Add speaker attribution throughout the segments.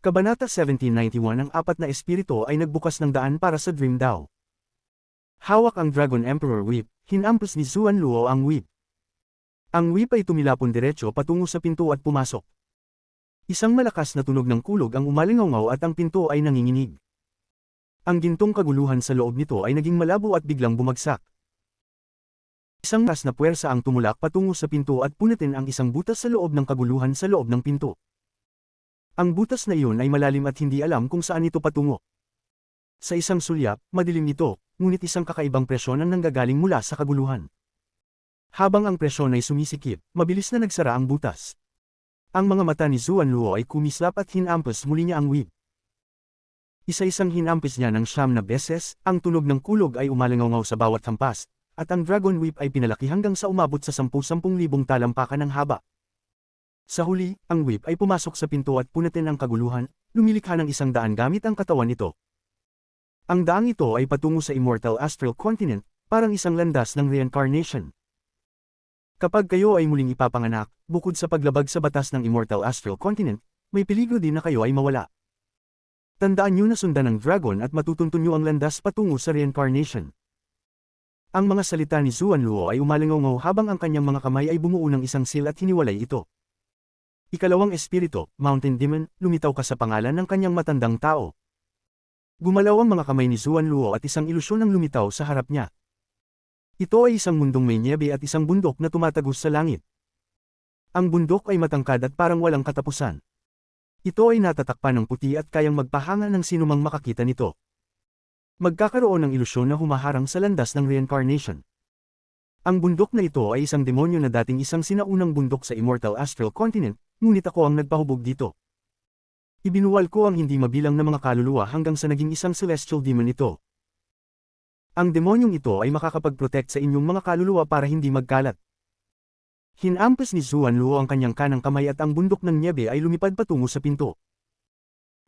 Speaker 1: Kabanata 1791. Ang apat na espiritu ay nagbukas ng daan para sa Dream Dao. Hawak ang Dragon Emperor Whip, hinampas ni Xuan Luo ang whip. Ang whip ay tumilapon diretso patungo sa pinto at pumasok. Isang malakas na tunog ng kulog ang umalingaw at ang pinto ay nanginginig. Ang gintong kaguluhan sa loob nito ay naging malabo at biglang bumagsak. Isang lakas na puwersa ang tumulak patungo sa pinto at punatin ang isang butas sa loob ng kaguluhan sa loob ng pinto. Ang butas na iyon ay malalim at hindi alam kung saan ito patungo. Sa isang sulyap, madilim ito, ngunit isang kakaibang presyon ang nanggagaling mula sa kaguluhan. Habang ang presyon ay sumisikip, mabilis na nagsara ang butas. Ang mga mata ni Xuan Luo ay kumislap at hinampas muli niya ang whip. Isa-isang hinampas niya ng 9 na beses, ang tunog ng kulog ay umalingaw sa bawat hampas, at ang Dragon Whip ay pinalaki hanggang sa umabot sa 10,000 talampakan ng haba. Sa huli, ang whip ay pumasok sa pinto at punatin ang kaguluhan, lumilikha ng 100 gamit ang katawan nito. Ang daang ito ay patungo sa Immortal Astral Continent, parang isang landas ng reincarnation. Kapag kayo ay muling ipapanganak, bukod sa paglabag sa batas ng Immortal Astral Continent, may peligro din na kayo ay mawala. Tandaan niyo na sundan ng dragon at matutuntun niyo ang landas patungo sa reincarnation. Ang mga salita ni Xuan Luo ay umalingaw habang ang kanyang mga kamay ay bumuo ng isang seal at hiniwalay ito. Ikalawang espiritu, Mountain Demon, lumitaw ka sa pangalan ng kanyang matandang tao. Gumalaw ang mga kamay ni Xuan Luo at isang ilusyon ang lumitaw sa harap niya. Ito ay isang mundong may niebe at isang bundok na tumatagos sa langit. Ang bundok ay matangkad at parang walang katapusan. Ito ay natatakpan ng puti at kayang magpahanga ng sinumang makakita nito. Magkakaroon ng ilusyon na humaharang sa landas ng reincarnation. Ang bundok na ito ay isang demonyo na dating isang sinaunang bundok sa Immortal Astral Continent, ngunit ako ang nagpahubog dito. Ibinuwal ko ang hindi mabilang na mga kaluluwa hanggang sa naging isang celestial demon ito. Ang demonyong ito ay makakapag-protect sa inyong mga kaluluwa para hindi magkalat. Hinampas ni Xuan Luo ang kanyang kanang kamay at ang bundok ng niebe ay lumipad patungo sa pinto.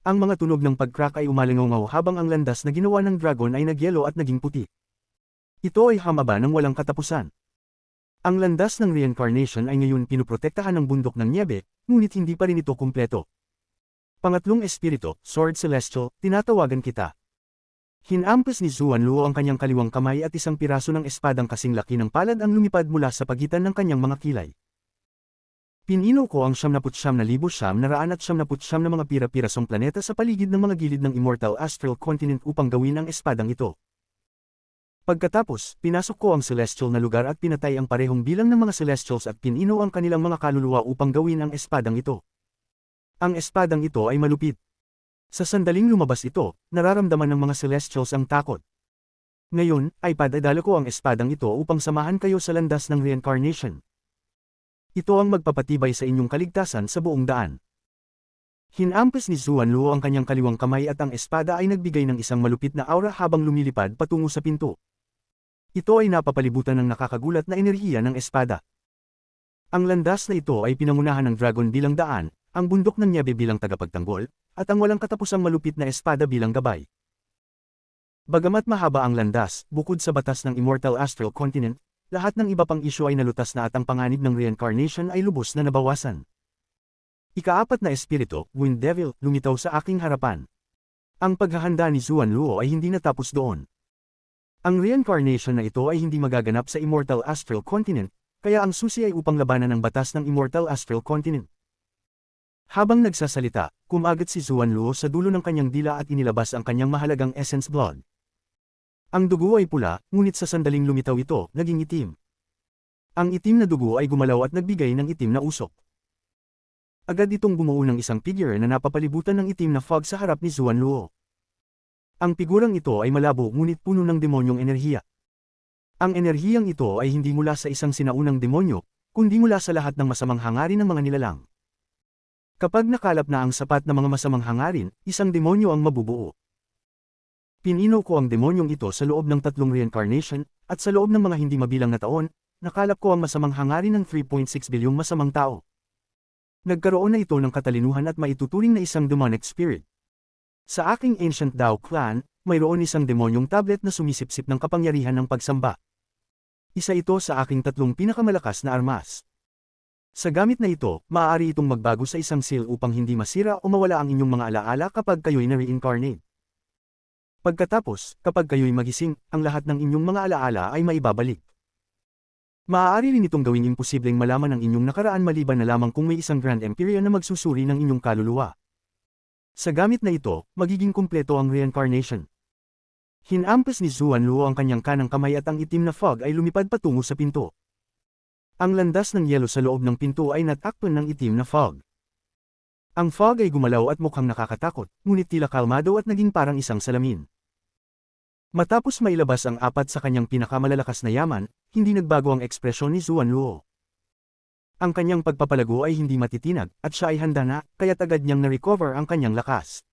Speaker 1: Ang mga tunog ng pag-crack ay umalingaw habang ang landas na ginawa ng dragon ay nagyelo at naging puti. Ito ay hamaba ng walang katapusan. Ang landas ng reincarnation ay ngayon pinuprotektahan ng bundok ng niebe, ngunit hindi pa rin ito kumpleto. Pangatlong espiritu, Sword Celestial, tinatawagan kita. Hinampas ni Xuan Luo ang kanyang kaliwang kamay at isang piraso ng espadang kasing laki ng palad ang lumipad mula sa pagitan ng kanyang mga kilay. Pinino ko ang 99,999 na mga pira-pirasong planeta sa paligid ng mga gilid ng Immortal Astral Continent upang gawin ang espadang ito. Pagkatapos, pinasok ko ang celestial na lugar at pinatay ang parehong bilang ng mga celestials at pinino ang kanilang mga kaluluwa upang gawin ang espadang ito. Ang espadang ito ay malupit. Sa sandaling lumabas ito, nararamdaman ng mga celestials ang takot. Ngayon, ay padadala ko ang espadang ito upang samahan kayo sa landas ng reincarnation. Ito ang magpapatibay sa inyong kaligtasan sa buong daan. Hinampas ni Xuan Luo ang kanyang kaliwang kamay at ang espada ay nagbigay ng isang malupit na aura habang lumilipad patungo sa pinto. Ito ay napapalibutan ng nakakagulat na enerhiya ng espada. Ang landas na ito ay pinangunahan ng dragon bilang daan, ang bundok ng niebe bilang tagapagtanggol, at ang walang katapusang malupit na espada bilang gabay. Bagamat mahaba ang landas, bukod sa batas ng Immortal Astral Continent, lahat ng iba pang isyu ay nalutas na at ang panganib ng reincarnation ay lubos na nabawasan. Ika-4 na espiritu, Wind Devil, lumitaw sa aking harapan. Ang paghahanda ni Xuan Luo ay hindi natapos doon. Ang reincarnation na ito ay hindi magaganap sa Immortal Astral Continent, kaya ang susi ay upang labanan ang batas ng Immortal Astral Continent. Habang nagsasalita, kumagat si Xuan Luo sa dulo ng kanyang dila at inilabas ang kanyang mahalagang essence blood. Ang dugo ay pula, ngunit sa sandaling lumitaw ito, naging itim. Ang itim na dugo ay gumalaw at nagbigay ng itim na usok. Agad itong bumuo ng isang figure na napapalibutan ng itim na fog sa harap ni Xuan Luo. Ang figurang ito ay malabo ngunit puno ng demonyong enerhiya. Ang enerhiyang ito ay hindi mula sa isang sinaunang demonyo, kundi mula sa lahat ng masamang hangarin ng mga nilalang. Kapag nakalap na ang sapat na mga masamang hangarin, isang demonyo ang mabubuo. Pinino ko ang demonyong ito sa loob ng 3 reincarnation, at sa loob ng mga hindi mabilang na taon, nakalap ko ang masamang hangarin ng 3.6 bilyong masamang tao. Nagkaroon na ito ng katalinuhan at maituturing na isang demonic spirit. Sa aking Ancient Dao clan, mayroon isang demonyong tablet na sumisipsip ng kapangyarihan ng pagsamba. Isa ito sa aking 3 pinakamalakas na armas. Sa gamit na ito, maaari itong magbago sa isang seal upang hindi masira o mawala ang inyong mga alaala kapag kayo'y na-reincarnate. Pagkatapos, kapag kayo'y magising, ang lahat ng inyong mga alaala ay maibabalik. Maaari rin itong gawing imposibleng malaman ang inyong nakaraan maliban na lamang kung may isang Grand Empyrean na magsusuri ng inyong kaluluwa. Sa gamit na ito, magiging kumpleto ang reincarnation. Hinampas ni Zuan Luo ang kanyang kanang kamay at ang itim na fog ay lumipad patungo sa pinto. Ang landas ng yelo sa loob ng pinto ay natakpan ng itim na fog. Ang fog ay gumalaw at mukhang nakakatakot, ngunit tila kalmado at naging parang isang salamin. Matapos mailabas ang apat sa kanyang pinakamalalakas na yaman, hindi nagbago ang ekspresyon ni Zuan Luo. Ang kanyang pagpapalago ay hindi matitinag, at siya ay handa na, kaya't agad niyang na-recover ang kanyang lakas.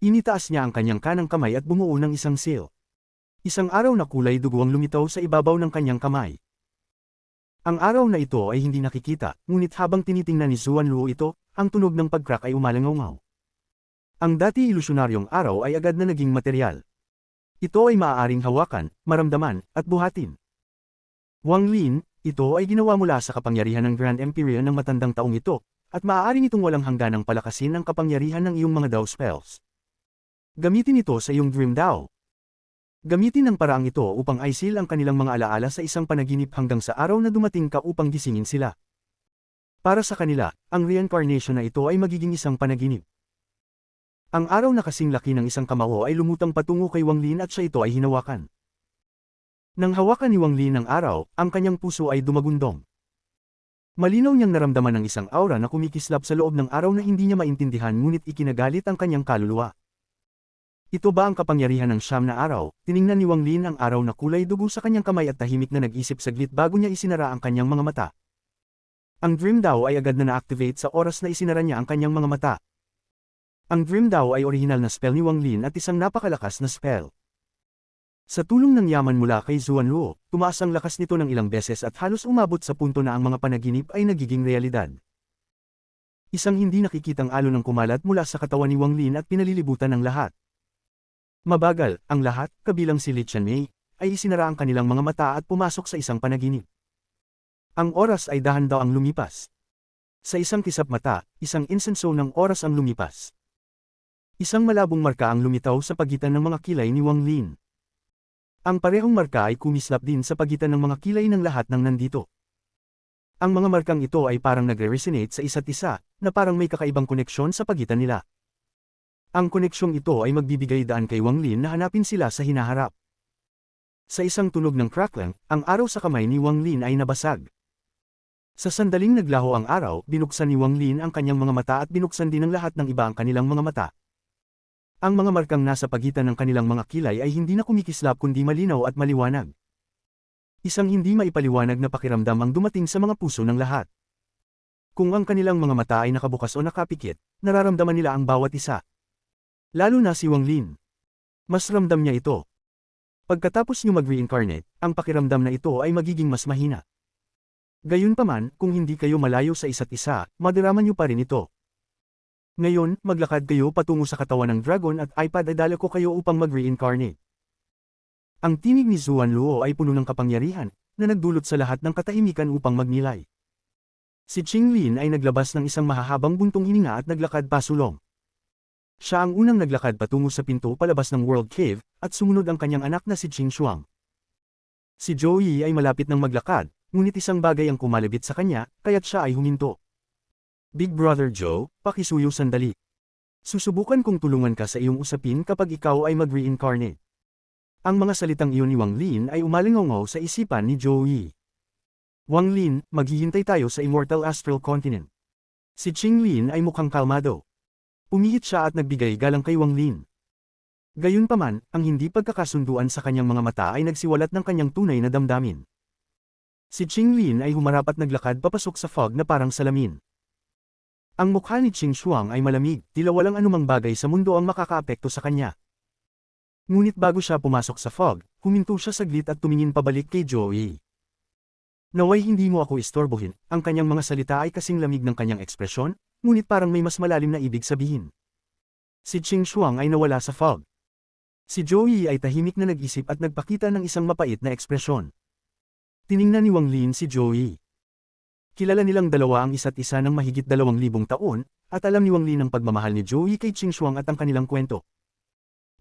Speaker 1: Initaas niya ang kanyang kanang kamay at bumuo ng isang seal. Isang araw na kulay dugo ang lumitaw sa ibabaw ng kanyang kamay. Ang araw na ito ay hindi nakikita, ngunit habang tinitingnan ni Zuan Luo ito, ang tunog ng pag-crack ay umalangaw-ngaw. Ang dati ilusyonaryong araw ay agad na naging materyal. Ito ay maaaring hawakan, maramdaman, at buhatin. Wang Lin, ito ay ginawa mula sa kapangyarihan ng Grand Empyrean ng matandang taong ito, at maaaring itong walang hangganang palakasin ang kapangyarihan ng iyong mga Dao spells. Gamitin ito sa iyong Dream Dao. Gamitin ang paraang ito upang i-seal ang kanilang mga alaala sa isang panaginip hanggang sa araw na dumating ka upang gisingin sila. Para sa kanila, ang reincarnation na ito ay magiging isang panaginip. Ang araw na kasing laki ng isang kamao ay lumutang patungo kay Wang Lin at siya ito ay hinawakan. Nang hawakan ni Wang Lin ang araw, ang kanyang puso ay dumagundong. Malinaw niyang naramdaman ng isang aura na kumikislap sa loob ng araw na hindi niya maintindihan ngunit ikinagalit ang kanyang kaluluwa. Ito ba ang kapangyarihan ng siyam na araw? Tiningnan ni Wang Lin ang araw na kulay dugo sa kanyang kamay at tahimik na nag-isip saglit bago niya isinara ang kanyang mga mata. Ang Dream Dao ay agad na na-activate sa oras na isinara niya ang kanyang mga mata. Ang Dream Dao ay orihinal na spell ni Wang Lin at isang napakalakas na spell. Sa tulong ng yaman mula kay Zuan Luo, tumaas ang lakas nito ng ilang beses at halos umabot sa punto na ang mga panaginip ay nagiging realidad. Isang hindi nakikitang alon ang kumalat mula sa katawan ni Wang Lin at pinalilibutan ng lahat. Mabagal, ang lahat, kabilang si Li Qianmei, ay isinara ang kanilang mga mata at pumasok sa isang panaginip. Ang oras ay dahan-daw ang lumipas. Sa isang kisap mata, isang insenso ng oras ang lumipas. Isang malabong marka ang lumitaw sa pagitan ng mga kilay ni Wang Lin. Ang parehong marka ay kumislap din sa pagitan ng mga kilay ng lahat ng nandito. Ang mga markang ito ay parang nagre-resonate sa isa't isa, na parang may kakaibang koneksyon sa pagitan nila. Ang koneksyong ito ay magbibigay daan kay Wang Lin na hanapin sila sa hinaharap. Sa isang tunog ng crackling, ang araw sa kamay ni Wang Lin ay nabasag. Sa sandaling naglaho ang araw, binuksan ni Wang Lin ang kanyang mga mata at binuksan din ng lahat ng iba ang kanilang mga mata. Ang mga markang nasa pagitan ng kanilang mga kilay ay hindi na kumikislap kundi malinaw at maliwanag. Isang hindi maipaliwanag na pakiramdam ang dumating sa mga puso ng lahat. Kung ang kanilang mga mata ay nakabukas o nakapikit, nararamdaman nila ang bawat isa. Lalo na si Wang Lin. Mas ramdam niya ito. Pagkatapos niyo mag-reincarnate, ang pakiramdam na ito ay magiging mas mahina. Gayunpaman, kung hindi kayo malayo sa isa't isa, madaraman niyo pa rin ito. Ngayon, maglakad kayo patungo sa katawan ng dragon at ipadadala ko kayo upang mag-reincarnate. Ang tinig ni Zuan Luo ay puno ng kapangyarihan, na nagdulot sa lahat ng katahimikan upang magnilay. Si Qing Lin ay naglabas ng isang mahahabang buntong hininga at naglakad pasulong. Siya ang unang naglakad patungo sa pinto palabas ng World Cave, at sumunod ang kanyang anak na si Qing Shuang. Si Zhou Yi ay malapit ng maglakad, ngunit isang bagay ang kumalabit sa kanya, kaya't siya ay huminto. Big Brother Joe, pakisuyo sandali. Susubukan kong tulungan ka sa iyong usapin kapag ikaw ay mag-reincarnate. Ang mga salitang iyon ni Wang Lin ay umalingaw sa isipan ni Zhou Yi. Wang Lin, maghihintay tayo sa Immortal Astral Continent. Si Qing Lin ay mukhang kalmado. Pumihit siya at nagbigay galang kay Wang Lin. Gayunpaman, ang hindi pagkakasunduan sa kanyang mga mata ay nagsiwalat ng kanyang tunay na damdamin. Si Qing Lin ay humarap at naglakad papasok sa fog na parang salamin. Ang mukha ni Qing Shuang ay malamig, tila walang anumang bagay sa mundo ang makakaapekto sa kanya. Ngunit bago siya pumasok sa fog, huminto siya saglit at tumingin pabalik kay Zhou Yi. Naway hindi mo ako istorbohin, ang kanyang mga salita ay kasing lamig ng kanyang ekspresyon, ngunit parang may mas malalim na ibig sabihin. Si Qing Shuang ay nawala sa fog. Si Zhou Yi ay tahimik na nag-isip at nagpakita ng isang mapait na ekspresyon. Tiningnan ni Wang Lin si Zhou Yi. Kilala nilang dalawa ang isa't isa ng mahigit 2,000 taon, at alam ni Wang Lin ang pagmamahal ni Zhou Yi kay Qing Shuang at ang kanilang kwento.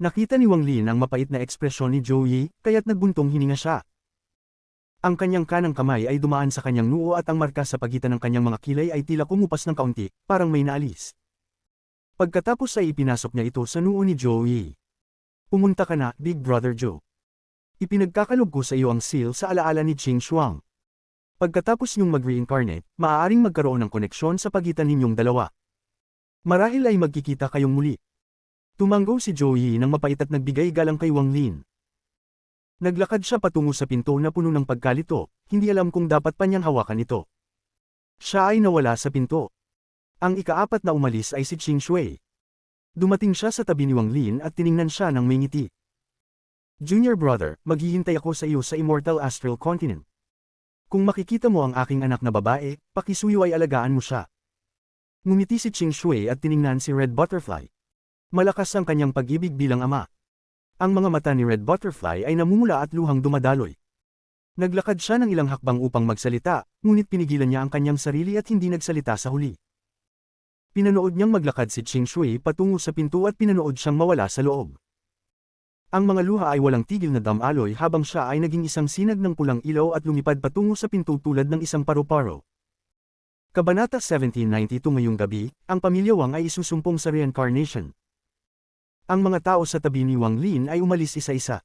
Speaker 1: Nakita ni Wang Lin ang mapait na ekspresyon ni Zhou Yi, kaya't nagbuntong hininga siya. Ang kanyang kanang kamay ay dumaan sa kanyang noo at ang marka sa pagitan ng kanyang mga kilay ay tila kumupas ng kaunti, parang may naalis. Pagkatapos ay ipinasok niya ito sa noo ni Zhou Yi. Pumunta ka na, Big Brother Zhou. Ipinagkakaloob ko sa iyo ang seal sa alaala ni Qing Shuang. Pagkatapos niyong mag-reincarnate, maaaring magkaroon ng koneksyon sa pagitan ninyong dalawa. Marahil ay magkikita kayong muli. Tumanggo si Zhou Yi nang mapait at nagbigay galang kay Wang Lin. Naglakad siya patungo sa pinto na puno ng pagkalito, hindi alam kung dapat pa niyang hawakan ito. Siya ay nawala sa pinto. Ang ikaapat na umalis ay si Qing Shui. Dumating siya sa tabi ni Wang Lin at tiningnan siya ng may ngiti. Junior brother, maghihintay ako sa iyo sa Immortal Astral Continent. Kung makikita mo ang aking anak na babae, pakisuyo ay alagaan mo siya. Ngumiti si Qing Shui at tiningnan si Red Butterfly. Malakas ang kanyang pag-ibig bilang ama. Ang mga mata ni Red Butterfly ay namumula at luhang dumadaloy. Naglakad siya ng ilang hakbang upang magsalita, ngunit pinigilan niya ang kanyang sarili at hindi nagsalita sa huli. Pinanood niyang maglakad si Qing Shui patungo sa pinto at pinanood siyang mawala sa loob. Ang mga luha ay walang tigil na damaloy habang siya ay naging isang sinag ng pulang ilaw at lumipad patungo sa pinto tulad ng isang paru-paro. Kabanata 1792 ngayong gabi, ang pamilya Wang ay isusumpong sa reincarnation. Ang mga tao sa tabi ni Wang Lin ay umalis isa-isa.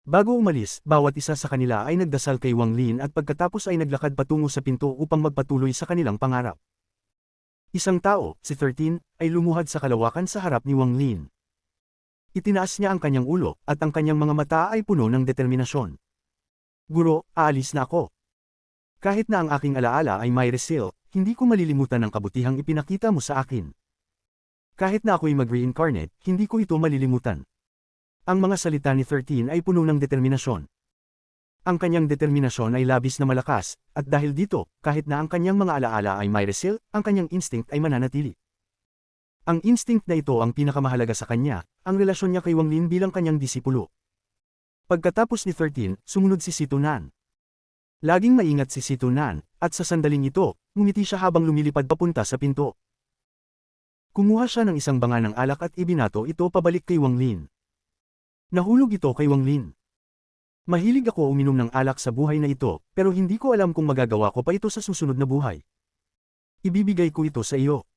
Speaker 1: Bago umalis, bawat isa sa kanila ay nagdasal kay Wang Lin at pagkatapos ay naglakad patungo sa pinto upang magpatuloy sa kanilang pangarap. Isang tao, si 13, ay lumuhad sa kalawakan sa harap ni Wang Lin. Itinaas niya ang kanyang ulo, at ang kanyang mga mata ay puno ng determinasyon. Guro, aalis na ako. Kahit na ang aking alaala ay may resil, hindi ko malilimutan ang kabutihang ipinakita mo sa akin. Kahit na ako'y mag-reincarnate, hindi ko ito malilimutan. Ang mga salita ni 13 ay puno ng determinasyon. Ang kanyang determinasyon ay labis na malakas, at dahil dito, kahit na ang kanyang mga alaala ay may resil, ang kanyang instinct ay mananatili. Ang instinct na ito ang pinakamahalaga sa kanya, ang relasyon niya kay Wang Lin bilang kanyang disipulo. Pagkatapos ni 13, sumunod si Situnan. Laging maingat si Situnan, at sa sandaling ito, ngumiti siya habang lumilipad papunta sa pinto. Kumuha siya ng isang banga ng alak at ibinato ito pabalik kay Wang Lin. Nahulog ito kay Wang Lin. Mahilig ako uminom ng alak sa buhay na ito, pero hindi ko alam kung magagawa ko pa ito sa susunod na buhay. Ibibigay ko ito sa iyo.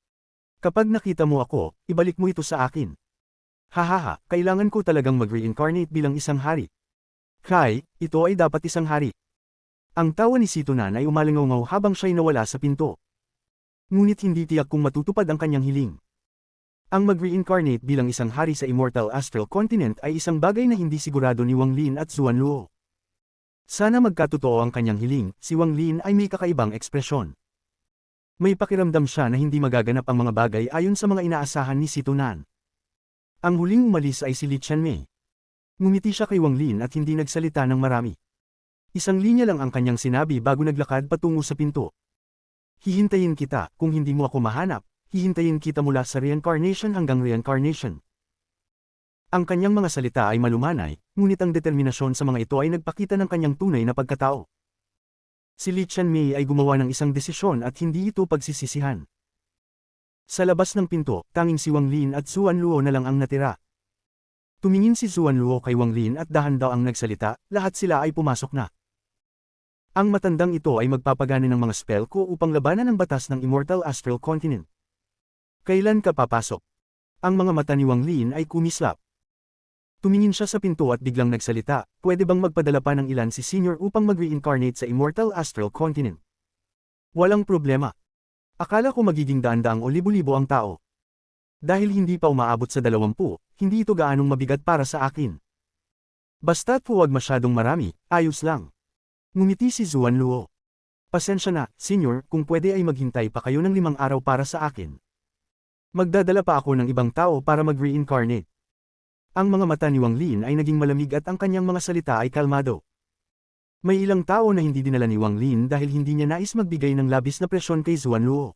Speaker 1: Kapag nakita mo ako, ibalik mo ito sa akin. Hahaha, kailangan ko talagang mag-reincarnate bilang isang hari. Kai, ito ay dapat isang hari. Ang tawa ni Situnan ay umalingaw habang siya'y nawala sa pinto. Ngunit hindi tiyak kung matutupad ang kanyang hiling. Ang mag-reincarnate bilang isang hari sa Immortal Astral Continent ay isang bagay na hindi sigurado ni Wang Lin at Zuan Luo. Sana magkatotoo ang kanyang hiling, si Wang Lin ay may kakaibang ekspresyon. May pakiramdam siya na hindi magaganap ang mga bagay ayon sa mga inaasahan ni Situnan. Ang huling umalis ay si Li Qianmei. Ngumiti siya kay Wang Lin at hindi nagsalita ng marami. Isang linya lang ang kanyang sinabi bago naglakad patungo sa pinto. Hihintayin kita, kung hindi mo ako mahanap, hihintayin kita mula sa reincarnation hanggang reincarnation. Ang kanyang mga salita ay malumanay, ngunit ang determinasyon sa mga ito ay nagpakita ng kanyang tunay na pagkatao. Si Li Qianmei ay gumawa ng isang desisyon at hindi ito pagsisisihan. Sa labas ng pinto, tanging si Wang Lin at Zuan Luo na lang ang natira. Tumingin si Zuan Luo kay Wang Lin at dahan daw ang nagsalita, lahat sila ay pumasok na. Ang matandang ito ay magpapagana ng mga spell ko upang labanan ang batas ng Immortal Astral Continent. Kailan ka papasok? Ang mga mata ni Wang Lin ay kumislap. Tumingin siya sa pinto at biglang nagsalita, pwede bang magpadala pa ng ilan si Senior upang mag-reincarnate sa Immortal Astral Continent? Walang problema. Akala ko magiging daan-daang o libo-libo ang tao. Dahil hindi pa umaabot sa 20, hindi ito gaanong mabigat para sa akin. Basta't huwag masyadong marami, ayos lang. Ngumiti si Zuan Luo. Pasensya na, Senior, kung pwede ay maghintay pa kayo ng 5 araw para sa akin. Magdadala pa ako ng ibang tao para mag-reincarnate. Ang mga mata ni Wang Lin ay naging malamig at ang kanyang mga salita ay kalmado. May ilang tao na hindi dinala ni Wang Lin dahil hindi niya nais magbigay ng labis na presyon kay Zuan Luo.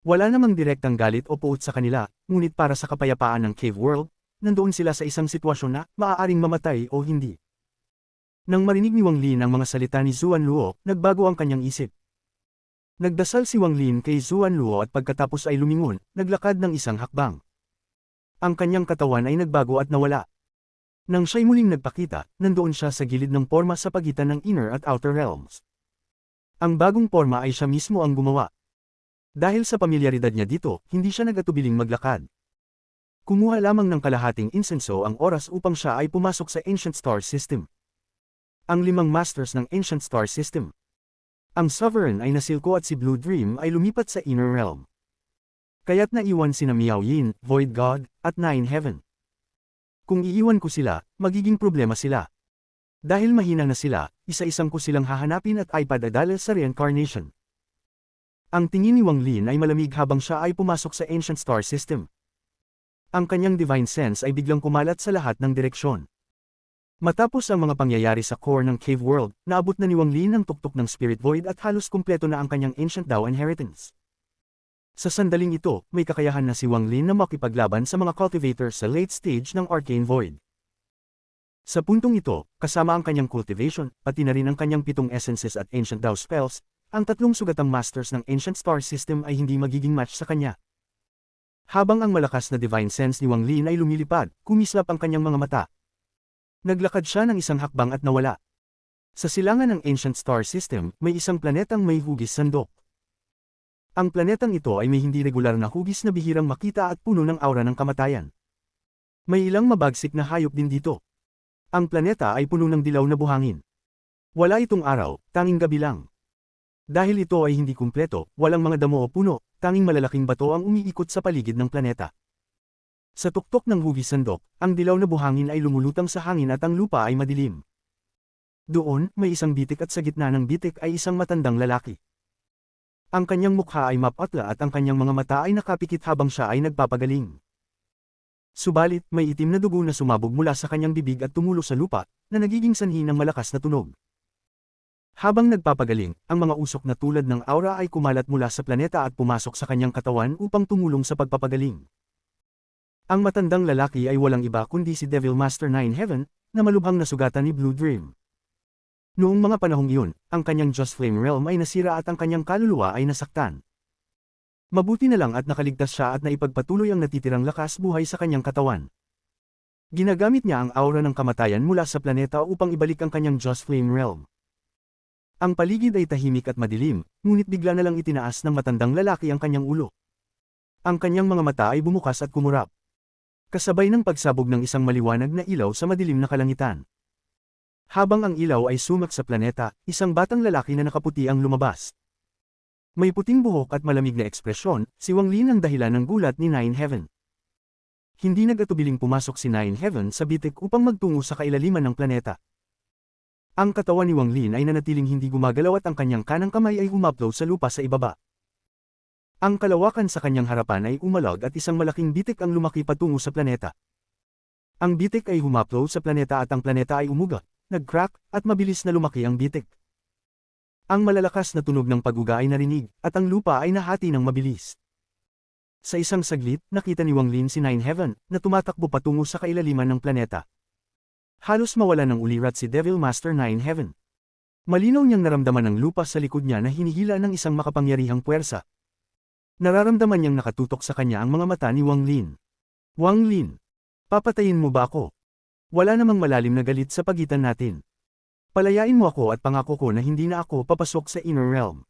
Speaker 1: Wala namang direktang galit o puot sa kanila, ngunit para sa kapayapaan ng Cave World, nandoon sila sa isang sitwasyon na maaaring mamatay o hindi. Nang marinig ni Wang Lin ang mga salita ni Zuan Luo, nagbago ang kanyang isip. Nagdasal si Wang Lin kay Zuan Luo at pagkatapos ay lumingon, naglakad ng isang hakbang. Ang kanyang katawan ay nagbago at nawala. Nang siya'y muling nagpakita, nandoon siya sa gilid ng porma sa pagitan ng inner at outer realms. Ang bagong porma ay siya mismo ang gumawa. Dahil sa pamilyaridad niya dito, hindi siya nag-atubiling maglakad. Kumuha lamang ng kalahating insenso ang oras upang siya ay pumasok sa Ancient Star System. Ang 5 masters ng Ancient Star System. Ang Sovereign ay nasilko at si Blue Dream ay lumipat sa Inner Realm. Kaya't naiwan sina Miao Yin, Void God, at Nine Heaven. Kung iiwan ko sila, magiging problema sila. Dahil mahina na sila, isa-isang ko silang hahanapin at ipadadala sa reincarnation. Ang tingin ni Wang Lin ay malamig habang siya ay pumasok sa Ancient Star System. Ang kanyang divine sense ay biglang kumalat sa lahat ng direksyon. Matapos ang mga pangyayari sa core ng Cave World, naabot na ni Wang Lin ang tuktok ng Spirit Void at halos kumpleto na ang kanyang Ancient Dao Inheritance. Sa sandaling ito, may kakayahan na si Wang Lin na makipaglaban sa mga cultivators sa late stage ng Arcane Void. Sa puntong ito, kasama ang kanyang cultivation, pati na rin ang kanyang 7 essences at Ancient Dao spells, ang 3 sugatang masters ng Ancient Star System ay hindi magiging match sa kanya. Habang ang malakas na divine sense ni Wang Lin ay lumilipad, kumislap ang kanyang mga mata. Naglakad siya ng isang hakbang at nawala. Sa silangan ng Ancient Star System, may isang planetang may hugis sandok. Ang planetang ito ay may hindi regular na hugis na bihirang makita at puno ng aura ng kamatayan. May ilang mabagsik na hayop din dito. Ang planeta ay puno ng dilaw na buhangin. Wala itong araw, tanging gabi lang. Dahil ito ay hindi kumpleto, walang mga damo o puno, tanging malalaking bato ang umiikot sa paligid ng planeta. Sa tuktok ng hugis sandok, ang dilaw na buhangin ay lumulutang sa hangin at ang lupa ay madilim. Doon, may isang bitik at sa gitna ng bitik ay isang matandang lalaki. Ang kanyang mukha ay mapatla at ang kanyang mga mata ay nakapikit habang siya ay nagpapagaling. Subalit, may itim na dugo na sumabog mula sa kanyang bibig at tumulo sa lupa, na nagiging sanhi ng malakas na tunog. Habang nagpapagaling, ang mga usok na tulad ng aura ay kumalat mula sa planeta at pumasok sa kanyang katawan upang tumulong sa pagpapagaling. Ang matandang lalaki ay walang iba kundi si Devil Master Nine Heaven, na malubhang nasugatan ni Blue Dream. Noong mga panahong iyon, ang kanyang Just Flame Realm ay nasira at ang kanyang kaluluwa ay nasaktan. Mabuti na lang at nakaligtas siya at naipagpatuloy ang natitirang lakas buhay sa kanyang katawan. Ginagamit niya ang aura ng kamatayan mula sa planeta upang ibalik ang kanyang Just Flame Realm. Ang paligid ay tahimik at madilim, ngunit bigla na lang itinaas ng matandang lalaki ang kanyang ulo. Ang kanyang mga mata ay bumukas at kumurap. Kasabay ng pagsabog ng isang maliwanag na ilaw sa madilim na kalangitan. Habang ang ilaw ay sumak sa planeta, isang batang lalaki na nakaputi ang lumabas. May puting buhok at malamig na ekspresyon, si Wang Lin ang dahilan ng gulat ni Nine Heaven. Hindi nag-atubiling pumasok si Nine Heaven sa bitik upang magtungo sa kailaliman ng planeta. Ang katawan ni Wang Lin ay nanatiling hindi gumagalaw at ang kanyang kanang kamay ay humaplo sa lupa sa ibaba. Ang kalawakan sa kanyang harapan ay umalag at isang malaking bitik ang lumaki patungo sa planeta. Ang bitik ay humaplo sa planeta at ang planeta ay umuga, nag-crack, at mabilis na lumaki ang bitik. Ang malalakas na tunog ng pag-uga ay narinig, at ang lupa ay nahati ng mabilis. Sa isang saglit, nakita ni Wang Lin si Nine Heaven, na tumatakbo patungo sa kailaliman ng planeta. Halos mawala ng ulirat si Devil Master Nine Heaven. Malinaw niyang naramdaman ng lupa sa likod niya na hinihila ng isang makapangyarihang puwersa. Nararamdaman niyang nakatutok sa kanya ang mga mata ni Wang Lin. Wang Lin, papatayin mo ba ako? Wala namang malalim na galit sa pagitan natin. Palayain mo ako at pangako ko na hindi na ako papasok sa Inner Realm.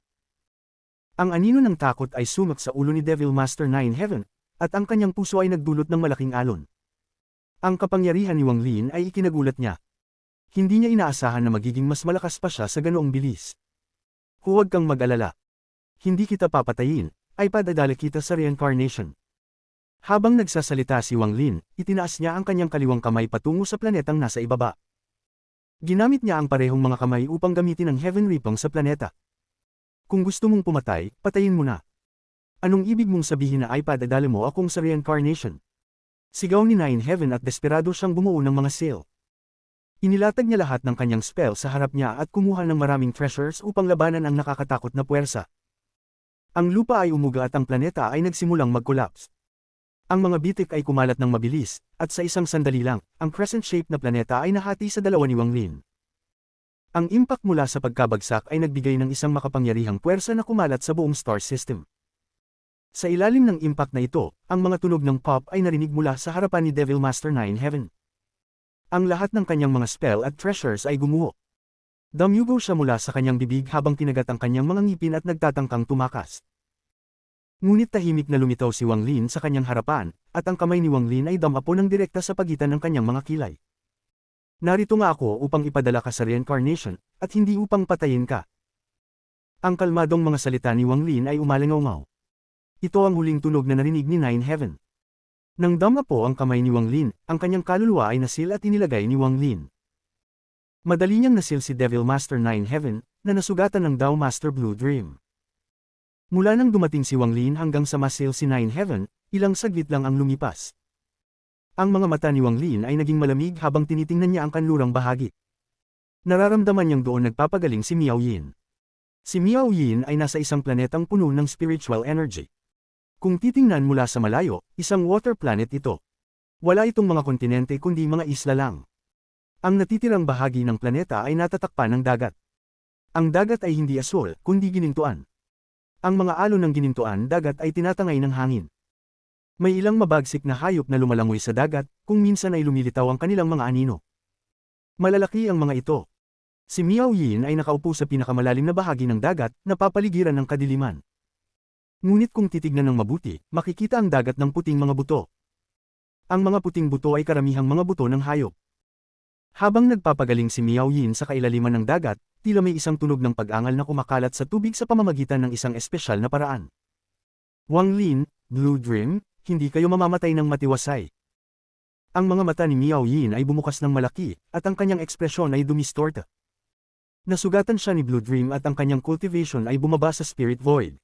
Speaker 1: Ang anino ng takot ay sumak sa ulo ni Devil Master Nine Heaven, at ang kanyang puso ay nagdulot ng malaking alon. Ang kapangyarihan ni Wang Lin ay ikinagulat niya. Hindi niya inaasahan na magiging mas malakas pa siya sa ganoong bilis. Huwag kang mag-alala. Hindi kita papatayin, ay padadala kita sa reincarnation. Habang nagsasalita si Wang Lin, itinaas niya ang kanyang kaliwang kamay patungo sa planetang nasa ibaba. Ginamit niya ang parehong mga kamay upang gamitin ang Heaven Ripong sa planeta. Kung gusto mong pumatay, patayin mo na. Anong ibig mong sabihin na ay padadala mo akong sa reincarnation? Sigaw ni Nine Heaven at desperado siyang bumuo ng mga sail. Inilatag niya lahat ng kanyang spell sa harap niya at kumuha ng maraming treasures upang labanan ang nakakatakot na puwersa. Ang lupa ay umuga at ang planeta ay nagsimulang mag-collapse. Ang mga bitik ay kumalat ng mabilis, at sa isang sandali lang, ang crescent-shaped na planeta ay nahati sa dalawa ni Wang Lin. Ang impact mula sa pagkabagsak ay nagbigay ng isang makapangyarihang puwersa na kumalat sa buong star system. Sa ilalim ng impact na ito, ang mga tunog ng pop ay narinig mula sa harapan ni Devil Master 9 Heaven. Ang lahat ng kanyang mga spell at treasures ay gumuho. Dumuyugo siya mula sa kanyang bibig habang kinagat ang kanyang mga ngipin at nagtatangkang tumakas. Ngunit tahimik na lumitaw si Wang Lin sa kanyang harapan, at ang kamay ni Wang Lin ay dumapo ng direkta sa pagitan ng kanyang mga kilay. Narito nga ako upang ipadala ka sa reincarnation, at hindi upang patayin ka. Ang kalmadong mga salita ni Wang Lin ay umalingaw-ngaw. Ito ang huling tunog na narinig ni Nine Heaven. Nang damapo ang kamay ni Wang Lin, ang kanyang kaluluwa ay nasil at inilagay ni Wang Lin. Madali niyang nasil si Devil Master 9 Heaven, na nasugatan ng Dao Master Blue Dream. Mula nang dumating si Wang Lin hanggang sa masil si 9 Heaven, ilang saglit lang ang lumipas. Ang mga mata ni Wang Lin ay naging malamig habang tinitingnan niya ang kanlurang bahagi. Nararamdaman niyang doon nagpapagaling si Miao Yin. Si Miao Yin ay nasa isang planetang puno ng spiritual energy. Kung titingnan mula sa malayo, isang water planet ito. Wala itong mga kontinente kundi mga isla lang. Ang natitirang bahagi ng planeta ay natatakpan ng dagat. Ang dagat ay hindi asul, kundi ginintuan. Ang mga alon ng ginintuan dagat ay tinatangay ng hangin. May ilang mabagsik na hayop na lumalangoy sa dagat, kung minsan ay lumilitaw ang kanilang mga anino. Malalaki ang mga ito. Si Miao Yin ay nakaupo sa pinakamalalim na bahagi ng dagat, napapaligiran ng kadiliman. Ngunit kung titignan ng mabuti, makikita ang dagat ng puting mga buto. Ang mga puting buto ay karamihang mga buto ng hayop. Habang nagpapagaling si Miao Yin sa kailaliman ng dagat, tila may isang tunog ng pag-angal na kumakalat sa tubig sa pamamagitan ng isang espesyal na paraan. Wang Lin, Blue Dream, hindi kayo mamamatay ng matiwasay. Ang mga mata ni Miao Yin ay bumukas ng malaki, at ang kanyang ekspresyon ay dumistorta. Nasugatan siya ni Blue Dream at ang kanyang cultivation ay bumaba sa Spirit Void.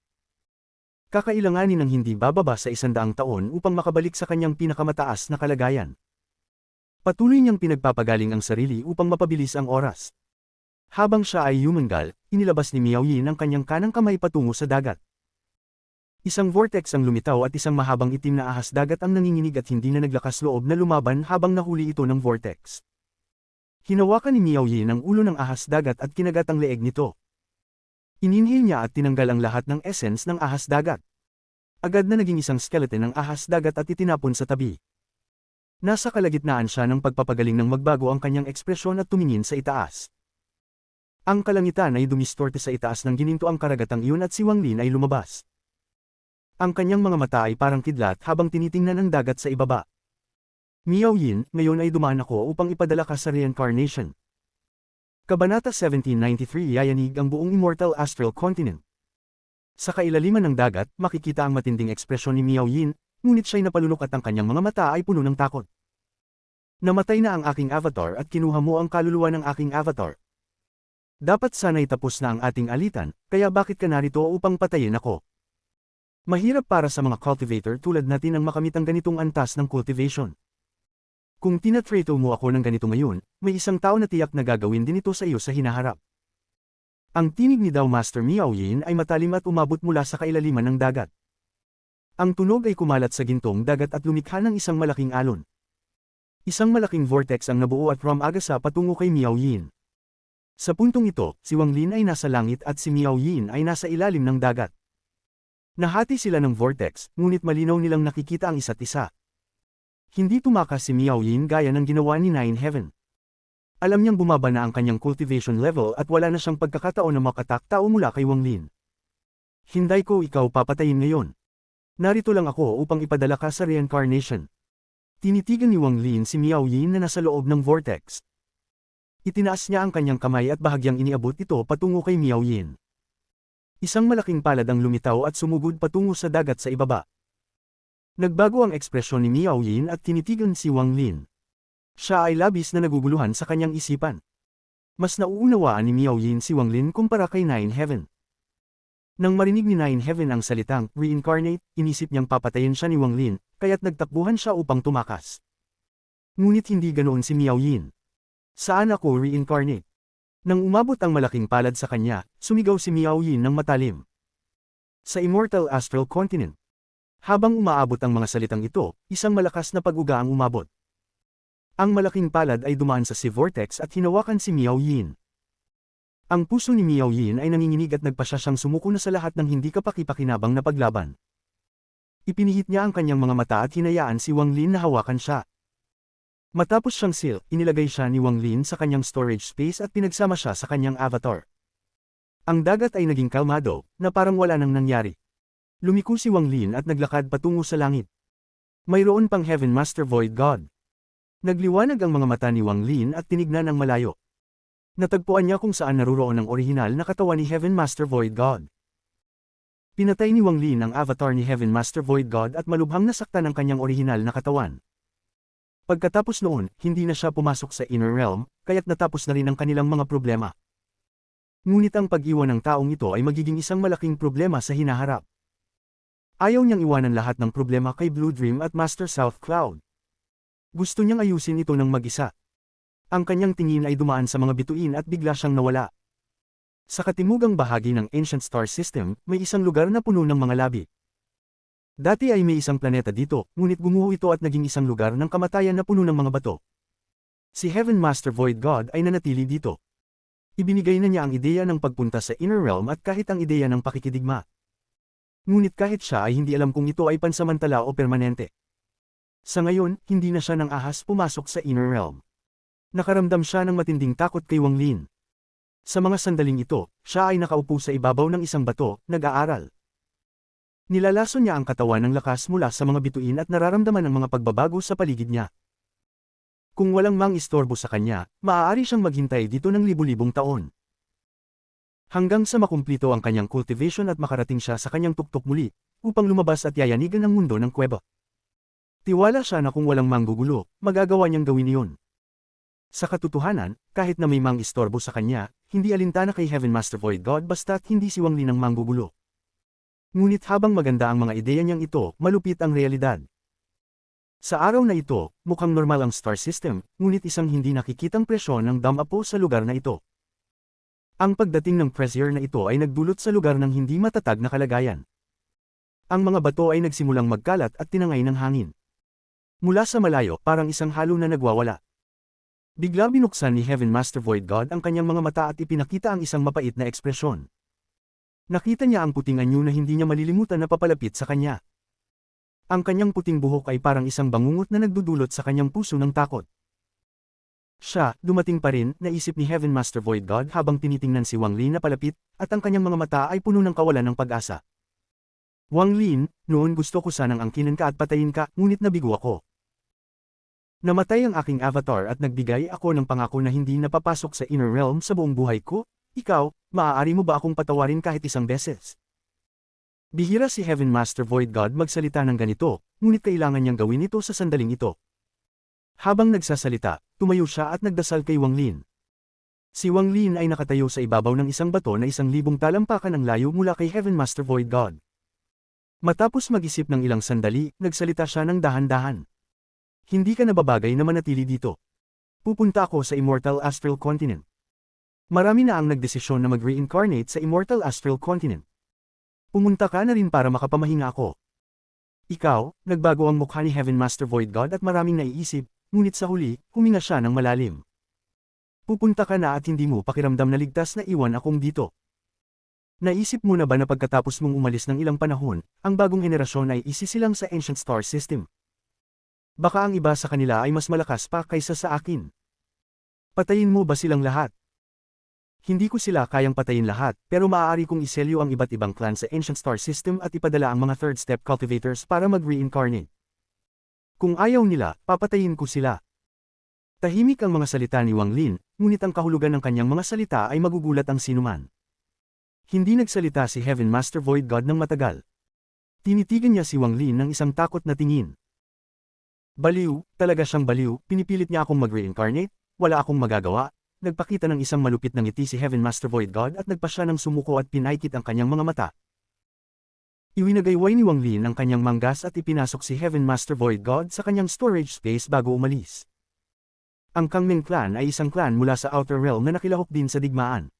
Speaker 1: Kakailanganin ng hindi bababa sa 100 taon upang makabalik sa kanyang pinakamataas na kalagayan. Patuloy niyang pinagpapagaling ang sarili upang mapabilis ang oras. Habang siya ay humangal, inilabas ni Miao Yin ang kanyang kanang kamay patungo sa dagat. Isang vortex ang lumitaw at isang mahabang itim na ahas dagat ang nanginginig at hindi na naglakas loob na lumaban habang nahuli ito ng vortex. Hinawakan ni Miao Yin ang ulo ng ahas dagat at kinagat ang leeg nito. Ininhale niya at tinanggal ang lahat ng essence ng ahas dagat. Agad na naging isang skeleton ng ahas dagat at itinapon sa tabi. Nasa kalagitnaan siya ng pagpapagaling ng magbago ang kanyang ekspresyon at tumingin sa itaas. Ang kalangitan ay dumistorte sa itaas ng gininto ang karagatang iyon at si Wang Lin ay lumabas. Ang kanyang mga mata ay parang kidlat habang tinitingnan ang dagat sa ibaba. Miao Yin, ngayon ay dumaan ako upang ipadala ka sa reincarnation. Kabanata 1793 yayanig ang buong immortal astral continent. Sa kailaliman ng dagat, makikita ang matinding ekspresyon ni Miao Yin, ngunit siya'y napalunok at ang kanyang mga mata ay puno ng takot. Namatay na ang aking avatar at kinuha mo ang kaluluwa ng aking avatar. Dapat sana'y tapos na ang ating alitan, kaya bakit ka narito upang patayin ako? Mahirap para sa mga cultivator tulad natin ang makamit ang ganitong antas ng cultivation. Kung tinatrato mo ako ng ganito ngayon, may isang tao na tiyak na gagawin din ito sa iyo sa hinaharap. Ang tinig ni Dao Master Miao Yin ay matalim at umabot mula sa kailaliman ng dagat. Ang tunog ay kumalat sa gintong dagat at lumikha ng isang malaking alon. Isang malaking vortex ang nabuo at rumagasa patungo kay Miao Yin. Sa puntong ito, si Wang Lin ay nasa langit at si Miao Yin ay nasa ilalim ng dagat. Nahati sila ng vortex, ngunit malinaw nilang nakikita ang isa't isa. Hindi tumakas si Miao Yin gaya ng ginawa ni Nine Heaven. Alam niyang bumaba na ang kanyang cultivation level at wala na siyang pagkakataon na makatak-tao mula kay Wang Lin. Hinday ko ikaw papatayin ngayon. Narito lang ako upang ipadala ka sa reincarnation. Tinitigan ni Wang Lin si Miao Yin na nasa loob ng vortex. Itinaas niya ang kanyang kamay at bahagyang iniabot ito patungo kay Miao Yin. Isang malaking palad ang lumitaw at sumugod patungo sa dagat sa ibaba. Nagbago ang ekspresyon ni Miao Yin at tinitigan si Wang Lin. Siya ay labis na naguguluhan sa kanyang isipan. Mas nauunawaan ni Miao Yin si Wang Lin kumpara kay Nine Heaven. Nang marinig ni Nine Heaven ang salitang reincarnate, inisip niyang papatayin siya ni Wang Lin, kaya't nagtakbuhan siya upang tumakas. Ngunit hindi ganoon si Miao Yin. Saan ako reincarnate? Nang umabot ang malaking palad sa kanya, sumigaw si Miao Yin ng matalim. Sa immortal astral continent. Habang umaabot ang mga salitang ito, isang malakas na pag-uga ang umabot. Ang malaking palad ay dumaan sa sea vortex at hinawakan si Miao Yin. Ang puso ni Miao Yin ay nanginginig at nagpasya siyang sumuko na sa lahat ng hindi kapaki-pakinabang na paglaban. Ipinihit niya ang kanyang mga mata at hinayaan si Wang Lin na hawakan siya. Matapos siyang seal, inilagay siya ni Wang Lin sa kanyang storage space at pinagsama siya sa kanyang avatar. Ang dagat ay naging kalmado, na parang wala nang nangyari. Lumiko si Wang Lin at naglakad patungo sa langit. Mayroon pang Heaven Master Void God. Nagliwanag ang mga mata ni Wang Lin at tinignan ang malayo. Natagpuan niya kung saan naruroon ang orihinal na katawan ni Heaven Master Void God. Pinatay ni Wang Lin ang avatar ni Heaven Master Void God at malubhang nasaktan ang kanyang orihinal na katawan. Pagkatapos noon, hindi na siya pumasok sa Inner Realm, kaya't natapos na rin ang kanilang mga problema. Ngunit ang pag-iwan ng taong ito ay magiging isang malaking problema sa hinaharap. Ayaw niyang iwanan lahat ng problema kay Blue Dream at Master South Cloud. Gusto niyang ayusin ito ng mag-isa. Ang kanyang tingin ay dumaan sa mga bituin at bigla siyang nawala. Sa katimugang bahagi ng Ancient Star System, may isang lugar na puno ng mga labi. Dati ay may isang planeta dito, ngunit gumuho ito at naging isang lugar ng kamatayan na puno ng mga bato. Si Heaven Master Void God ay nanatili dito. Ibinigay na niya ang ideya ng pagpunta sa Inner Realm at kahit ang ideya ng pakikidigma. Ngunit kahit siya ay hindi alam kung ito ay pansamantala o permanente. Sa ngayon, hindi na siya nang ahas pumasok sa Inner Realm. Nakaramdam siya ng matinding takot kay Wang Lin. Sa mga sandaling ito, siya ay nakaupo sa ibabaw ng isang bato, nag-aaral. Nilalason niya ang katawan ng lakas mula sa mga bituin at nararamdaman ang mga pagbabago sa paligid niya. Kung walang mang-istorbo sa kanya, maaari siyang maghintay dito ng libu-libong taon. Hanggang sa makumplito ang kanyang cultivation at makarating siya sa kanyang tuktok muli, upang lumabas at yayanigan ang mundo ng kuweba. Tiwala siya na kung walang manggugulo, magagawa niyang gawin iyon. Sa katotohanan, kahit na may mang-istorbo sa kanya, hindi alintana kay Heaven Master Void God basta't hindi si Wang Lin ang manggugulo. Ngunit habang maganda ang mga ideya niyang ito, malupit ang realidad. Sa araw na ito, mukhang normal ang star system, ngunit isang hindi nakikitang presyon ng damapo sa lugar na ito. Ang pagdating ng pressure na ito ay nagdulot sa lugar ng hindi matatag na kalagayan. Ang mga bato ay nagsimulang magkalat at tinangay ng hangin. Mula sa malayo, parang isang halo na nagwawala. Bigla binuksan ni Heaven Master Void God ang kanyang mga mata at ipinakita ang isang mapait na ekspresyon. Nakita niya ang puting anyo na hindi niya malilimutan na papalapit sa kanya. Ang kanyang puting buhok ay parang isang bangungot na nagdudulot sa kanyang puso ng takot. Siya, dumating pa rin, naisip ni Heaven Master Void God habang tinitingnan si Wang Lin na palapit, at ang kanyang mga mata ay puno ng kawalan ng pag-asa. Wang Lin, noon gusto ko sanang angkinin ka at patayin ka, ngunit nabigo ako. Namatay ang aking avatar at nagbigay ako ng pangako na hindi napapasok sa Inner Realm sa buong buhay ko. Ikaw, maaari mo ba akong patawarin kahit isang beses? Bihira si Heaven Master Void God magsalita ng ganito, ngunit kailangan niyang gawin ito sa sandaling ito. Habang nagsasalita, tumayo siya at nagdasal kay Wang Lin. Si Wang Lin ay nakatayo sa ibabaw ng isang bato na 1,000 talampakan ang layo mula kay Heaven Master Void God. Matapos mag-isip ng ilang sandali, nagsalita siya ng dahan-dahan. Hindi ka nababagay na manatili dito. Pupunta ako sa Immortal Astral Continent. Marami na ang nagdesisyon na mag-reincarnate sa Immortal Astral Continent. Pumunta ka na rin para makapamahinga ako. Ikaw, nagbago ang mukha ni Heaven Master Void God at maraming naiisip, ngunit sa huli, huminga siya ng malalim. Pupunta ka na at hindi mo pakiramdam na ligtas na iwan akong dito. Naisip mo na ba na pagkatapos mong umalis ng ilang panahon, ang bagong henerasyon ay isisilang sa Ancient Star System? Baka ang iba sa kanila ay mas malakas pa kaysa sa akin. Patayin mo ba silang lahat? Hindi ko sila kayang patayin lahat, pero maaari kong iselyo ang iba't ibang clan sa Ancient Star System at ipadala ang mga third step cultivators para mag-reincarnate. Kung ayaw nila, papatayin ko sila. Tahimik ang mga salita ni Wang Lin, ngunit ang kahulugan ng kanyang mga salita ay magugulat ang sinuman. Hindi nagsalita si Heaven Master Void God ng matagal. Tinitigan niya si Wang Lin ng isang takot na tingin. Baliw, talaga siyang baliw, pinipilit niya akong mag-reincarnate, wala akong magagawa. Nagpakita ng isang malupit na ngiti si Heaven Master Void God at nagpa siya ng sumuko at pinaikit ang kanyang mga mata. Iwinagayway ni Wang Lin ang kanyang manggas at ipinasok si Heaven Master Void God sa kanyang storage space bago umalis. Ang Kangming clan ay isang clan mula sa Outer Realm na nakilahok din sa digmaan.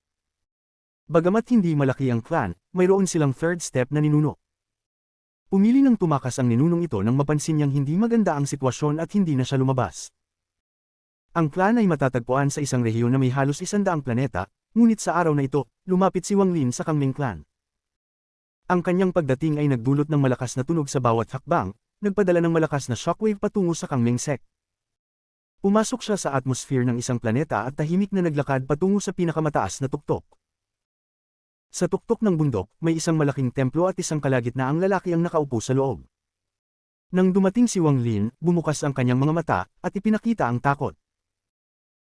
Speaker 1: Bagamat hindi malaki ang clan, mayroon silang third step na ninuno. Pumili ng tumakas ang ninunong ito nang mapansin niyang hindi maganda ang sitwasyon at hindi na siya lumabas. Ang clan ay matatagpuan sa isang rehiyon na may halos 100 planeta, ngunit sa araw na ito, lumapit si Wang Lin sa Kangming clan. Ang kanyang pagdating ay nagdulot ng malakas na tunog sa bawat hakbang, nagpadala ng malakas na shockwave patungo sa Kangming sect. Pumasok siya sa atmosphere ng isang planeta at tahimik na naglakad patungo sa pinakamataas na tuktok. Sa tuktok ng bundok, may isang malaking templo at isang kalagitnaang lalaki ang nakaupo sa loob. Nang dumating si Wang Lin, bumukas ang kanyang mga mata, at ipinakita ang takot.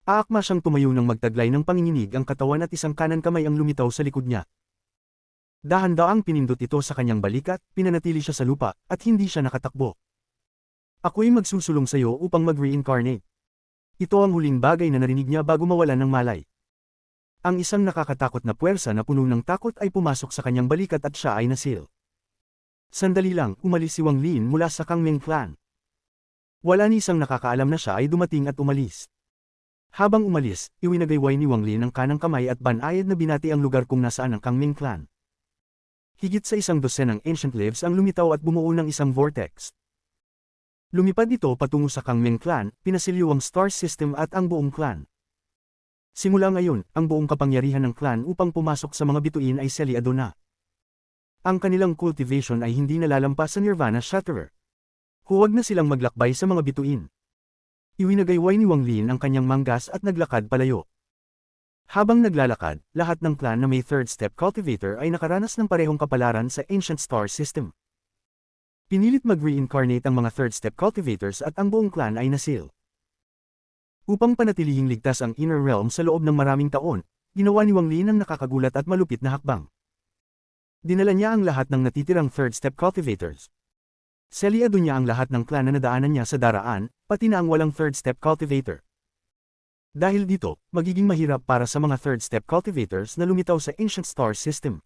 Speaker 1: Aakma siyang tumayo ng magtaglay ng panginginig ang katawan at isang kanan kamay ang lumitaw sa likod niya. Dahan-daang pinindot ito sa kanyang balikat, pinanatili siya sa lupa, at hindi siya nakatakbo. Ako'y magsusulong sa iyo upang mag-reincarnate. Ito ang huling bagay na narinig niya bago mawalan ng malay. Ang isang nakakatakot na puwersa na puno ng takot ay pumasok sa kanyang balikat at siya ay nasil. Sandali lang, umalis si Wang Lin mula sa Kangming clan. Wala ni isang nakakaalam na siya ay dumating at umalis. Habang umalis, iwinagayway ni Wang Lin ang kanang kamay at banayad na binati ang lugar kung nasaan ang Kangming clan. Higit sa 100 ng ancient lives ang lumitaw at bumuo ng isang vortex. Lumipad ito patungo sa Kangming clan, pinasilyo ang star system at ang buong clan. Simula ngayon, ang buong kapangyarihan ng clan upang pumasok sa mga bituin ay selyado na. Ang kanilang cultivation ay hindi nalalampas sa Nirvana Shatterer. Huwag na silang maglakbay sa mga bituin. Iwinagayway ni Wang Lin ang kanyang manggas at naglakad palayo. Habang naglalakad, lahat ng clan na may third step cultivator ay nakaranas ng parehong kapalaran sa ancient star system. Pinilit mag-reincarnate ang mga third step cultivators at ang buong clan ay nasil. Upang panatilihing ligtas ang inner realm sa loob ng maraming taon, ginawa ni Wang Lin ang nakakagulat at malupit na hakbang. Dinala niya ang lahat ng natitirang third step cultivators. Selyado niya ang lahat ng clan na nadaanan niya sa daraan, pati na ang walang third step cultivator. Dahil dito, magiging mahirap para sa mga third step cultivators na lumitaw sa ancient star system.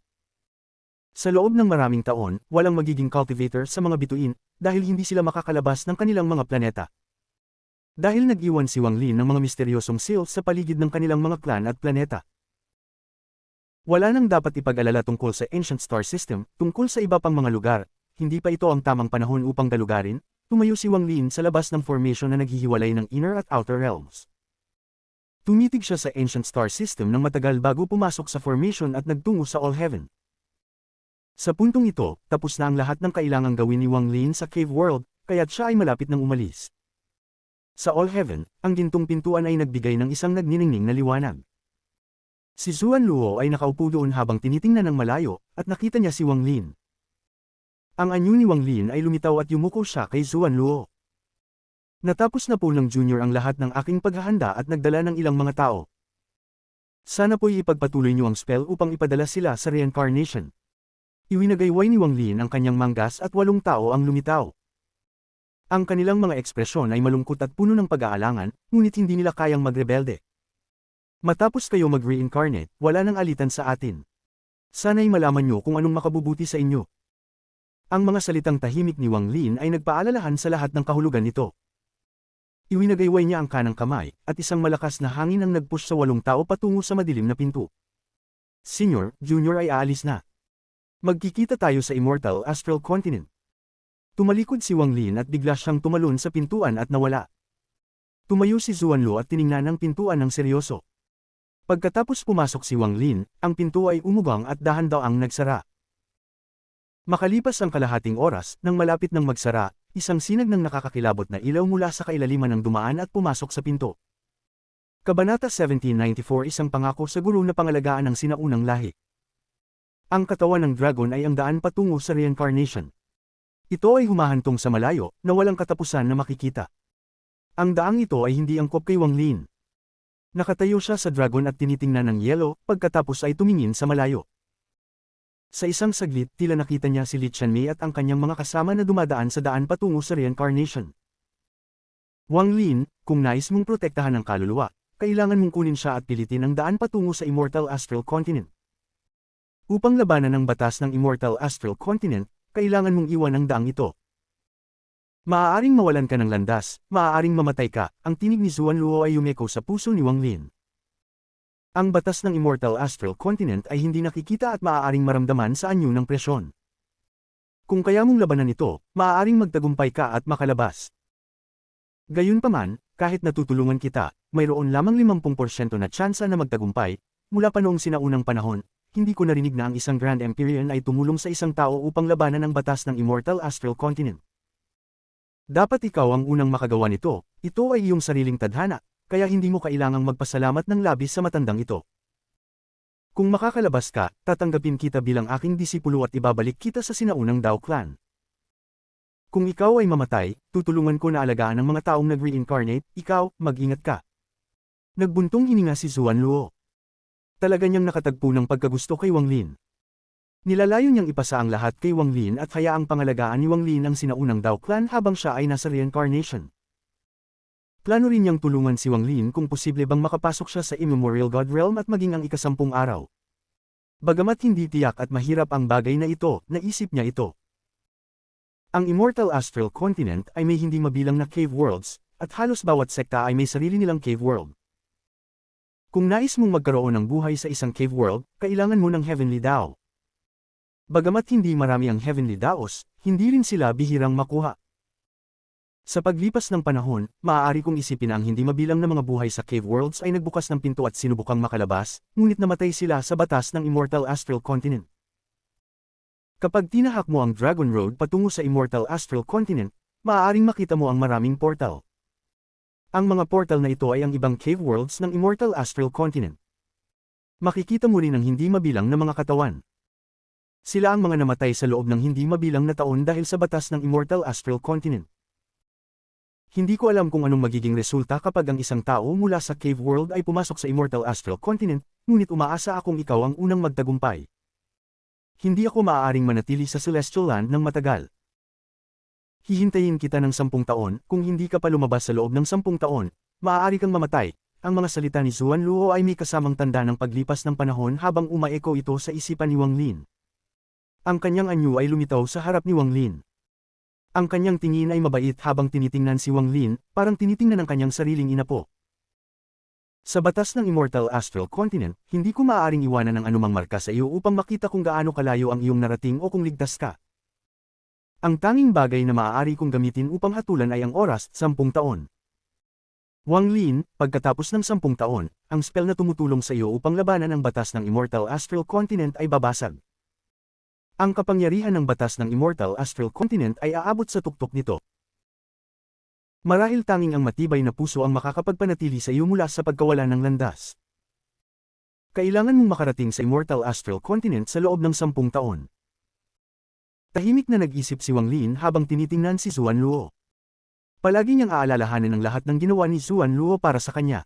Speaker 1: Sa loob ng maraming taon, walang magiging cultivator sa mga bituin, dahil hindi sila makakalabas ng kanilang mga planeta. Dahil nag-iwan si Wang Lin ng mga misteryosong seals sa paligid ng kanilang mga clan at planeta. Wala nang dapat ipag-alala tungkol sa ancient star system, tungkol sa iba pang mga lugar, hindi pa ito ang tamang panahon upang dalugarin, tumayo si Wang Lin sa labas ng formation na naghihiwalay ng inner at outer realms. Tumitig siya sa ancient star system ng matagal bago pumasok sa formation at nagtungo sa All Heaven. Sa puntong ito, tapos na ang lahat ng kailangang gawin ni Wang Lin sa Cave World, kaya't siya ay malapit nang umalis. Sa All Heaven, ang gintong pintuan ay nagbigay ng isang nagniningning na liwanag. Si Zuan Luo ay nakaupo doon habang tinitingnan ng malayo, at nakita niya si Wang Lin. Ang anyo ni Wang Lin ay lumitaw at yumuko siya kay Zuan Luo. Natapos na po ng Junior ang lahat ng aking paghahanda at nagdala ng ilang mga tao. Sana po'y ipagpatuloy niyo ang spell upang ipadala sila sa reincarnation. Iwinagayway ni Wang Lin ang kanyang manggas at 8 tao ang lumitaw. Ang kanilang mga ekspresyon ay malungkot at puno ng pag-aalangan, ngunit hindi nila kayang magrebelde. Matapos kayo mag-reincarnate, wala nang alitan sa atin. Sana'y malaman nyo kung anong makabubuti sa inyo. Ang mga salitang tahimik ni Wang Lin ay nagpaalalahan sa lahat ng kahulugan nito. Iwinagayway niya ang kanang kamay, at isang malakas na hangin ang nag-push sa 8 tao patungo sa madilim na pinto. Senior, Junior ay aalis na. Magkikita tayo sa Immortal Astral Continent. Tumalikod si Wang Lin at bigla siyang tumalon sa pintuan at nawala. Tumayo si Zuan Luo at tiningnan ang pintuan ng seryoso. Pagkatapos pumasok si Wang Lin, ang pinto ay umugang at dahan-daang nagsara. Makalipas ang kalahating oras, nang malapit ng magsara, isang sinag ng nakakakilabot na ilaw mula sa kailaliman ng dumaan at pumasok sa pinto. Kabanata 1794 Isang pangako sa guro na pangalagaan ng sinaunang lahi. Ang katawan ng dragon ay ang daan patungo sa reincarnation. Ito ay humahantong sa malayo, na walang katapusan na makikita. Ang daang ito ay hindi angkop kay Wang Lin. Nakatayo siya sa dragon at tinitingnan ng yelo, pagkatapos ay tumingin sa malayo. Sa isang saglit, tila nakita niya si Li Qianmei at ang kanyang mga kasama na dumadaan sa daan patungo sa reincarnation. Wang Lin, kung nais mong protektahan ang kaluluwa, kailangan mong kunin siya at pilitin ang daan patungo sa Immortal Astral Continent. Upang labanan ang batas ng Immortal Astral Continent, kailangan mong iwan ang daang ito. Maaaring mawalan ka ng landas, maaaring mamatay ka, ang tinig ni Zuan Luo ay yumeko sa puso ni Wang Lin. Ang batas ng Immortal Astral Continent ay hindi nakikita at maaaring maramdaman sa anyo ng presyon. Kung kaya mong labanan ito, maaaring magtagumpay ka at makalabas. Gayunpaman, kahit natutulungan kita, mayroon lamang 50% na tsansa na magtagumpay, mula pa noong sinaunang panahon, hindi ko narinig na ang isang Grand Empyrean ay tumulong sa isang tao upang labanan ang batas ng Immortal Astral Continent. Dapat ikaw ang unang makagawa nito, ito ay iyong sariling tadhana, kaya hindi mo kailangang magpasalamat ng labis sa matandang ito. Kung makakalabas ka, tatanggapin kita bilang aking disipulo at ibabalik kita sa sinaunang Dao Clan. Kung ikaw ay mamatay, tutulungan ko na alagaan ang mga taong nag-reincarnate, ikaw, mag-ingat ka. Nagbuntong hininga si Zuan Luo. Talaga niyang nakatagpo ng pagkagusto kay Wang Lin. Nilalayo niyang ipasa ang lahat kay Wang Lin at hayaang pangalagaan ni Wang Lin ang sinaunang Dao Clan habang siya ay nasa reincarnation. Plano rin niyang tulungan si Wang Lin kung posible bang makapasok siya sa Immemorial God Realm at maging ang ika-10 araw. Bagamat hindi tiyak at mahirap ang bagay na ito, naisip niya ito. Ang Immortal Astral Continent ay may hindi mabilang na cave worlds, at halos bawat sekta ay may sarili nilang cave world. Kung nais mong magkaroon ng buhay sa isang cave world, kailangan mo ng Heavenly Dao. Bagamat hindi marami ang Heavenly Daos, hindi rin sila bihirang makuha. Sa paglipas ng panahon, maaari kong isipin ang hindi mabilang na mga buhay sa cave worlds ay nagbukas ng pinto at sinubukang makalabas, ngunit namatay sila sa batas ng Immortal Astral Continent. Kapag tinahak mo ang Dragon Road patungo sa Immortal Astral Continent, maaaring makita mo ang maraming portal. Ang mga portal na ito ay ang ibang cave worlds ng Immortal Astral Continent. Makikita mo rin ang hindi mabilang na mga katawan. Sila ang mga namatay sa loob ng hindi mabilang na taon dahil sa batas ng Immortal Astral Continent. Hindi ko alam kung anong magiging resulta kapag ang isang tao mula sa cave world ay pumasok sa Immortal Astral Continent, ngunit umaasa akong ikaw ang unang magtagumpay. Hindi ako maaaring manatili sa Celestial Land ng matagal. Hihintayin kita ng 10 taon, kung hindi ka pa lumabas sa loob ng 10 taon, maaari kang mamatay. Ang mga salita ni Zuan Luo ay may kasamang tanda ng paglipas ng panahon habang umaeko ito sa isipan ni Wang Lin. Ang kanyang anyo ay lumitaw sa harap ni Wang Lin. Ang kanyang tingin ay mabait habang tinitingnan si Wang Lin, parang tinitingnan ang kanyang sariling inapo. Sa batas ng Immortal Astral Continent, hindi ko maaaring iwanan ng anumang marka sa iyo upang makita kung gaano kalayo ang iyong narating o kung ligtas ka. Ang tanging bagay na maaari kong gamitin upang hatulan ay ang oras, 10 taon. Wang Lin, pagkatapos ng 10 taon, ang spell na tumutulong sa iyo upang labanan ang batas ng Immortal Astral Continent ay babasag. Ang kapangyarihan ng batas ng Immortal Astral Continent ay aabot sa tuktok nito. Marahil tanging ang matibay na puso ang makakapagpanatili sa iyo mula sa pagkawala ng landas. Kailangan mong makarating sa Immortal Astral Continent sa loob ng 10 taon. Tahimik na nag-isip si Wang Lin habang tinitingnan si Zuan Luo. Palagi niyang aalalahanin ang lahat ng ginawa ni Zuan Luo para sa kanya.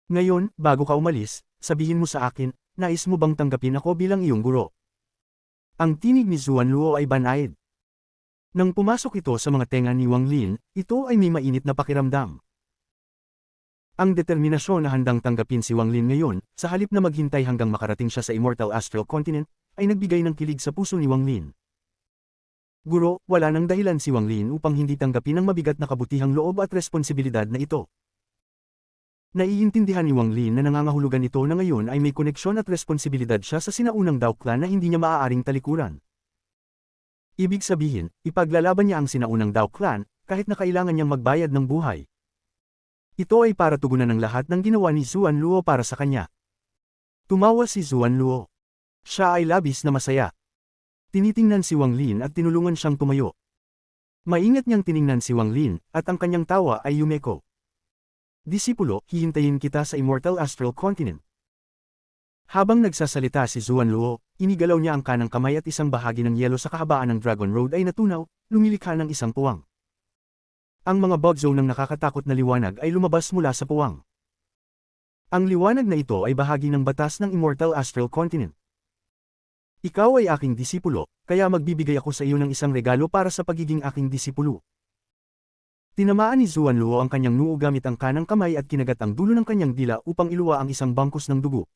Speaker 1: Ngayon, bago ka umalis, sabihin mo sa akin, nais mo bang tanggapin ako bilang iyong guro? Ang tinig ni Zuan Luo ay banayad. Nang pumasok ito sa mga tenga ni Wang Lin, ito ay may mainit na pakiramdam. Ang determinasyon na handang tanggapin si Wang Lin ngayon, sa halip na maghintay hanggang makarating siya sa Immortal Astral Continent, ay nagbigay ng kilig sa puso ni Wang Lin. Guro, wala nang dahilan si Wang Lin upang hindi tanggapin ang mabigat na kabutihang loob at responsibilidad na ito. Naiintindihan ni Wang Lin na nangangahulugan ito na ngayon ay may koneksyon at responsibilidad siya sa sinaunang Dao Clan na hindi niya maaaring talikuran. Ibig sabihin, ipaglalaban niya ang sinaunang Dao Clan, kahit na kailangan niyang magbayad ng buhay. Ito ay para tugunan ng lahat ng ginawa ni Zuan Luo para sa kanya. Tumawa si Zuan Luo. Siya ay labis na masaya. Tinitingnan si Wang Lin at tinulungan siyang tumayo. Maingat niyang tiningnan si Wang Lin, at ang kanyang tawa ay yumeko. Disipulo, hihintayin kita sa Immortal Astral Continent. Habang nagsasalita si Zuan Luo, inigalaw niya ang kanang kamay at isang bahagi ng yelo sa kahabaan ng Dragon Road ay natunaw, lumilikha ng isang puwang. Ang mga bug zone ng nakakatakot na liwanag ay lumabas mula sa puwang. Ang liwanag na ito ay bahagi ng batas ng Immortal Astral Continent. Ikaw ay aking disipulo, kaya magbibigay ako sa iyo ng isang regalo para sa pagiging aking disipulo. Tinamaan ni Zuan Luo ang kanyang noo gamit ang kanang kamay at kinagat ang dulo ng kanyang dila upang iluwa ang isang bangkus ng dugo.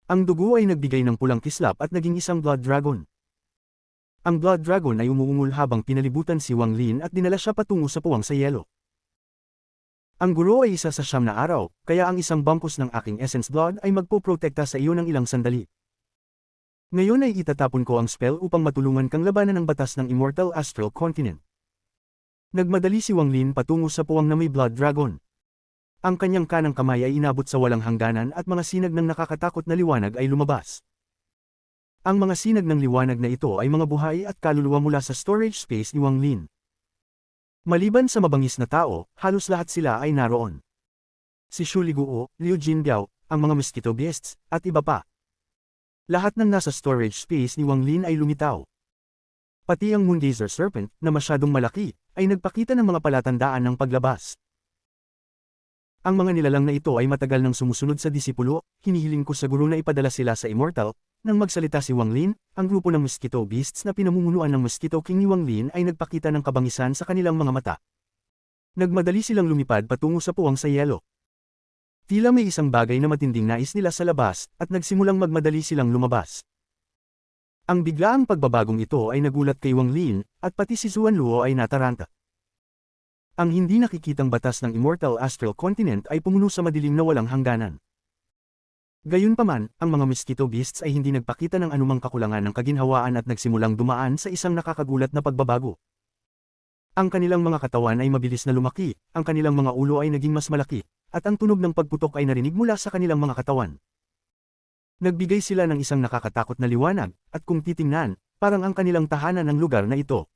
Speaker 1: Ang dugo ay nagbigay ng pulang kislap at naging isang Blood Dragon. Ang Blood Dragon ay umuungol habang pinalibutan si Wang Lin at dinala siya patungo sa puwang sa yelo. Ang guro ay isa sa 9 na araw, kaya ang isang bangkus ng aking Essence Blood ay magpoprotekta sa iyo ng ilang sandali. Ngayon ay itatapon ko ang spell upang matulungan kang labanan ang batas ng Immortal Astral Continent. Nagmadali si Wang Lin patungo sa puwang na may Blood Dragon. Ang kanyang kanang kamay ay inabot sa walang hangganan at mga sinag ng nakakatakot na liwanag ay lumabas. Ang mga sinag ng liwanag na ito ay mga buhay at kaluluwa mula sa storage space ni Wang Lin. Maliban sa mabangis na tao, halos lahat sila ay naroon. Si Xu Liguo, Liu Jinbiao, ang mga mosquito beasts, at iba pa. Lahat ng nasa storage space ni Wang Lin ay lumitaw. Pati ang Moongazer Serpent, na masyadong malaki, ay nagpakita ng mga palatandaan ng paglabas. Ang mga nilalang na ito ay matagal nang sumusunod sa disipulo, hinihiling ko sa guro na ipadala sila sa Immortal. Nang magsalita si Wang Lin, ang grupo ng mosquito beasts na pinamumunuan ng Mosquito King ni Wang Lin ay nagpakita ng kabangisan sa kanilang mga mata. Nagmadali silang lumipad patungo sa puwang sa yelo. Tila may isang bagay na matinding nais nila sa labas, at nagsimulang magmadali silang lumabas. Ang biglaang pagbabagong ito ay nagulat kay Wang Lin, at pati si Zuan Luo ay nataranta. Ang hindi nakikitang batas ng Immortal Astral Continent ay pumuno sa madilim na walang hangganan. Gayunpaman, ang mga mosquito beasts ay hindi nagpakita ng anumang kakulangan ng kaginhawaan at nagsimulang dumaan sa isang nakakagulat na pagbabago. Ang kanilang mga katawan ay mabilis na lumaki, ang kanilang mga ulo ay naging mas malaki, at ang tunog ng pagputok ay narinig mula sa kanilang mga katawan. Nagbigay sila ng isang nakakatakot na liwanag, at kung titingnan, parang ang kanilang tahanan ang lugar na ito.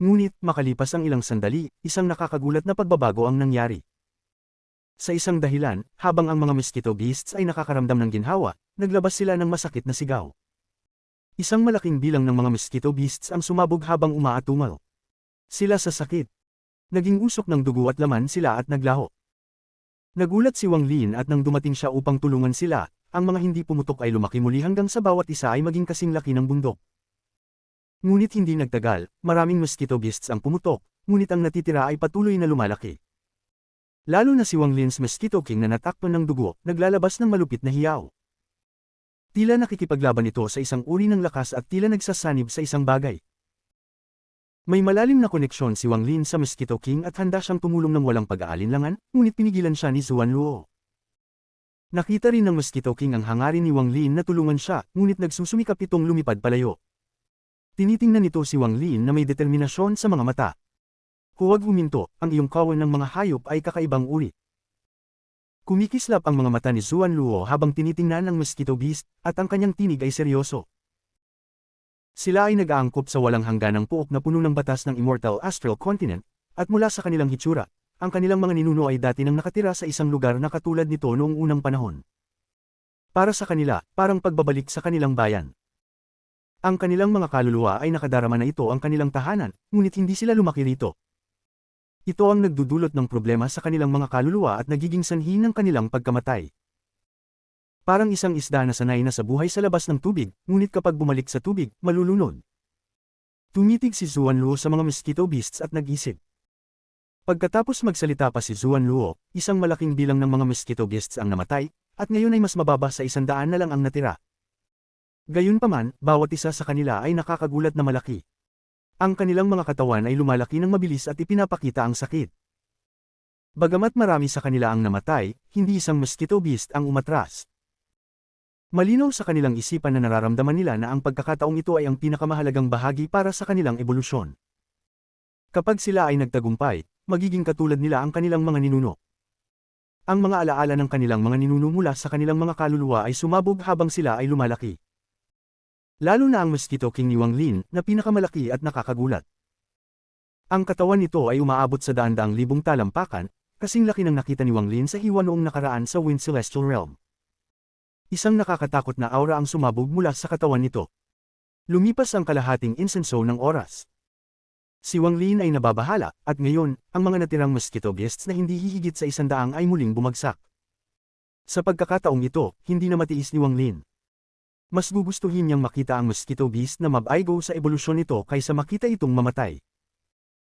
Speaker 1: Ngunit, makalipas ang ilang sandali, isang nakakagulat na pagbabago ang nangyari. Sa isang dahilan, habang ang mga mosquito beasts ay nakakaramdam ng ginhawa, naglabas sila ng masakit na sigaw. Isang malaking bilang ng mga mosquito beasts ang sumabog habang umaatungal. Sila sa sakit. Naging usok ng dugo at laman sila at naglaho. Nagulat si Wang Lin at nang dumating siya upang tulungan sila, ang mga hindi pumutok ay lumaki muli hanggang sa bawat isa ay maging kasing laki ng bundok. Ngunit hindi nagtagal, maraming mosquito beasts ang pumutok, ngunit ang natitira ay patuloy na lumalaki. Lalo na si Wang Lin's Mosquito King na natakpan ng dugo, naglalabas ng malupit na hiyaw. Tila nakikipaglaban ito sa isang uri ng lakas at tila nagsasanib sa isang bagay. May malalim na koneksyon si Wang Lin sa Mosquito King at handa siyang tumulong ng walang pag-aalinlangan, ngunit pinigilan siya ni Zuan Luo. Nakita rin ng Mosquito King ang hangarin ni Wang Lin na tulungan siya, ngunit nagsusumikap itong lumipad palayo. Tinitingnan nito si Wang Lin na may determinasyon sa mga mata. Huwag huminto, ang iyong kawan ng mga hayop ay kakaibang uri. Kumikislap ang mga mata ni Zuan Luo habang tinitingnan ng mosquito beast, at ang kanyang tinig ay seryoso. Sila ay nag-aangkop sa walang hangganang puok na puno ng batas ng Immortal Astral Continent, at mula sa kanilang hitsura, ang kanilang mga ninuno ay dati nang nakatira sa isang lugar na katulad nito noong unang panahon. Para sa kanila, parang pagbabalik sa kanilang bayan. Ang kanilang mga kaluluwa ay nakadarama na ito ang kanilang tahanan, ngunit hindi sila lumaki rito. Ito ang nagdudulot ng problema sa kanilang mga kaluluwa at nagiging sanhi ng kanilang pagkamatay. Parang isang isda na sanay na sa buhay sa labas ng tubig, ngunit kapag bumalik sa tubig, malulunod. Tumitig si Zuan Luo sa mga mosquito beasts at nag-isip. Pagkatapos magsalita pa si Zuan Luo, isang malaking bilang ng mga mosquito beasts ang namatay, at ngayon ay mas mababa sa 100 na lang ang natira. Gayunpaman, bawat isa sa kanila ay nakakagulat na malaki. Ang kanilang mga katawan ay lumalaki ng mabilis at ipinapakita ang sakit. Bagamat marami sa kanila ang namatay, hindi isang mosquito beast ang umatras. Malinaw sa kanilang isipan na nararamdaman nila na ang pagkakataong ito ay ang pinakamahalagang bahagi para sa kanilang ebolusyon. Kapag sila ay nagtagumpay, magiging katulad nila ang kanilang mga ninuno. Ang mga alaala ng kanilang mga ninuno mula sa kanilang mga kaluluwa ay sumabog habang sila ay lumalaki. Lalo na ang Mosquito King ni Wang Lin, na pinakamalaki at nakakagulat. Ang katawan nito ay umaabot sa daan-daang libong talampakan, kasing laki ng nakita ni Wang Lin sa hiwa noong nakaraan sa Wind Celestial Realm. Isang nakakatakot na aura ang sumabog mula sa katawan nito. Lumipas ang kalahating insenso ng oras. Si Wang Lin ay nababahala, at ngayon, ang mga natirang mosquito beasts na hindi hihigit sa 100 ay muling bumagsak. Sa pagkakataong ito, hindi na matiis ni Wang Lin. Mas gugustuhin niyang makita ang mosquito beast na mabaigo sa ebolusyon nito kaysa makita itong mamatay.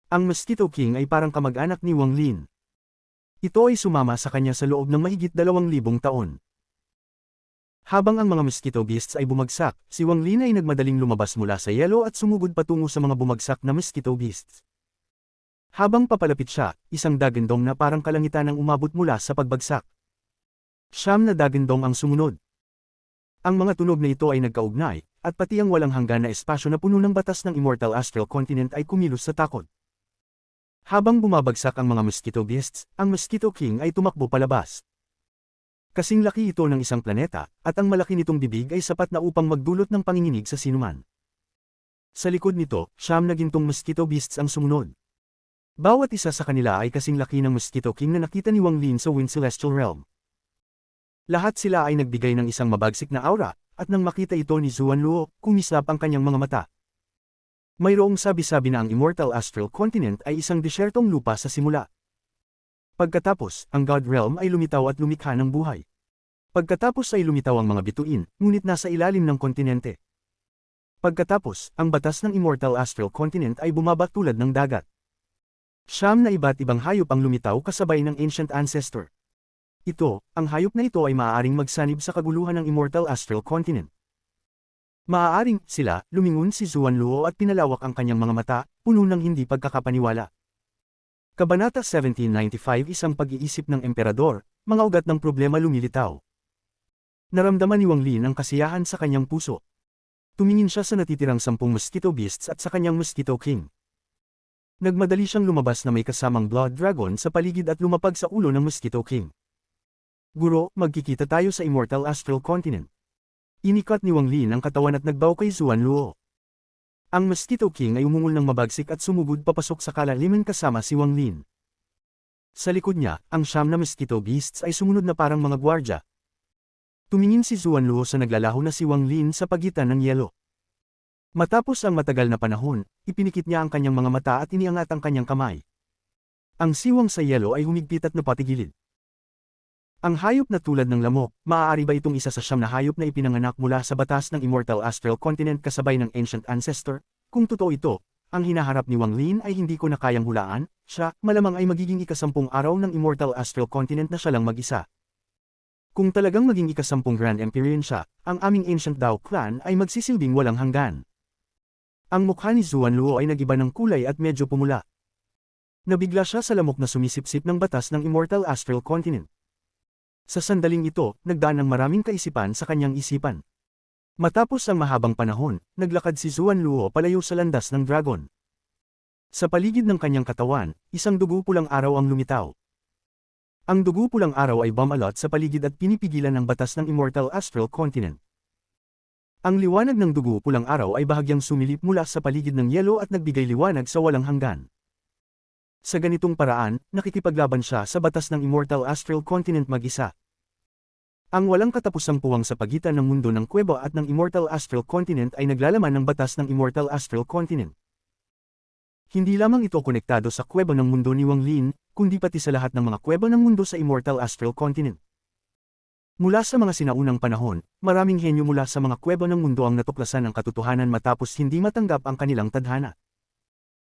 Speaker 1: Ang Mosquito King ay parang kamag-anak ni Wang Lin. Ito ay sumama sa kanya sa loob ng mahigit 2,000 taon. Habang ang mga mosquito beasts ay bumagsak, si Wang Lin ay nagmadaling lumabas mula sa yelo at sumugod patungo sa mga bumagsak na mosquito beasts. Habang papalapit siya, isang dagandong na parang kalangitan ang umabot mula sa pagbagsak. 9 na dagandong ang sumunod. Ang mga tunog na ito ay nagkaugnay, at pati ang walang hanggan na espasyo na puno ng batas ng Immortal Astral Continent ay kumilos sa takot. Habang bumabagsak ang mga mosquito beasts, ang Mosquito King ay tumakbo palabas. Kasing laki ito ng isang planeta, at ang malaki nitong bibig ay sapat na upang magdulot ng panginginig sa sinuman. Sa likod nito, 9 na gintong mosquito beasts ang sumunod. Bawat isa sa kanila ay kasing laki ng Mosquito King na nakita ni Wang Lin sa Wind Celestial Realm. Lahat sila ay nagbigay ng isang mabagsik na aura, at nang makita ito ni Zuan Luo, kumislap ang kanyang mga mata. Mayroong sabi-sabi na ang Immortal Astral Continent ay isang desyertong lupa sa simula. Pagkatapos, ang God Realm ay lumitaw at lumikha ng buhay. Pagkatapos ay lumitaw ang mga bituin, ngunit nasa ilalim ng kontinente. Pagkatapos, ang batas ng Immortal Astral Continent ay bumaba tulad ng dagat. 9 na iba't ibang hayop ang lumitaw kasabay ng Ancient Ancestor. Ito, ang hayop na ito ay maaaring magsanib sa kaguluhan ng Immortal Astral Continent. Maaaring, sila, lumingon si Zuan Luo at pinalawak ang kanyang mga mata, puno ng hindi pagkakapaniwala. Kabanata 1795 Isang pag-iisip ng emperador, mga ugat ng problema lumilitaw. Naramdaman ni Wang Lin ang kasiyahan sa kanyang puso. Tumingin siya sa natitirang 10 mosquito beasts at sa kanyang Mosquito King. Nagmadali siyang lumabas na may kasamang Blood Dragon sa paligid at lumapag sa ulo ng Mosquito King. Guro, magkikita tayo sa Immortal Astral Continent. Inikat ni Wang Lin ang katawan at nagbaw kay Zuan Luo. Ang Mosquito King ay umungol ng mabagsik at sumugod papasok sa kalaliman kasama si Wang Lin. Sa likod niya, ang 9 na mosquito beasts ay sumunod na parang mga gwardya. Tumingin si Zuan Luo sa naglalaho na si Wang Lin sa pagitan ng yelo. Matapos ang matagal na panahon, ipinikit niya ang kanyang mga mata at iniangat ang kanyang kamay. Ang siwang sa yelo ay humigpit at napatigilid. Ang hayop na tulad ng lamok, maaari ba itong isa sa 9 na hayop na ipinanganak mula sa batas ng Immortal Astral Continent kasabay ng Ancient Ancestor? Kung totoo ito, ang hinaharap ni Wang Lin ay hindi ko na kayang hulaan, siya, malamang ay magiging ika-10 araw ng Immortal Astral Continent na siya lang mag-isa. Kung talagang maging ika-10 Grand Empyrean siya, ang aming Ancient Dao Clan ay magsisilbing walang hanggan. Ang mukha ni Zuan Luo ay nagiba ng kulay at medyo pumula. Nabigla siya sa lamok na sumisipsip ng batas ng Immortal Astral Continent. Sa sandaling ito, nagdaan ng maraming kaisipan sa kanyang isipan. Matapos ang mahabang panahon, naglakad si Zuan Luo palayo sa landas ng dragon. Sa paligid ng kanyang katawan, isang dugo pulang araw ang lumitaw. Ang dugo pulang araw ay bumalot sa paligid at pinipigilan ang batas ng Immortal Astral Continent. Ang liwanag ng dugo pulang araw ay bahagyang sumilip mula sa paligid ng yelo at nagbigay liwanag sa walang hanggan. Sa ganitong paraan, nakikipaglaban siya sa batas ng Immortal Astral Continent mag-isa. Ang walang katapusang puwang sa pagitan ng mundo ng kuweba at ng Immortal Astral Continent ay naglalaman ng batas ng Immortal Astral Continent. Hindi lamang ito konektado sa kuweba ng mundo ni Wang Lin, kundi pati sa lahat ng mga kuweba ng mundo sa Immortal Astral Continent. Mula sa mga sinaunang panahon, maraming henyo mula sa mga kuweba ng mundo ang natuklasan ng katotohanan matapos hindi matanggap ang kanilang tadhana.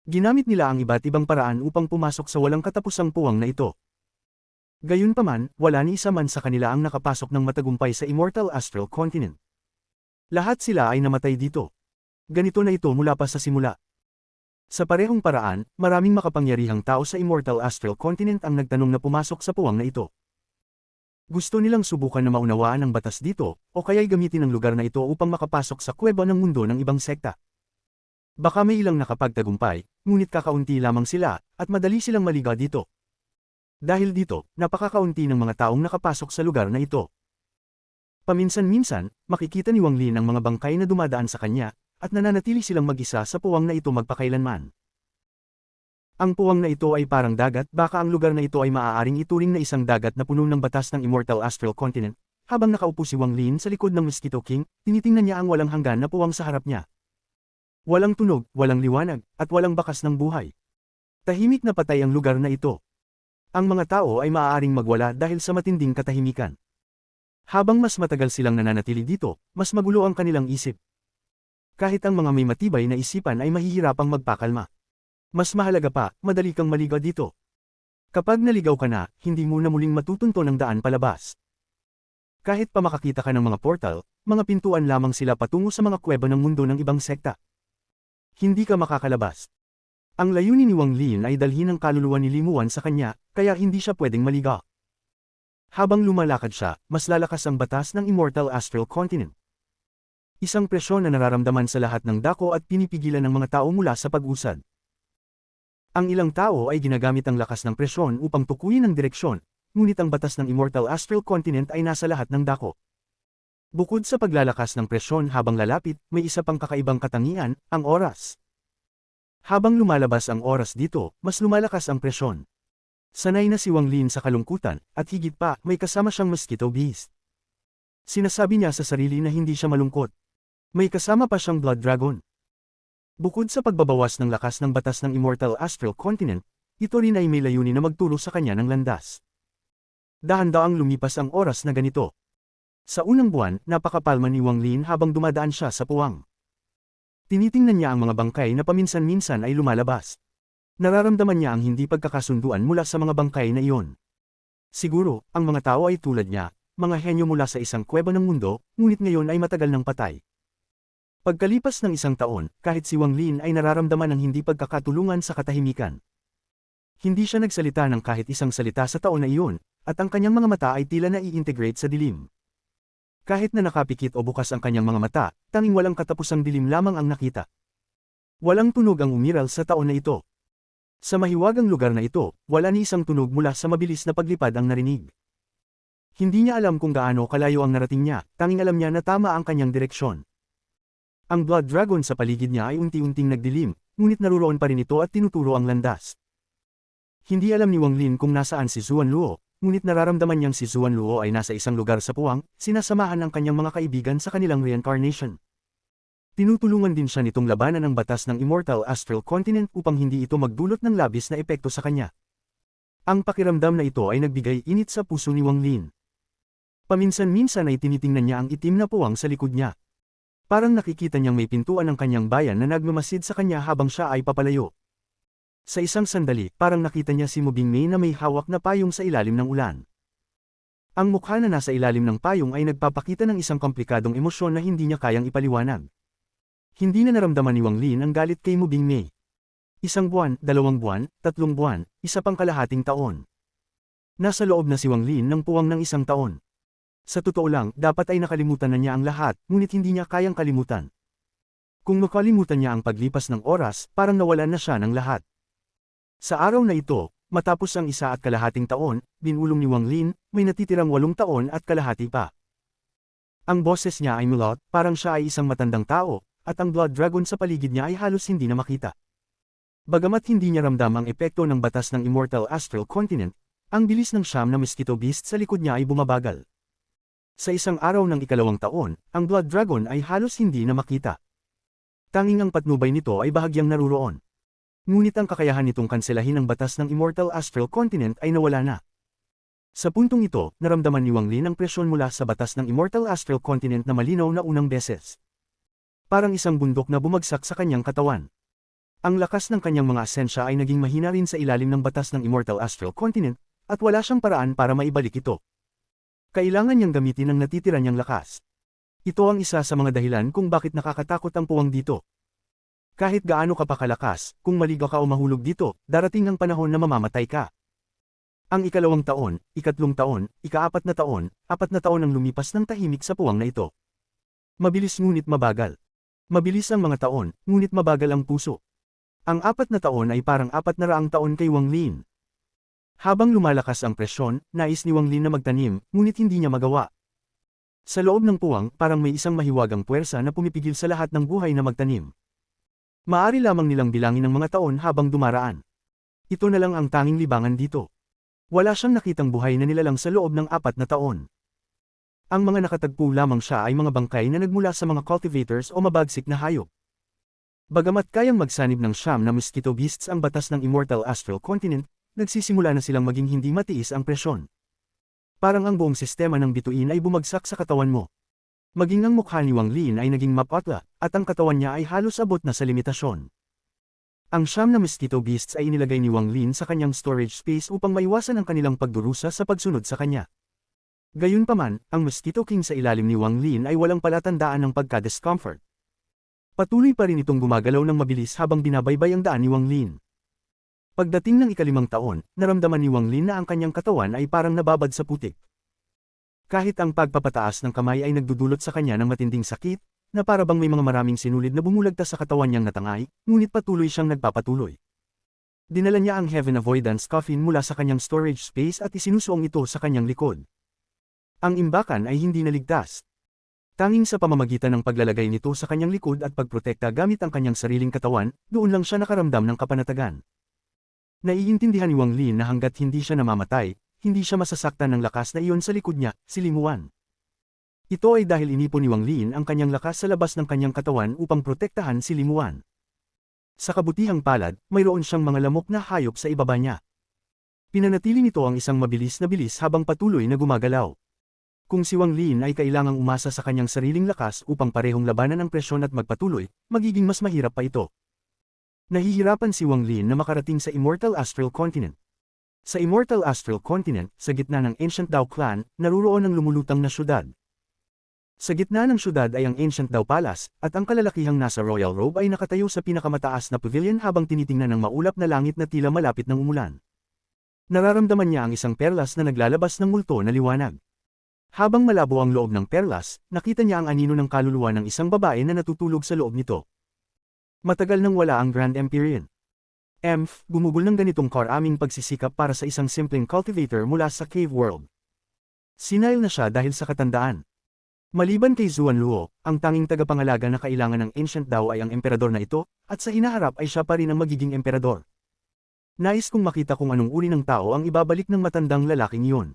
Speaker 1: Ginamit nila ang iba't ibang paraan upang pumasok sa walang katapusang puwang na ito. Gayunpaman, wala ni isa man sa kanila ang nakapasok ng matagumpay sa Immortal Astral Continent. Lahat sila ay namatay dito. Ganito na ito mula pa sa simula. Sa parehong paraan, maraming makapangyarihang tao sa Immortal Astral Continent ang nagtanong na pumasok sa puwang na ito. Gusto nilang subukan na maunawaan ang batas dito, o kaya'y gamitin ang lugar na ito upang makapasok sa kuweba ng mundo ng ibang sekta. Baka may ilang nakapagtagumpay, ngunit kakaunti lamang sila, at madali silang maliga dito. Dahil dito, napakakaunti ng mga taong nakapasok sa lugar na ito. Paminsan-minsan, makikita ni Wang Lin ang mga bangkay na dumadaan sa kanya, at nananatili silang mag-isa sa puwang na ito magpakailanman. Ang puwang na ito ay parang dagat, baka ang lugar na ito ay maaaring ituring na isang dagat na puno ng batas ng Immortal Astral Continent. Habang nakaupo si Wang Lin sa likod ng Mosquito King, tinitingnan niya ang walang hanggan na puwang sa harap niya. Walang tunog, walang liwanag, at walang bakas ng buhay. Tahimik na patay ang lugar na ito. Ang mga tao ay maaaring magwala dahil sa matinding katahimikan. Habang mas matagal silang nananatili dito, mas magulo ang kanilang isip. Kahit ang mga may matibay na isipan ay mahihirapang magpakalma. Mas mahalaga pa, madali kang maligaw dito. Kapag naligaw ka na, hindi mo na muling matutunto ng daan palabas. Kahit pa makakita ka ng mga portal, mga pintuan lamang sila patungo sa mga kuweba ng mundo ng ibang sekta. Hindi ka makakalabas. Ang layunin ni Wang Lin ay dalhin ang kaluluwa ni Limuan sa kanya, kaya hindi siya pwedeng maligaw. Habang lumalakad siya, mas lalakas ang batas ng Immortal Astral Continent. Isang presyon na nararamdaman sa lahat ng dako at pinipigilan ng mga tao mula sa pag-usad. Ang ilang tao ay ginagamit ang lakas ng presyon upang tukuyin ang direksyon, ngunit ang batas ng Immortal Astral Continent ay nasa lahat ng dako. Bukod sa paglalakas ng presyon habang lalapit, may isa pang kakaibang katangian, ang oras. Habang lumalabas ang oras dito, mas lumalakas ang presyon. Sanay na si Wang Lin sa kalungkutan, at higit pa, may kasama siyang mosquito beast. Sinasabi niya sa sarili na hindi siya malungkot. May kasama pa siyang Blood Dragon. Bukod sa pagbabawas ng lakas ng batas ng Immortal Astral Continent, ito rin ay may layunin na magturo sa kanya ng landas. Dahan-daang lumipas ang oras na ganito. Sa unang buwan, napakapalma ni Wang Lin habang dumadaan siya sa puwang. Tinitingnan niya ang mga bangkay na paminsan-minsan ay lumalabas. Nararamdaman niya ang hindi pagkakasunduan mula sa mga bangkay na iyon. Siguro, ang mga tao ay tulad niya, mga henyo mula sa isang kuweba ng mundo, ngunit ngayon ay matagal ng patay. Pagkalipas ng isang taon, kahit si Wang Lin ay nararamdaman ng hindi pagkakatulungan sa katahimikan. Hindi siya nagsalita ng kahit isang salita sa taon na iyon, at ang kanyang mga mata ay tila na-i-integrate sa dilim. Kahit na nakapikit o bukas ang kanyang mga mata, tanging walang katapusang dilim lamang ang nakita. Walang tunog ang umiral sa taon na ito. Sa mahiwagang lugar na ito, wala ni isang tunog mula sa mabilis na paglipad ang narinig. Hindi niya alam kung gaano kalayo ang narating niya, tanging alam niya na tama ang kanyang direksyon. Ang Blood Dragon sa paligid niya ay unti-unting nagdilim, ngunit naruroon pa rin ito at tinuturo ang landas. Hindi alam ni Wang Lin kung nasaan si Zuan Luo, ngunit nararamdaman niyang si Zuan Luo ay nasa isang lugar sa puwang, sinasamahan ng kanyang mga kaibigan sa kanilang reincarnation. Tinutulungan din siya nitong labanan ang batas ng Immortal Astral Continent upang hindi ito magdulot ng labis na epekto sa kanya. Ang pakiramdam na ito ay nagbigay init sa puso ni Wang Lin. Paminsan-minsan ay tinitingnan niya ang itim na puwang sa likod niya. Parang nakikita niyang may pintuan ng kanyang bayan na nagmamasid sa kanya habang siya ay papalayo. Sa isang sandali, parang nakita niya si Mu Bingmei na may hawak na payong sa ilalim ng ulan. Ang mukha na nasa ilalim ng payong ay nagpapakita ng isang komplikadong emosyon na hindi niya kayang ipaliwanag. Hindi na naramdaman ni Wang Lin ang galit kay Mu Bingmei. Isang buwan, 2 buwan, 3 buwan, isa pang kalahating taon. Nasa loob na si Wang Lin ng puwang ng 1 taon. Sa totoo lang, dapat ay nakalimutan na niya ang lahat, ngunit hindi niya kayang kalimutan. Kung makalimutan niya ang paglipas ng oras, parang nawalan na siya ng lahat. Sa araw na ito, matapos ang 1 kalahating taon, binulong ni Wang Lin, may natitirang 8 taon at kalahati pa. Ang boses niya ay mulot, parang siya ay isang matandang tao, at ang Blood Dragon sa paligid niya ay halos hindi na makita. Bagamat hindi niya ramdam ang epekto ng batas ng Immortal Astral Continent, ang bilis ng siyam na mosquito beast sa likod niya ay bumabagal. Sa isang araw ng 2 taon, ang Blood Dragon ay halos hindi na makita. Tanging ang patnubay nito ay bahagyang naruroon. Ngunit ang kakayahan nitong kanselahin ang batas ng Immortal Astral Continent ay nawala na. Sa puntong ito, naramdaman ni Wang Lin ang presyon mula sa batas ng Immortal Astral Continent na malinaw na unang beses. Parang isang bundok na bumagsak sa kanyang katawan. Ang lakas ng kanyang mga asensya ay naging mahina rin sa ilalim ng batas ng Immortal Astral Continent, at wala siyang paraan para maibalik ito. Kailangan niyang gamitin ang natitira niyang lakas. Ito ang isa sa mga dahilan kung bakit nakakatakot ang puwang dito. Kahit gaano ka pa kalakas, kung maligaw ka o mahulog dito, darating ang panahon na mamamatay ka. Ang 2 taon, 3 taon, 4 na taon, 4 na taon ang lumipas ng tahimik sa puwang na ito. Mabilis ngunit mabagal. Mabilis ang mga taon, ngunit mabagal ang puso. Ang 4 na taon ay parang 400 taon kay Wang Lin. Habang lumalakas ang presyon, nais ni Wang Lin na magtanim, ngunit hindi niya magawa. Sa loob ng puwang, parang may isang mahiwagang puwersa na pumipigil sa lahat ng buhay na magtanim. Maari lamang nilang bilangin ang mga taon habang dumaraan. Ito na lang ang tanging libangan dito. Wala siyang nakitang buhay na nilalang sa loob ng 4 na taon. Ang mga nakatagpo lamang siya ay mga bangkay na nagmula sa mga cultivators o mabagsik na hayop. Bagamat kayang magsanib ng siyam na mosquito beasts ang batas ng Immortal Astral Continent, nagsisimula na silang maging hindi matiis ang presyon. Parang ang buong sistema ng bituin ay bumagsak sa katawan mo. Maging ang mukha ni Wang Lin ay naging mapotla, at ang katawan niya ay halos abot na sa limitasyon. Ang siyam na mosquito beasts ay inilagay ni Wang Lin sa kanyang storage space upang maiwasan ang kanilang pagdurusa sa pagsunod sa kanya. Gayunpaman, ang Mosquito King sa ilalim ni Wang Lin ay walang palatandaan ng pagka-discomfort. Patuloy pa rin itong gumagalaw ng mabilis habang binabaybay ang daan ni Wang Lin. Pagdating ng 5 taon, naramdaman ni Wang Lin na ang kanyang katawan ay parang nababad sa putik. Kahit ang pagpapataas ng kamay ay nagdudulot sa kanya ng matinding sakit, na para bang may mga maraming sinulid na bumulagtas sa katawan niyang natangay, ngunit patuloy siyang nagpapatuloy. Dinala niya ang Heaven Avoidance Coffin mula sa kanyang storage space at isinusuong ito sa kanyang likod. Ang imbakan ay hindi naligtas. Tanging sa pamamagitan ng paglalagay nito sa kanyang likod at pagprotekta gamit ang kanyang sariling katawan, doon lang siya nakaramdam ng kapanatagan. Naiintindihan ni Wang Lin na hanggat hindi siya namamatay, hindi siya masasaktan ng lakas na iyon sa likod niya, si Limuan. Ito ay dahil inipon ni Wang Lin ang kanyang lakas sa labas ng kanyang katawan upang protektahan si Limuan. Sa kabutihang palad, mayroon siyang mga lamok na hayop sa ibaba niya. Pinanatili nito ang isang mabilis na bilis habang patuloy na gumagalaw. Kung si Wang Lin ay kailangang umasa sa kanyang sariling lakas upang parehong labanan ang presyon at magpatuloy, magiging mas mahirap pa ito. Nahihirapan si Wang Lin na makarating sa Immortal Astral Continent. Sa Immortal Astral Continent, sa gitna ng Ancient Dao Clan, naruroon ang lumulutang na syudad. Sa gitna ng syudad ay ang Ancient Dao Palace, at ang kalalakihang nasa Royal Robe ay nakatayo sa pinakamataas na pavilion habang tinitingnan ng maulap na langit na tila malapit ng umulan. Nararamdaman niya ang isang perlas na naglalabas ng multo na liwanag. Habang malabo ang loob ng perlas, nakita niya ang anino ng kaluluwa ng isang babae na natutulog sa loob nito. Matagal nang wala ang Grand Empyrean. Gumugol ng ganitong karaming pagsisikap para sa isang simpleng cultivator mula sa Cave World. Sinail na siya dahil sa katandaan. Maliban kay Zuan Luo, ang tanging tagapangalaga na kailangan ng Ancient Dao ay ang emperador na ito, at sa hinaharap ay siya pa rin ang magiging emperador. Nais kong makita kung anong uri ng tao ang ibabalik ng matandang lalaking iyon.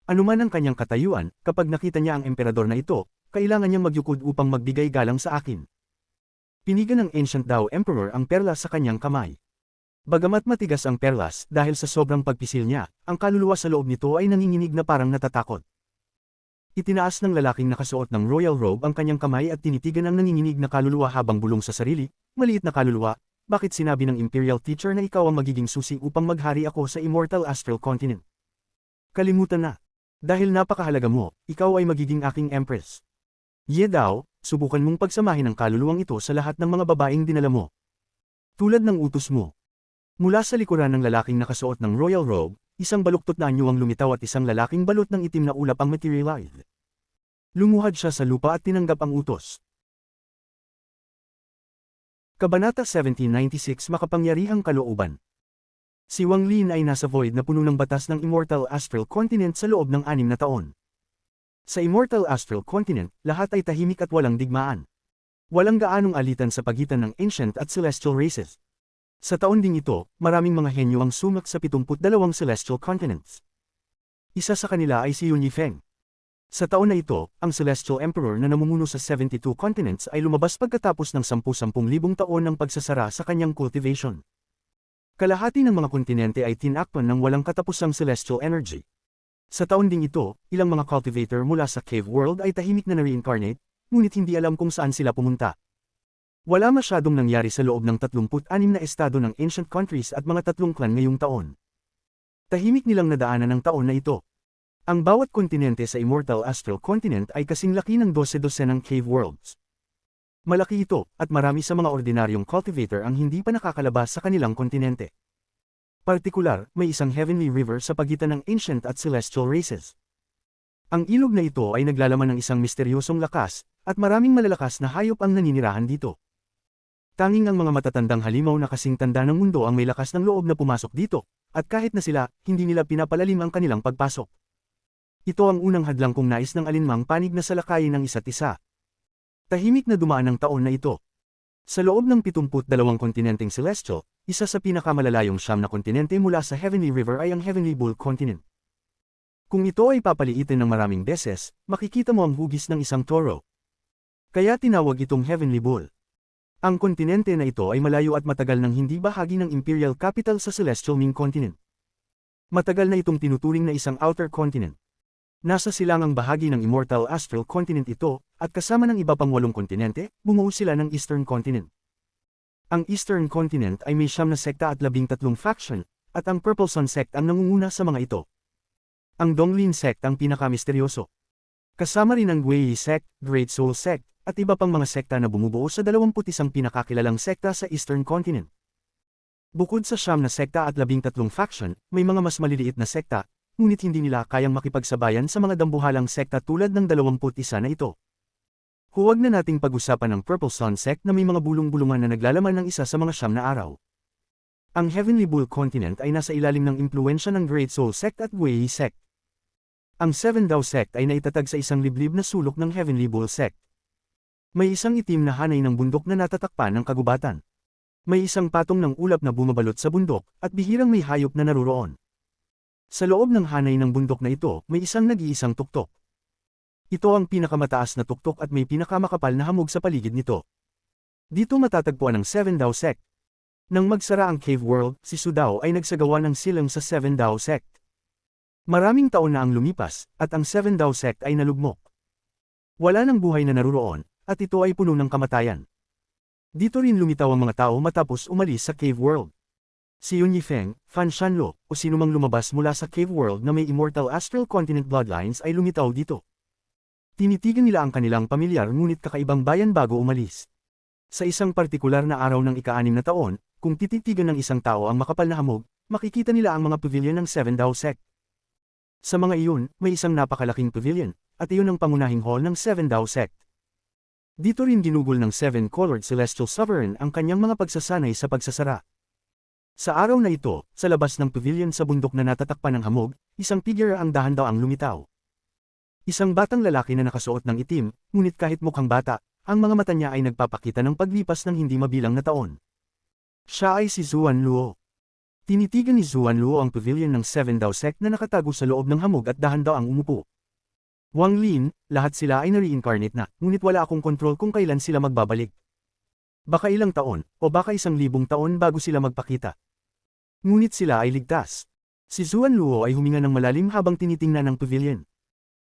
Speaker 1: Anuman ang kanyang katayuan, kapag nakita niya ang emperador na ito, kailangan niyang magyukod upang magbigay galang sa akin. Pinigan ng Ancient Dao Emperor ang perlas sa kanyang kamay. Bagamat matigas ang perlas dahil sa sobrang pagpisil niya, ang kaluluwa sa loob nito ay nanginginig na parang natatakot. Itinaas ng lalaking nakasuot ng royal robe ang kanyang kamay at tinitigan ang nanginginig na kaluluwa habang bulong sa sarili, "Maliit na kaluluwa, bakit sinabi ng Imperial Teacher na ikaw ang magiging susi upang maghari ako sa Immortal Astral Continent? Kalimutan na. Dahil napakahalaga mo, ikaw ay magiging aking Empress. Ye Dao, subukan mong pagsamahin ang kaluluwang ito sa lahat ng mga babaeng dinala mo. Tulad ng utos mo." Mula sa likuran ng lalaking nakasuot ng royal robe, isang baluktot na anyo ang lumitaw at isang lalaking balot ng itim na ulap ang materialized. Lumuhad siya sa lupa at tinanggap ang utos. Kabanata 1796 Makapangyarihang Kalooban. Si Wang Lin ay nasa void na puno ng batas ng Immortal Astral Continent sa loob ng 6 na taon. Sa Immortal Astral Continent, lahat ay tahimik at walang digmaan. Walang gaanong alitan sa pagitan ng Ancient at Celestial races. Sa taon ding ito, maraming mga henyo ang sumak sa 72 Celestial Continents. Isa sa kanila ay si Yun Yifeng. Sa taon na ito, ang Celestial Emperor na namumuno sa 72 continents ay lumabas pagkatapos ng 10,000 taon ng pagsasara sa kanyang cultivation. Kalahati ng mga kontinente ay tinakpan ng walang katapusang celestial energy. Sa taon ding ito, ilang mga cultivator mula sa Cave World ay tahimik na na-reincarnate, ngunit hindi alam kung saan sila pumunta. Wala masyadong nangyari sa loob ng 36 na estado ng ancient countries at mga 3 clan ngayong taon. Tahimik nilang nadaanan ng taon na ito. Ang bawat kontinente sa Immortal Astral Continent ay kasing laki ng 12-dosenang Cave Worlds. Malaki ito, at marami sa mga ordinaryong cultivator ang hindi pa nakakalabas sa kanilang kontinente. Partikular, may isang heavenly river sa pagitan ng ancient at celestial races. Ang ilog na ito ay naglalaman ng isang misteryosong lakas, at maraming malalakas na hayop ang naninirahan dito. Tanging ang mga matatandang halimaw na kasing tanda ng mundo ang may lakas ng loob na pumasok dito, at kahit na sila, hindi nila pinapalalim ang kanilang pagpasok. Ito ang unang hadlang kung nais ng alinmang panig na salakayin ng isa't isa. Tahimik na dumaan ang taon na ito. Sa loob ng 72 kontinenteng celestial, isa sa pinakamalalayong 9 na kontinente mula sa Heavenly River ay ang Heavenly Bull Continent. Kung ito ay papaliitin ng maraming beses, makikita mo ang hugis ng isang toro. Kaya tinawag itong Heavenly Bull. Ang kontinente na ito ay malayo at matagal nang hindi bahagi ng imperial capital sa Celestial Ming Continent. Matagal na itong tinuturing na isang outer continent. Nasa silangang bahagi ng Immortal Astral Continent ito, at kasama ng iba pang 8 kontinente, bumuo sila ng Eastern Continent. Ang Eastern Continent ay may 9 na sekta at 13 faction, at ang Purple Sun Sect ang nangunguna sa mga ito. Ang Donglin Sect ang pinakamisteryoso. Kasama rin ang Guiyi Sect, Great Soul Sect, at iba pang mga sekta na bumubuo sa 21 pinakakilalang sekta sa Eastern Continent. Bukod sa 9 na sekta at 13 faction, may mga mas maliliit na sekta, ngunit hindi nila kayang makipagsabayan sa mga dambuhalang sekta tulad ng 21 na ito. Huwag na nating pag-usapan ng Purple Sun Sect na may mga bulong-bulungan na naglalaman ng isa sa mga 9 na araw. Ang Heavenly Bull Continent ay nasa ilalim ng impluensya ng Great Soul Sect at Guiyi Sect. Ang Seven Dao Sect ay naitatag sa isang liblib na sulok ng Heavenly Bull Sect. May isang itim na hanay ng bundok na natatakpan ng kagubatan. May isang patong ng ulap na bumabalot sa bundok, at bihirang may hayop na naruroon. Sa loob ng hanay ng bundok na ito, may isang nag-iisang tuktok. Ito ang pinakamataas na tuktok at may pinakamakapal na hamog sa paligid nito. Dito matatagpuan ang Seven Dao Sect. Nang magsara ang Cave World, si Su Dao ay nagsagawa ng silang sa Seven Dao Sect. Maraming taon na ang lumipas, at ang Seven Dao Sect ay nalugmok. Wala nang buhay na naruroon, at ito ay puno ng kamatayan. Dito rin lumitaw ang mga tao matapos umalis sa Cave World. Si Yun Yifeng, Fan Shanlo, o sinumang lumabas mula sa Cave World na may Immortal Astral Continent bloodlines ay lumitaw dito. Tinitigan nila ang kanilang pamilyar ngunit kakaibang bayan bago umalis. Sa isang partikular na araw ng ika-6 na taon, kung tititigan ng isang tao ang makapal na hamog, makikita nila ang mga pavilion ng Seven Dao Sect. Sa mga iyon, may isang napakalaking pavilion, at iyon ang pangunahing hall ng Seven Dao Sect. Dito rin ginugol ng Seven-Colored Celestial Sovereign ang kanyang mga pagsasanay sa pagsasara. Sa araw na ito, sa labas ng pavilion sa bundok na natatakpan ng hamog, isang figure ang dahan-daang lumitaw. Isang batang lalaki na nakasuot ng itim, ngunit kahit mukhang bata, ang mga mata niya ay nagpapakita ng paglipas ng hindi mabilang na taon. Siya ay si Zuan Luo. Tinitigan ni Zuan Luo ang pavilion ng Seven Dao Sect na nakatago sa loob ng hamog at dahan-daang umupo. Wang Lin, lahat sila ay na-reincarnate na, ngunit wala akong kontrol kung kailan sila magbabalik. Baka ilang taon, o baka 1,000 taon bago sila magpakita. Ngunit sila ay ligtas. Si Zuan Luo ay huminga ng malalim habang tinitingnan ang pavilion.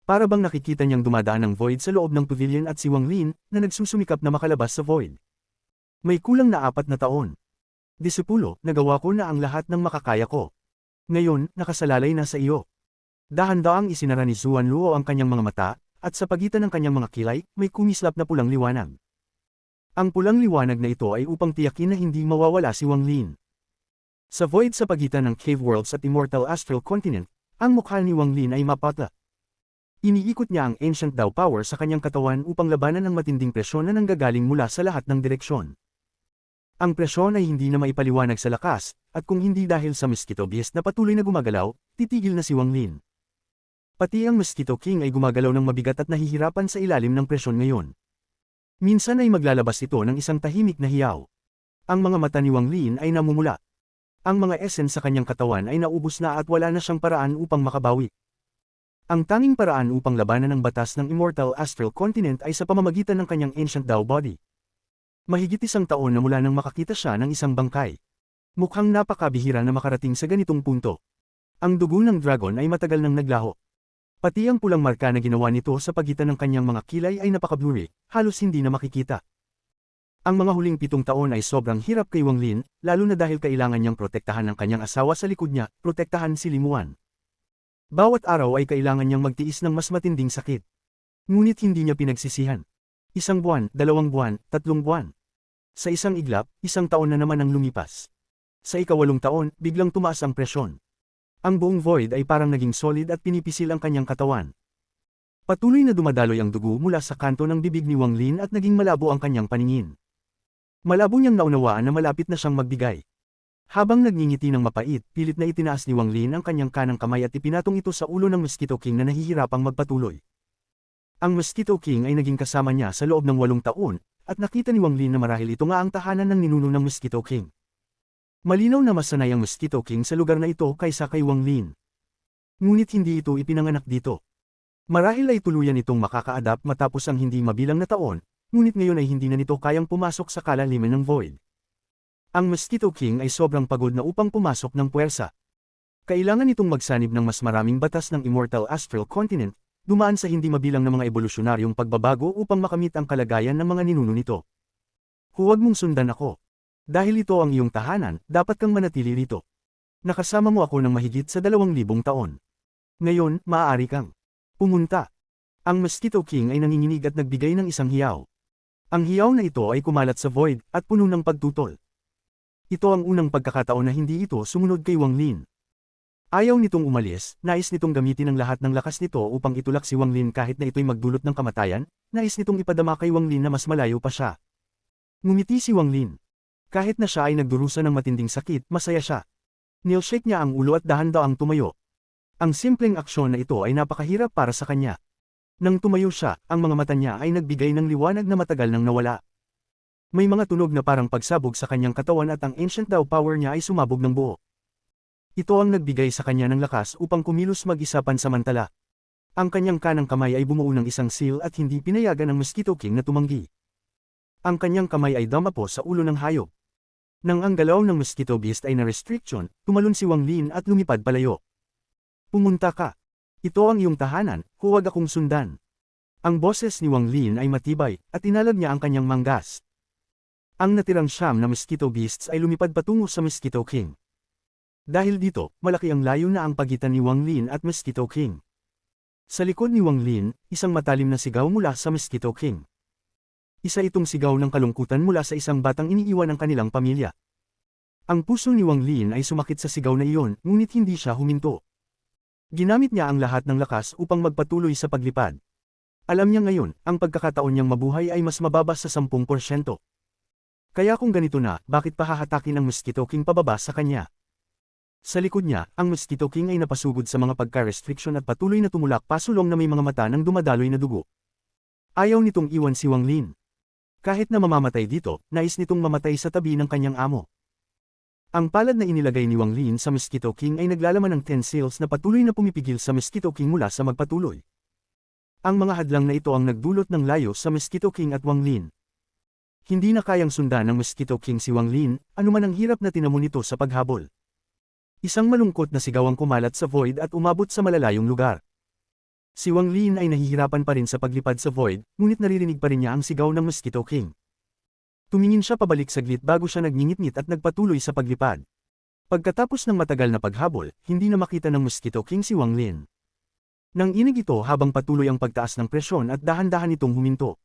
Speaker 1: Para bang nakikita niyang dumadaan ng void sa loob ng pavilion at si Wang Lin, na nagsusumikap na makalabas sa void. May kulang na 4 na taon. Disipulo, nagawa ko na ang lahat ng makakaya ko. Ngayon, nakasalalay na sa iyo. Dahan-daang isinara ni Zuan Luo ang kanyang mga mata, at sa pagitan ng kanyang mga kilay, may kumislap na pulang liwanag. Ang pulang liwanag na ito ay upang tiyakin na hindi mawawala si Wang Lin. Sa void sa pagitan ng Cave Worlds at Immortal Astral Continent, ang mukha ni Wang Lin ay mapatla. Iniikot niya ang Ancient Dao Power sa kanyang katawan upang labanan ang matinding presyon na nanggagaling mula sa lahat ng direksyon. Ang presyon ay hindi na maipaliwanag sa lakas, at kung hindi dahil sa Mosquito Beast na patuloy na gumagalaw, titigil na si Wang Lin. Pati ang Mosquito King ay gumagalaw ng mabigat at nahihirapan sa ilalim ng presyon ngayon. Minsan ay maglalabas ito ng isang tahimik na hiyaw. Ang mga mata ni Wang Lin ay namumula. Ang mga essence sa kanyang katawan ay naubos na at wala na siyang paraan upang makabawi. Ang tanging paraan upang labanan ang batas ng Immortal Astral Continent ay sa pamamagitan ng kanyang Ancient Dao Body. Mahigit 1 taon na mula nang makakita siya ng isang bangkay. Mukhang napakabihira na makarating sa ganitong punto. Ang dugo ng dragon ay matagal nang naglaho. Pati ang pulang marka na ginawa nito sa pagitan ng kanyang mga kilay ay napaka-blurry, halos hindi na makikita. Ang mga huling 7 taon ay sobrang hirap kay Wang Lin, lalo na dahil kailangan niyang protektahan ang kanyang asawa sa likod niya, protektahan si Limuan. Bawat araw ay kailangan niyang magtiis ng mas matinding sakit. Ngunit hindi niya pinagsisihan. 1 buwan, 2 buwan, 3 buwan. Sa isang iglap, 1 taon na naman ang lumipas. Sa ika-8 taon, biglang tumaas ang presyon. Ang buong void ay parang naging solid at pinipisil ang kanyang katawan. Patuloy na dumadaloy ang dugo mula sa kanto ng bibig ni Wang Lin at naging malabo ang kanyang paningin. Malabo niyang naunawaan na malapit na siyang magbigay. Habang nagngingiti ng mapait, pilit na itinaas ni Wang Lin ang kanyang kanang kamay at ipinatong ito sa ulo ng Mosquito King na nahihirapang magpatuloy. Ang Mosquito King ay naging kasama niya sa loob ng 8 taon, at nakita ni Wang Lin na marahil ito nga ang tahanan ng ninuno ng Mosquito King. Malinaw na mas sanay ang Mosquito King sa lugar na ito kaysa kay Wang Lin. Ngunit hindi ito ipinanganak dito. Marahil ay tuluyan itong makaka-adapt matapos ang hindi mabilang na taon, ngunit ngayon ay hindi na nito kayang pumasok sa kalaliman ng void. Ang Mosquito King ay sobrang pagod na upang pumasok ng puwersa. Kailangan itong magsanib ng mas maraming batas ng Immortal Astral Continent, dumaan sa hindi mabilang na mga evolusyonaryong pagbabago upang makamit ang kalagayan ng mga ninuno nito. Huwag mong sundan ako. Dahil ito ang iyong tahanan, dapat kang manatili rito. Nakasama mo ako ng mahigit sa 2,000 taon. Ngayon, maaari kang pumunta. Ang Mosquito King ay nanginginig at nagbigay ng isang hiyaw. Ang hiyaw na ito ay kumalat sa void, at puno ng pagtutol. Ito ang unang pagkakataon na hindi ito sumunod kay Wang Lin. Ayaw nitong umalis, nais nitong gamitin ang lahat ng lakas nito upang itulak si Wang Lin kahit na ito'y magdulot ng kamatayan, nais nitong ipadama kay Wang Lin na mas malayo pa siya. Ngumiti si Wang Lin. Kahit na siya ay nagdurusa ng matinding sakit, masaya siya. Nilshake niya ang ulo at dahan-daang tumayo. Ang simpleng aksyon na ito ay napakahirap para sa kanya. Nang tumayo siya, ang mga mata niya ay nagbigay ng liwanag na matagal nang nawala. May mga tunog na parang pagsabog sa kanyang katawan at ang ancient Dao power niya ay sumabog ng buo. Ito ang nagbigay sa kanya ng lakas upang kumilos mag-isa pansamantala. Ang kanyang kanang kamay ay bumuo ng isang seal at hindi pinayagan ng Mosquito King na tumanggi. Ang kanyang kamay ay dumapo sa ulo ng hayop. Nang ang galaw ng Mosquito Beast ay na-restriction, tumalon si Wang Lin at lumipad palayo. Pumunta ka. Ito ang iyong tahanan, huwag akong sundan. Ang boses ni Wang Lin ay matibay, at inalag niya ang kanyang manggas. Ang natirang siyam na Mosquito Beasts ay lumipad patungo sa Mosquito King. Dahil dito, malaki ang layo na ang pagitan ni Wang Lin at Mosquito King. Sa likod ni Wang Lin, isang matalim na sigaw mula sa Mosquito King. Isa itong sigaw ng kalungkutan mula sa isang batang iniiwan ng kanilang pamilya. Ang puso ni Wang Lin ay sumakit sa sigaw na iyon, ngunit hindi siya huminto. Ginamit niya ang lahat ng lakas upang magpatuloy sa paglipad. Alam niya ngayon, ang pagkakataon niyang mabuhay ay mas mababa sa 10%. Kaya kung ganito na, bakit pa hahatakin ang Mosquito King pababa sa kanya? Sa likod niya, ang Mosquito King ay napasugod sa mga pagka-restriction at patuloy na tumulak pasulong na may mga mata ng dumadaloy na dugo. Ayaw nitong iwan si Wang Lin. Kahit na mamamatay dito, nais nitong mamatay sa tabi ng kanyang amo. Ang palad na inilagay ni Wang Lin sa Mosquito King ay naglalaman ng 10 seals na patuloy na pumipigil sa Mosquito King mula sa magpatuloy. Ang mga hadlang na ito ang nagdulot ng layo sa Mosquito King at Wang Lin. Hindi na kayang sundan ng Mosquito King si Wang Lin, anuman ang hirap na tinamo nito sa paghabol. Isang malungkot na sigaw ang kumalat sa void at umabot sa malalayong lugar. Si Wang Lin ay nahihirapan pa rin sa paglipad sa void, ngunit naririnig pa rin niya ang sigaw ng Mosquito King. Tumingin siya pabalik saglit bago siya nagngingit-ngit at nagpatuloy sa paglipad. Pagkatapos ng matagal na paghabol, hindi na makita ng Mosquito King si Wang Lin. Nang inig ito habang patuloy ang pagtaas ng presyon at dahan-dahan itong huminto.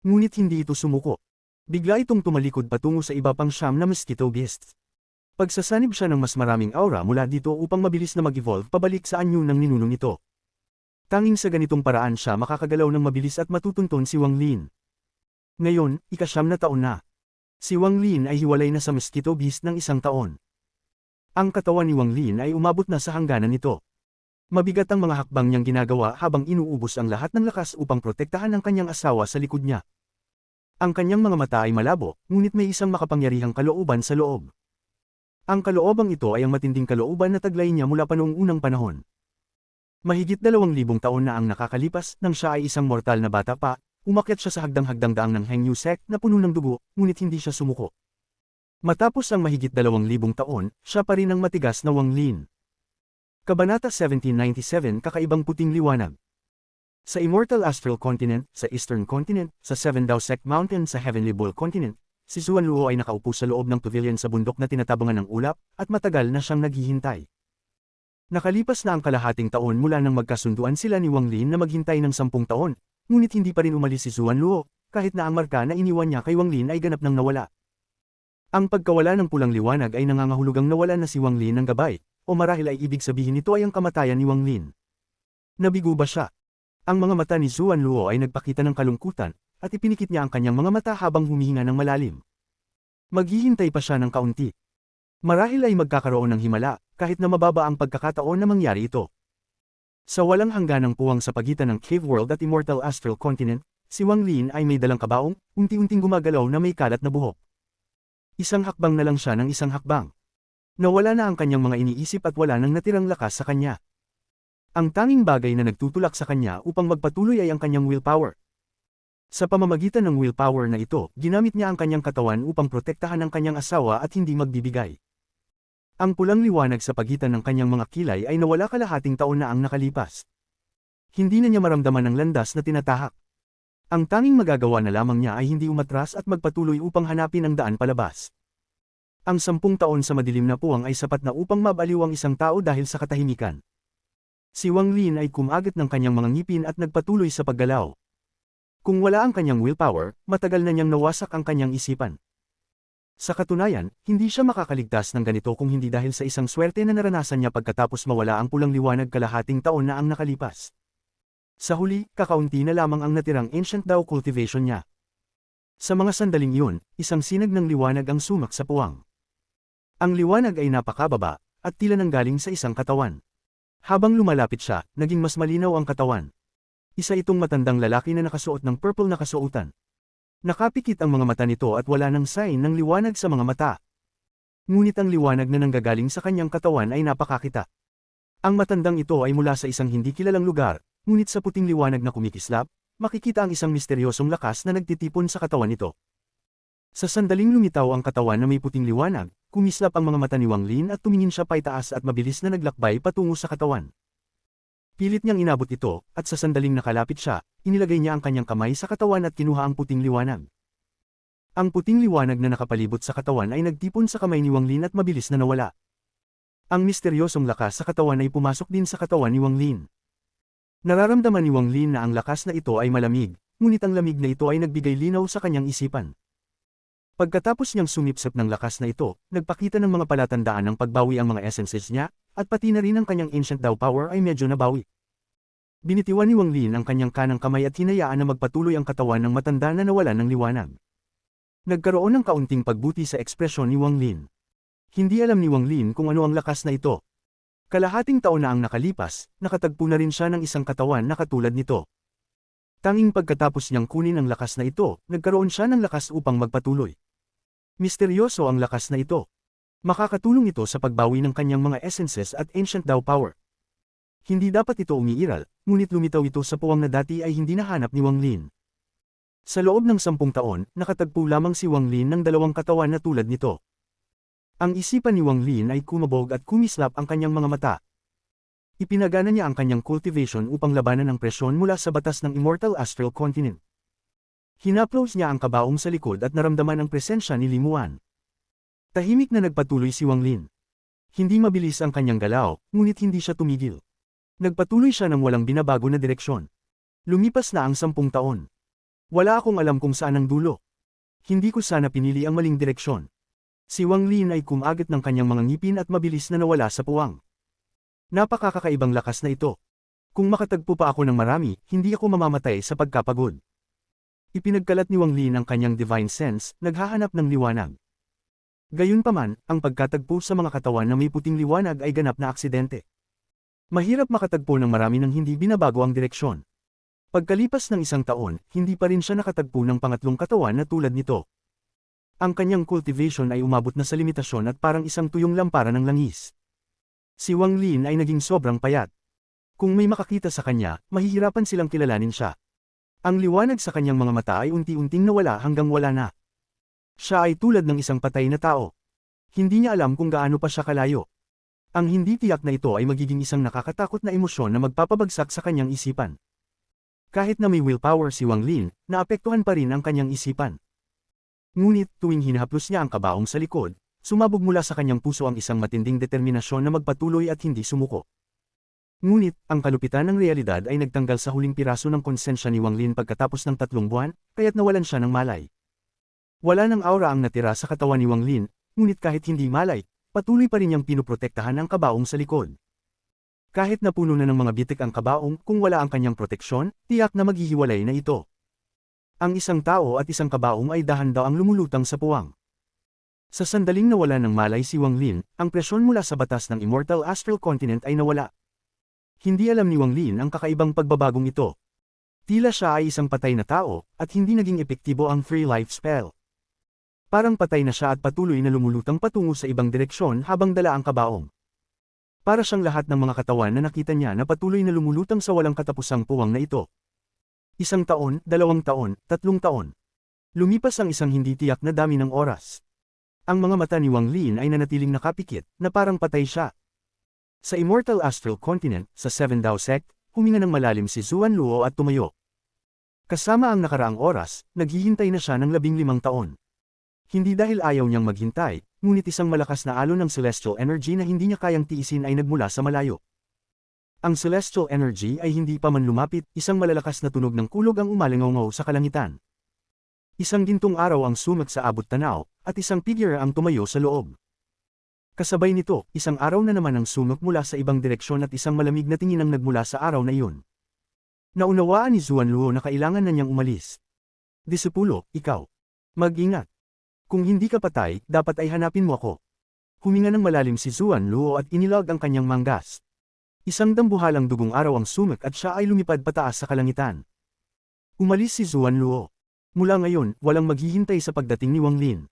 Speaker 1: Ngunit hindi ito sumuko. Bigla itong tumalikod patungo sa iba pang siyam na Mosquito Beasts. Pagsasanib siya ng mas maraming aura mula dito upang mabilis na mag-evolve pabalik sa anyo ng ninuno nito. Tanging sa ganitong paraan siya makakagalaw ng mabilis at matutunton si Wang Lin. Ngayon, ika-9 na taon na. Si Wang Lin ay hiwalay na sa Mosquito Beast ng 1 taon. Ang katawan ni Wang Lin ay umabot na sa hangganan nito. Mabigat ang mga hakbang niyang ginagawa habang inuubos ang lahat ng lakas upang protektahan ang kanyang asawa sa likod niya. Ang kanyang mga mata ay malabo, ngunit may isang makapangyarihang kalooban sa loob. Ang kaloobang ito ay ang matinding kalooban na taglay niya mula pa noong unang panahon. Mahigit 2,000 taon na ang nakakalipas nang siya ay isang mortal na bata pa. Umakyat siya sa hagdang-hagdang daang ng Hengyu sect na puno ng dugo, ngunit hindi siya sumuko. Matapos ang mahigit 2,000 taon, siya pa rin ang matigas na Wang Lin. Kabanata 1797 Kakaibang puting liwanag. Sa Immortal Astral Continent, sa Eastern Continent, sa Seven Dao Sect Mountain sa Heavenly Bull Continent, si Xuan Luo ay nakaupo sa loob ng pavilion sa bundok na tinatabangan ng ulap, at matagal na siyang naghihintay. Nakalipas na ang kalahating taon mula nang magkasunduan sila ni Wang Lin na maghintay ng 10 taon, ngunit hindi pa rin umalis si Xuan Luo, kahit na ang marka na iniwan niya kay Wang Lin ay ganap nang nawala. Ang pagkawala ng pulang liwanag ay nangangahulugang nawala na si Wang Lin ng gabay, o marahil ay ibig sabihin nito ay ang kamatayan ni Wang Lin. Nabigo ba siya? Ang mga mata ni Xuan Luo ay nagpakita ng kalungkutan, at ipinikit niya ang kanyang mga mata habang humihinga ng malalim. Maghihintay pa siya ng kaunti. Marahil ay magkakaroon ng himala, kahit na mababa ang pagkakataon na mangyari ito. Sa walang hangganang puwang sa pagitan ng Cave World at Immortal Astral Continent, si Wang Lin ay may dalang kabaong, unti-unting gumagalaw na may kalat na buhok. Isang hakbang na lang siya ng isang hakbang. Nawala na ang kanyang mga iniisip at wala nang natirang lakas sa kanya. Ang tanging bagay na nagtutulak sa kanya upang magpatuloy ay ang kanyang willpower. Sa pamamagitan ng willpower na ito, ginamit niya ang kanyang katawan upang protektahan ang kanyang asawa at hindi magbibigay. Ang pulang liwanag sa pagitan ng kanyang mga kilay ay nawala kalahating taon na ang nakalipas. Hindi na niya maramdaman ang landas na tinatahak. Ang tanging magagawa na lamang niya ay hindi umatras at magpatuloy upang hanapin ang daan palabas. Ang 10 taon sa madilim na puwang ay sapat na upang mabaliw ang isang tao dahil sa katahimikan. Si Wang Lin ay kumagat ng kanyang mga ngipin at nagpatuloy sa paggalaw. Kung wala ang kanyang willpower, matagal na niyang nawasak ang kanyang isipan. Sa katunayan, hindi siya makakaligtas ng ganito kung hindi dahil sa isang swerte na naranasan niya pagkatapos mawala ang pulang liwanag kalahating taon na ang nakalipas. Sa huli, kakaunti na lamang ang natirang ancient Dao cultivation niya. Sa mga sandaling iyon, isang sinag ng liwanag ang sumak sa puwang. Ang liwanag ay napakababa, at tila nanggaling sa isang katawan. Habang lumalapit siya, naging mas malinaw ang katawan. Isa itong matandang lalaki na nakasuot ng purple na kasuotan. Nakapikit ang mga mata nito at wala nang sign ng liwanag sa mga mata. Ngunit ang liwanag na nanggagaling sa kanyang katawan ay napakakita. Ang matandang ito ay mula sa isang hindi kilalang lugar, ngunit sa puting liwanag na kumikislap, makikita ang isang misteryosong lakas na nagtitipon sa katawan nito. Sa sandaling lumitaw ang katawan na may puting liwanag, kumislap ang mga mata ni Wang Lin at tumingin siya paitaas at mabilis na naglakbay patungo sa katawan. Pilit niyang inabot ito, at sa sandaling nakalapit siya, inilagay niya ang kanyang kamay sa katawan at kinuha ang puting liwanag. Ang puting liwanag na nakapalibot sa katawan ay nagtipon sa kamay ni Wang Lin at mabilis na nawala. Ang misteryosong lakas sa katawan ay pumasok din sa katawan ni Wang Lin. Nararamdaman ni Wang Lin na ang lakas na ito ay malamig, ngunit ang lamig na ito ay nagbigay linaw sa kanyang isipan. Pagkatapos niyang sumipsip ng lakas na ito, nagpakita ng mga palatandaan ng pagbawi ang mga essences niya, at pati na rin ang kanyang ancient Dao power ay medyo nabawi. Binitiwan ni Wang Lin ang kanyang kanang kamay at hinayaan na magpatuloy ang katawan ng matanda na nawalan ng liwanag. Nagkaroon ng kaunting pagbuti sa ekspresyon ni Wang Lin. Hindi alam ni Wang Lin kung ano ang lakas na ito. Kalahating taon na ang nakalipas, nakatagpo na rin siya ng isang katawan na katulad nito. Tanging pagkatapos niyang kunin ang lakas na ito, nagkaroon siya ng lakas upang magpatuloy. Misteryoso ang lakas na ito. Makakatulong ito sa pagbawi ng kanyang mga essences at ancient Dao power. Hindi dapat ito umiiral, ngunit lumitaw ito sa puwang na dati ay hindi nahanap ni Wang Lin. Sa loob ng 10 taon, nakatagpo lamang si Wang Lin ng 2 katawan na tulad nito. Ang isipan ni Wang Lin ay kumabog at kumislap ang kanyang mga mata. Ipinagana niya ang kanyang cultivation upang labanan ang presyon mula sa batas ng Immortal Astral Continent. Hinaplos niya ang kabaong sa likod at naramdaman ang presensya ni Limuan. Tahimik na nagpatuloy si Wang Lin. Hindi mabilis ang kanyang galaw, ngunit hindi siya tumigil. Nagpatuloy siya ng walang binabago na direksyon. Lumipas na ang 10 taon. Wala akong alam kung saan ang dulo. Hindi ko sana pinili ang maling direksyon. Si Wang Lin ay kumagat ng kanyang mga ngipin at mabilis na nawala sa puwang. Napakakakaibang lakas na ito. Kung makatagpo pa ako ng marami, hindi ako mamamatay sa pagkapagod. Ipinagkalat ni Wang Lin ang kanyang divine sense, naghahanap ng liwanag. Gayunpaman, ang pagkatagpo sa mga katawan na may puting liwanag ay ganap na aksidente. Mahirap makatagpo ng marami nang hindi binabago ang direksyon. Pagkalipas ng 1 taon, hindi pa rin siya nakatagpo ng pangatlong katawan na tulad nito. Ang kanyang cultivation ay umabot na sa limitasyon at parang isang tuyong lampara ng langis. Si Wang Lin ay naging sobrang payat. Kung may makakita sa kanya, mahihirapan silang kilalanin siya. Ang liwanag sa kanyang mga mata ay unti-unting nawala hanggang wala na. Siya ay tulad ng isang patay na tao. Hindi niya alam kung gaano pa siya kalayo. Ang hindi tiyak na ito ay magiging isang nakakatakot na emosyon na magpapabagsak sa kanyang isipan. Kahit na may willpower si Wang Lin, naapektuhan pa rin ang kanyang isipan. Ngunit tuwing hinahaplos niya ang kabaong sa likod, sumabog mula sa kanyang puso ang isang matinding determinasyon na magpatuloy at hindi sumuko. Ngunit, ang kalupitan ng realidad ay nagtanggal sa huling piraso ng konsensya ni Wang Lin pagkatapos ng 3 buwan, kaya't nawalan siya ng malay. Wala ng aura ang natira sa katawan ni Wang Lin, ngunit kahit hindi malay, patuloy pa rin niyang pinuprotektahan ang kabaong sa likod. Kahit napuno na ng mga bitik ang kabaong, kung wala ang kanyang proteksyon, tiyak na maghihiwalay na ito. Ang isang tao at isang kabaong ay dahan-daw ang lumulutang sa puwang. Sa sandaling nawala ng malay si Wang Lin, ang presyon mula sa batas ng Immortal Astral Continent ay nawala. Hindi alam ni Wang Lin ang kakaibang pagbabagong ito. Tila siya ay isang patay na tao, at hindi naging epektibo ang free life spell. Parang patay na siya at patuloy na lumulutang patungo sa ibang direksyon habang dala ang kabaong. Para siyang lahat ng mga katawan na nakita niya na patuloy na lumulutang sa walang katapusang puwang na ito. 1 taon, 2 taon, 3 taon. Lumipas ang isang hindi tiyak na dami ng oras. Ang mga mata ni Wang Lin ay nanatiling nakapikit, na parang patay siya. Sa Immortal Astral Continent, sa 7 Dao Sect, huminga ng malalim si Zuan Luo at tumayo. Kasama ang nakaraang oras, naghihintay na siya ng 15 taon. Hindi dahil ayaw niyang maghintay, ngunit isang malakas na alon ng celestial energy na hindi niya kayang tiisin ay nagmula sa malayo. Ang celestial energy ay hindi pa man lumapit, isang malalakas na tunog ng kulog ang umalingaw sa kalangitan. Isang gintong araw ang sumak sa abot tanaw, at isang figure ang tumayo sa loob. Kasabay nito, isang araw na naman ang sumak mula sa ibang direksyon at isang malamig na tingin ang nagmula sa araw na iyon. Naunawaan ni Zuan Luo na kailangan na niyang umalis. Disipulo, ikaw. Mag-ingat. Kung hindi ka patay, dapat ay hanapin mo ako. Huminga ng malalim si Zuan Luo at inilog ang kanyang manggas. Isang dambuhalang dugong araw ang sumak at siya ay lumipad pataas sa kalangitan. Umalis si Zuan Luo. Mula ngayon, walang maghihintay sa pagdating ni Wang Lin.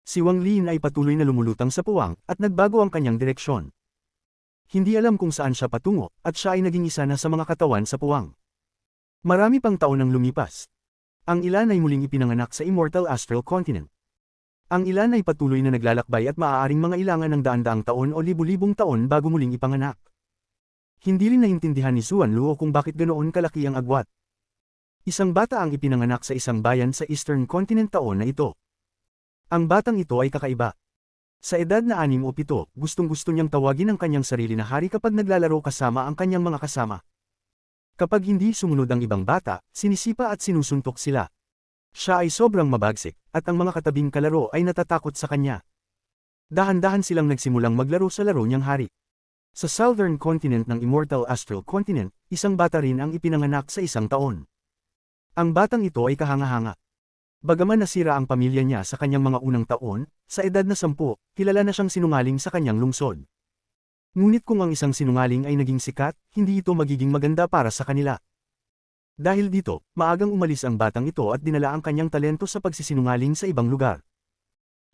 Speaker 1: Si Wang Lin ay patuloy na lumulutang sa puwang at nagbago ang kanyang direksyon. Hindi alam kung saan siya patungo at siya ay naging isa na sa mga katawan sa puwang. Marami pang taon ang lumipas. Ang ilan ay muling ipinanganak sa Immortal Astral Continent. Ang ilan ay patuloy na naglalakbay at maaaring mga ilangan ng daan-daang taon o libu-libong taon bago muling ipanganak. Hindi rin naintindihan ni Zuan Luo kung bakit ganoon kalaki ang agwat. Isang bata ang ipinanganak sa isang bayan sa Eastern Continent taon na ito. Ang batang ito ay kakaiba. Sa edad na 6 o 7, gustong-gusto niyang tawagin ang kanyang sarili na hari kapag naglalaro kasama ang kanyang mga kasama. Kapag hindi sumunod ang ibang bata, sinisipa at sinusuntok sila. Siya ay sobrang mabagsik, at ang mga katabing kalaro ay natatakot sa kanya. Dahan-dahan silang nagsimulang maglaro sa laro niyang hari. Sa Southern Continent ng Immortal Astral Continent, isang bata rin ang ipinanganak sa isang taon. Ang batang ito ay kahanga-hanga. Bagaman nasira ang pamilya niya sa kanyang mga unang taon, sa edad na 10, kilala na siyang sinungaling sa kanyang lungsod. Ngunit kung ang isang sinungaling ay naging sikat, hindi ito magiging maganda para sa kanila. Dahil dito, maagang umalis ang batang ito at dinala ang kanyang talento sa pagsisinungaling sa ibang lugar.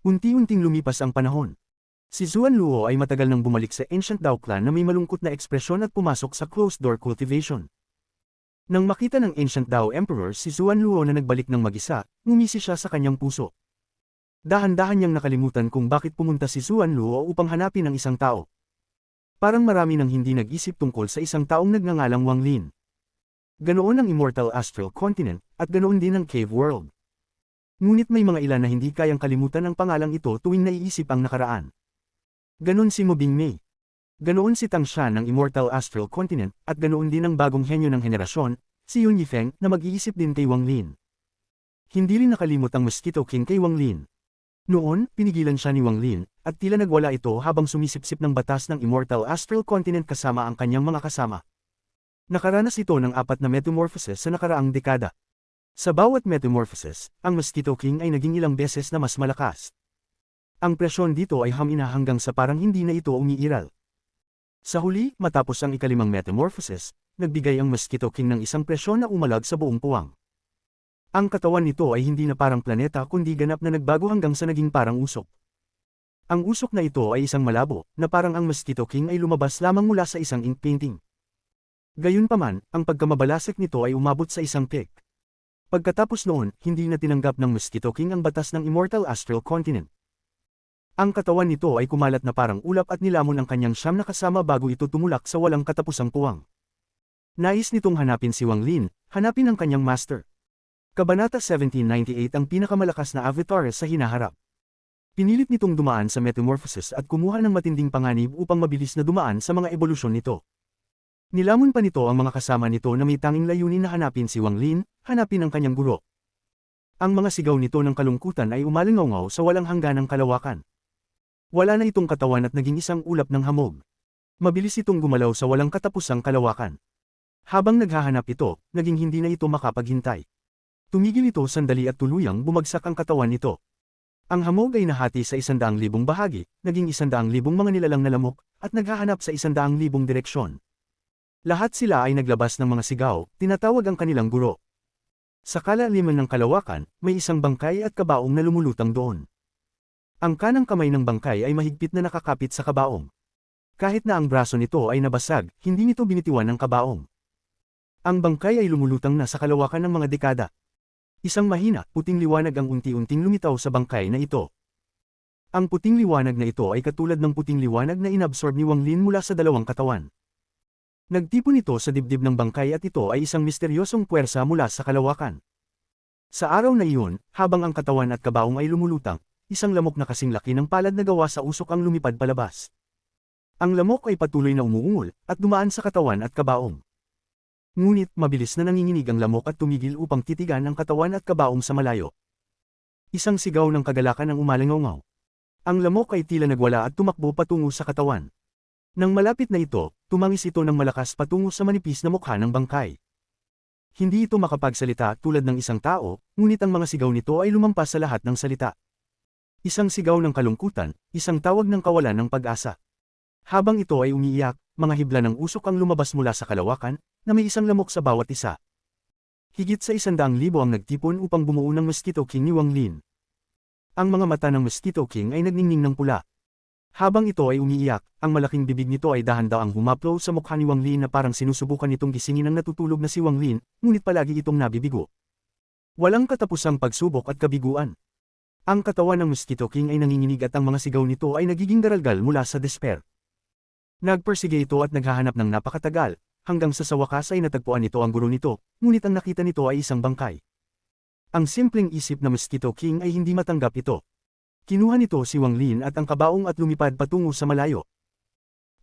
Speaker 1: Unti-unting lumipas ang panahon. Si Zuan Luo ay matagal nang bumalik sa Ancient Dao Clan na may malungkot na ekspresyon at pumasok sa closed-door cultivation. Nang makita ng Ancient Dao Emperor si Zuan Luo na nagbalik ng mag-isa, ngumisi siya sa kanyang puso. Dahan-dahan niyang nakalimutan kung bakit pumunta si Zuan Luo upang hanapin ang isang tao. Parang marami nang hindi nag-isip tungkol sa isang taong nagngangalang Wang Lin. Ganoon ang Immortal Astral Continent, at ganoon din ang Cave World. Ngunit may mga ilan na hindi kayang kalimutan ang pangalang ito tuwing naiisip ang nakaraan. Ganoon si Mo Bingmei. Ganoon si Tang Shan ng Immortal Astral Continent, at ganoon din ang bagong henyo ng henerasyon, si Yun Yifeng, na mag-iisip din kay Wang Lin. Hindi rin nakalimot ang Mosquito King kay Wang Lin. Noon, pinigilan siya ni Wang Lin, at tila nagwala ito habang sumisipsip ng batas ng Immortal Astral Continent kasama ang kanyang mga kasama. Nakaranas ito ng 4 na metamorphosis sa nakaraang dekada. Sa bawat metamorphosis, ang Mosquito King ay naging ilang beses na mas malakas. Ang presyon dito ay hamina hanggang sa parang hindi na ito umiiral. Sa huli, matapos ang ikalimang metamorphosis, nagbigay ang Mosquito King ng isang presyon na umalag sa buong puwang. Ang katawan nito ay hindi na parang planeta kundi ganap na nagbago hanggang sa naging parang usok. Ang usok na ito ay isang malabo, na parang ang Mosquito King ay lumabas lamang mula sa isang ink painting. Gayunpaman, ang pagkamabalasik nito ay umabot sa isang peak. Pagkatapos noon, hindi na tinanggap ng Mosquito King ang batas ng Immortal Astral Continent. Ang katawan nito ay kumalat na parang ulap at nilamon ang kanyang 9 na kasama bago ito tumulak sa walang katapusang puwang. Nais nitong hanapin si Wang Lin, hanapin ang kanyang master. Kabanata 1798 ang pinakamalakas na avatar sa hinaharap. Pinilit nitong dumaan sa metamorphosis at kumuha ng matinding panganib upang mabilis na dumaan sa mga ebolusyon nito. Nilamon pa nito ang mga kasama nito na may tanging layunin na hanapin si Wang Lin, hanapin ang kanyang guro. Ang mga sigaw nito ng kalungkutan ay umalingaw sa walang hangganang kalawakan. Wala na itong katawan at naging isang ulap ng hamog. Mabilis itong gumalaw sa walang katapusang kalawakan. Habang naghahanap ito, naging hindi na ito makapaghintay. Tumigil ito sandali at tuluyang bumagsak ang katawan nito. Ang hamog ay nahati sa 100,000 bahagi, naging 100,000 mga nilalang na lamok, at naghahanap sa 100,000 direksyon. Lahat sila ay naglabas ng mga sigaw, tinatawag ang kanilang guro. Sa kalaliman ng kalawakan, may isang bangkay at kabaong na lumulutang doon. Ang kanang kamay ng bangkay ay mahigpit na nakakapit sa kabaong. Kahit na ang braso nito ay nabasag, hindi nito binitiwan ng kabaong. Ang bangkay ay lumulutang na sa kalawakan ng mga dekada. Isang mahina, puting liwanag ang unti-unting lumitaw sa bangkay na ito. Ang puting liwanag na ito ay katulad ng puting liwanag na inabsorb ni Wang Lin mula sa dalawang katawan. Nagtipon ito sa dibdib ng bangkay at ito ay isang misteryosong puwersa mula sa kalawakan. Sa araw na iyon, habang ang katawan at kabaong ay lumulutang, isang lamok na kasing laki ng palad na gawa sa usok ang lumipad palabas. Ang lamok ay patuloy na umuungol, at dumaan sa katawan at kabaong. Ngunit mabilis na nanginginig ang lamok at tumigil upang titigan ang katawan at kabaong sa malayo. Isang sigaw ng kagalakan ang umalingaw. Ang lamok ay tila nagwala at tumakbo patungo sa katawan. Nang malapit na ito, tumangis ito ng malakas patungo sa manipis na mukha ng bangkay. hindi ito makapagsalita tulad ng isang tao, ngunit ang mga sigaw nito ay lumampas sa lahat ng salita. Isang sigaw ng kalungkutan, isang tawag ng kawalan ng pag-asa. Habang ito ay umiiyak, mga hibla ng usok ang lumabas mula sa kalawakan, na may isang lamok sa bawat isa. Higit sa 100,000 ang nagtipon upang bumuo ng Mosquito King ni Wang Lin. Ang mga mata ng Mosquito King ay nagningning ng pula. Habang ito ay umiiyak, ang malaking bibig nito ay dahan-dahang humaplo sa mukha ni Wang Lin na parang sinusubukan nitong gisingin ang natutulog na si Wang Lin, ngunit palagi itong nabibigo. Walang katapusang pagsubok at kabiguan. Ang katawan ng Mosquito King ay nanginginig at ang mga sigaw nito ay nagiging daralgal mula sa despair. Nagpersige ito at naghahanap ng napakatagal, hanggang sa wakas ay natagpuan nito ang guro nito, ngunit ang nakita nito ay isang bangkay. Ang simpleng isip na Mosquito King ay hindi matanggap ito. Kinuha nito si Wang Lin at ang kabaong at lumipad patungo sa malayo.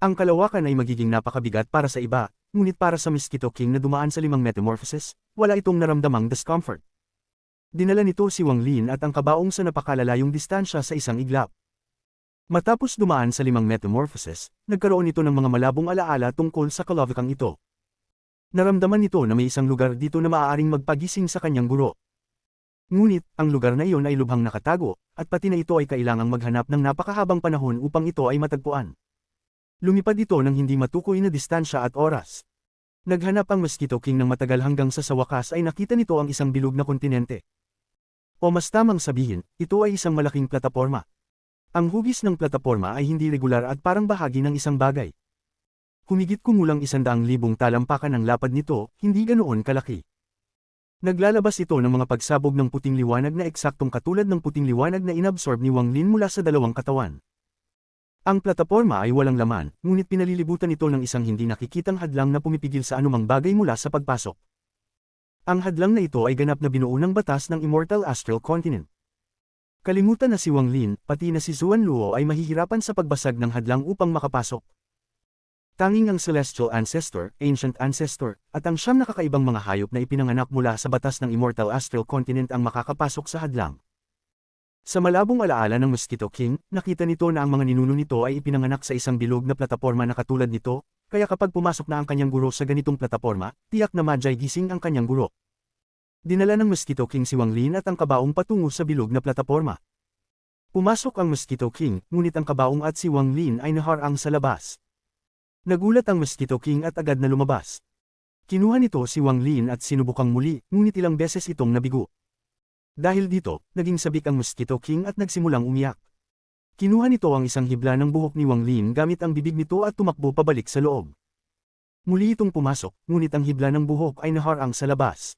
Speaker 1: Ang kalawakan ay magiging napakabigat para sa iba, ngunit para sa Mosquito King na dumaan sa 5 metamorphosis, wala itong naramdamang discomfort. Dinala nito si Wang Lin at ang kabaong sa napakalalayong distansya sa isang iglap. Matapos dumaan sa 5 metamorphosis, nagkaroon ito ng mga malabong alaala tungkol sa kalawakan ito. Naramdaman nito na may isang lugar dito na maaaring magpagising sa kanyang guro. Ngunit, ang lugar na iyon ay lubhang nakatago, at pati na ito ay kailangang maghanap ng napakahabang panahon upang ito ay matagpuan. Lumipad ito ng hindi matukoy na distansya at oras. Naghanap ang Mosquito King ng matagal hanggang sa wakas ay nakita nito ang isang bilog na kontinente. O mas tamang sabihin, ito ay isang malaking plataporma. Ang hugis ng plataporma ay hindi regular at parang bahagi ng isang bagay. Humigit kumulang 100,000 talampakan ang lapad nito, hindi ganoon kalaki. Naglalabas ito ng mga pagsabog ng puting liwanag na eksaktong katulad ng puting liwanag na inabsorb ni Wang Lin mula sa dalawang katawan. Ang plataporma ay walang laman, ngunit pinalilibutan ito ng isang hindi nakikitang hadlang na pumipigil sa anumang bagay mula sa pagpasok. Ang hadlang na ito ay ganap na binuo ng batas ng Immortal Astral Continent. Kalimutan na si Wang Lin, pati na si Zuan Luo ay mahihirapan sa pagbasag ng hadlang upang makapasok. Tanging ang Celestial Ancestor, Ancient Ancestor, at ang 9 na kakaibang mga hayop na ipinanganak mula sa batas ng Immortal Astral Continent ang makakapasok sa hadlang. Sa malabong alaala ng Mosquito King, nakita nito na ang mga ninuno nito ay ipinanganak sa isang bilog na plataporma na katulad nito, kaya kapag pumasok na ang kanyang guro sa ganitong plataporma, tiyak na madyay gising ang kanyang guro. Dinala ng Mosquito King si Wang Lin at ang kabaong patungo sa bilog na plataporma. Pumasok ang Mosquito King, ngunit ang kabaong at si Wang Lin ay naharang sa labas. Nagulat ang Mosquito King at agad na lumabas. Kinuha nito si Wang Lin at sinubukang muli, ngunit ilang beses itong nabigo. Dahil dito, naging sabik ang Mosquito King at nagsimulang umiyak. Kinuha nito ang isang hibla ng buhok ni Wang Lin gamit ang bibig nito at tumakbo pabalik sa loob. Muli itong pumasok, ngunit ang hibla ng buhok ay naharang sa labas.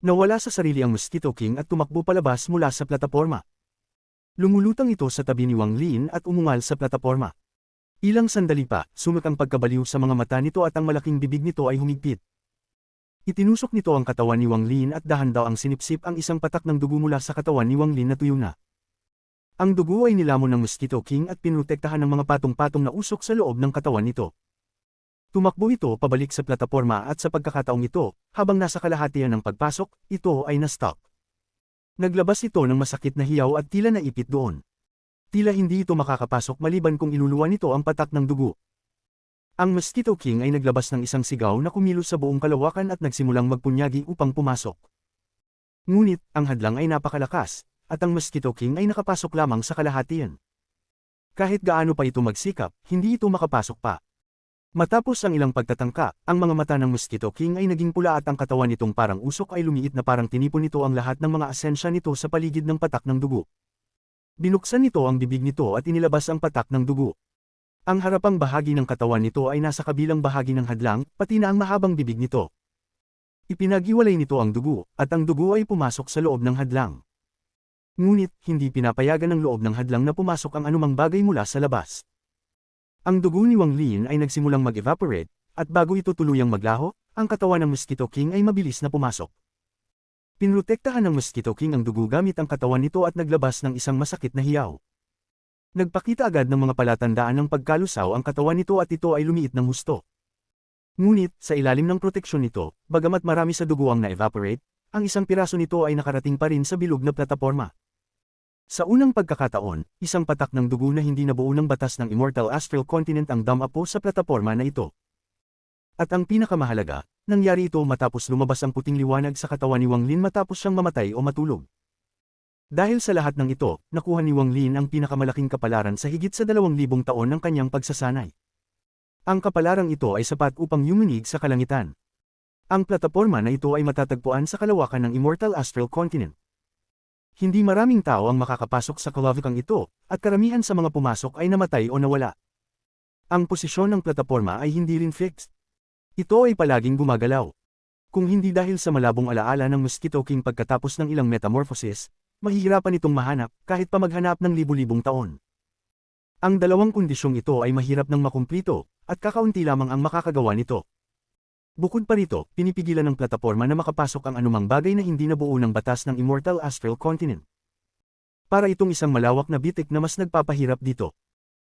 Speaker 1: Nawala sa sarili ang Mosquito King at tumakbo palabas mula sa plataporma. Lumulutang ito sa tabi ni Wang Lin at umungal sa plataporma. Ilang sandali pa, sumak ang pagkabaliw sa mga mata nito at ang malaking bibig nito ay humigpit. Itinusok nito ang katawan ni Wang Lin at dahan-dahang sinipsip ang isang patak ng dugo mula sa katawan ni Wang Lin na tuyo na. Ang dugo ay nilamon ng Mosquito King at pinutektahan ng mga patong-patong na usok sa loob ng katawan nito. Tumakbo ito pabalik sa plataporma at sa pagkakataong ito, habang nasa kalahatian ng pagpasok, ito ay na-stop. Naglabas ito ng masakit na hiyaw at tila naipit doon. Tila hindi ito makakapasok maliban kung iluluwa nito ang patak ng dugo. Ang Mosquito King ay naglabas ng isang sigaw na kumilos sa buong kalawakan at nagsimulang magpunyagi upang pumasok. Ngunit, ang hadlang ay napakalakas, at ang Mosquito King ay nakapasok lamang sa kalahatian. Kahit gaano pa ito magsikap, hindi ito makapasok pa. Matapos ang ilang pagtatangka, ang mga mata ng Mosquito King ay naging pula at ang katawan nitong parang usok ay lumiit na parang tinipon nito ang lahat ng mga asensya nito sa paligid ng patak ng dugo. Binuksan nito ang bibig nito at inilabas ang patak ng dugo. Ang harapang bahagi ng katawan nito ay nasa kabilang bahagi ng hadlang, pati na ang mahabang bibig nito. Ipinag-iwalay nito ang dugo, at ang dugo ay pumasok sa loob ng hadlang. Ngunit, hindi pinapayagan ng loob ng hadlang na pumasok ang anumang bagay mula sa labas. Ang dugo ni Wang Lin ay nagsimulang mag-evaporate, at bago ito tuluyang maglaho, ang katawan ng Mosquito King ay mabilis na pumasok. Pinrotektahan ng Mosquito King ang dugo gamit ang katawan nito at naglabas ng isang masakit na hiyaw. Nagpakita agad ng mga palatandaan ng pagkalusaw ang katawan nito at ito ay lumiit ng husto. Ngunit, sa ilalim ng proteksyon nito, bagamat marami sa dugo ang na-evaporate, ang isang piraso nito ay nakarating pa rin sa bilog na plataporma. Sa unang pagkakataon, isang patak ng dugo na hindi nabuo ng batas ng Immortal Astral Continent ang dumapo sa plataporma na ito. At ang pinakamahalaga, nangyari ito matapos lumabas ang puting liwanag sa katawan ni Wang Lin matapos siyang mamatay o matulog. Dahil sa lahat ng ito, nakuha ni Wang Lin ang pinakamalaking kapalaran sa higit sa 2,000 taon ng kanyang pagsasanay. Ang kapalarang ito ay sapat upang yumanig sa kalangitan. Ang plataporma na ito ay matatagpuan sa kalawakan ng Immortal Astral Continent. Hindi maraming tao ang makakapasok sa kalawakang ito, at karamihan sa mga pumasok ay namatay o nawala. Ang posisyon ng plataporma ay hindi rin fixed. Ito ay palaging gumagalaw. Kung hindi dahil sa malabong alaala ng Mosquito King pagkatapos ng ilang metamorphosis, mahihirapan itong mahanap kahit pa maghanap ng libu-libong taon. Ang dalawang kondisyong ito ay mahirap nang makumplito, at kakaunti lamang ang makakagawa nito. Bukod pa rito, pinipigilan ng plataporma na makapasok ang anumang bagay na hindi nabuo ng batas ng Immortal Astral Continent. Para itong isang malawak na bitik na mas nagpapahirap dito.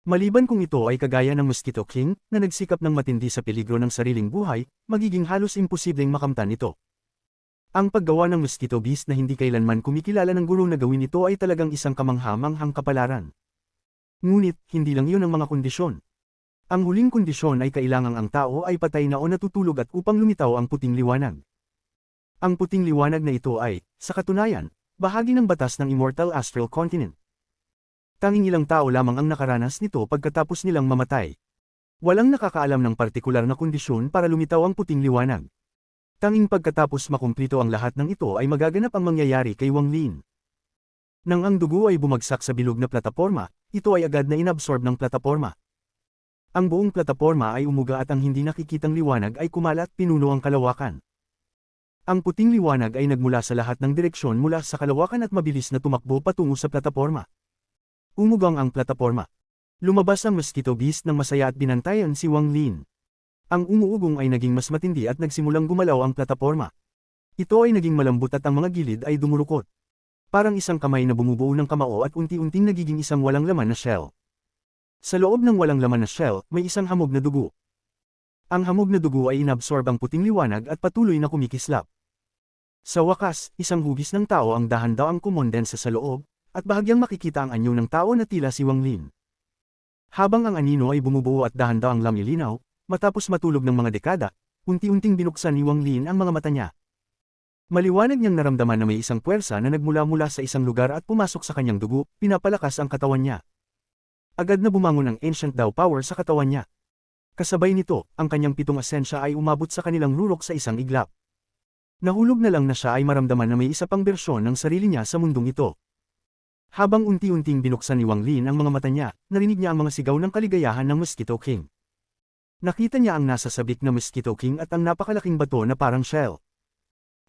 Speaker 1: Maliban kung ito ay kagaya ng Mosquito King, na nagsikap ng matindi sa peligro ng sariling buhay, magiging halos imposibleng makamtan ito. Ang paggawa ng Mosquito Beast na hindi kailanman kumikilala ng guro na gawin ito ay talagang isang kamanghamanghang kapalaran. Ngunit, hindi lang iyon ang mga kondisyon. Ang huling kondisyon ay kailangang ang tao ay patay na o natutulog at upang lumitaw ang puting liwanag. Ang puting liwanag na ito ay, sa katunayan, bahagi ng batas ng Immortal Astral Continent. Tanging ilang tao lamang ang nakaranas nito pagkatapos nilang mamatay. Walang nakakaalam ng partikular na kondisyon para lumitaw ang puting liwanag. Tanging pagkatapos makumplito ang lahat ng ito ay magaganap ang mangyayari kay Wang Lin. Nang ang dugo ay bumagsak sa bilog na plataporma, ito ay agad na inabsorb ng plataporma. Ang buong plataporma ay umuga at ang hindi nakikitang liwanag ay kumalat pinuno ang kalawakan. Ang puting liwanag ay nagmula sa lahat ng direksyon mula sa kalawakan at mabilis na tumakbo patungo sa plataporma. Umugang ang plataporma. Lumabas ang Mosquito Beast ng masaya at binantayan si Wang Lin. Ang umuugong ay naging mas matindi at nagsimulang gumalaw ang plataporma. Ito ay naging malambot at ang mga gilid ay dumurukot. Parang isang kamay na bumubuo ng kamao at unti-unting nagiging isang walang laman na shell. Sa loob ng walang laman na shell, may isang hamog na dugo. Ang hamog na dugo ay inabsorb ang puting liwanag at patuloy na kumikislap. Sa wakas, isang hugis ng tao ang dahan-daang kumondensa sa loob, at bahagyang makikita ang anyo ng tao na tila si Wang Lin. Habang ang anino ay bumubuo at dahan-daang lamilinaw, matapos matulog ng mga dekada, unti-unting binuksan ni Wang Lin ang mga mata niya. Maliwanag niyang naramdaman na may isang puwersa na nagmula-mula sa isang lugar at pumasok sa kanyang dugo, pinapalakas ang katawan niya. Agad na bumangon ang Ancient Dao Power sa katawan niya. Kasabay nito, ang kanyang 7 asensya ay umabot sa kanilang rurok sa isang iglap. Nahulog na lang na siya ay maramdaman na may isa pang bersyon ng sarili niya sa mundong ito. Habang unti-unting binuksan ni Wang Lin ang mga mata niya, narinig niya ang mga sigaw ng kaligayahan ng Mosquito King. Nakita niya ang nasa sabik na Mosquito King at ang napakalaking bato na parang shell.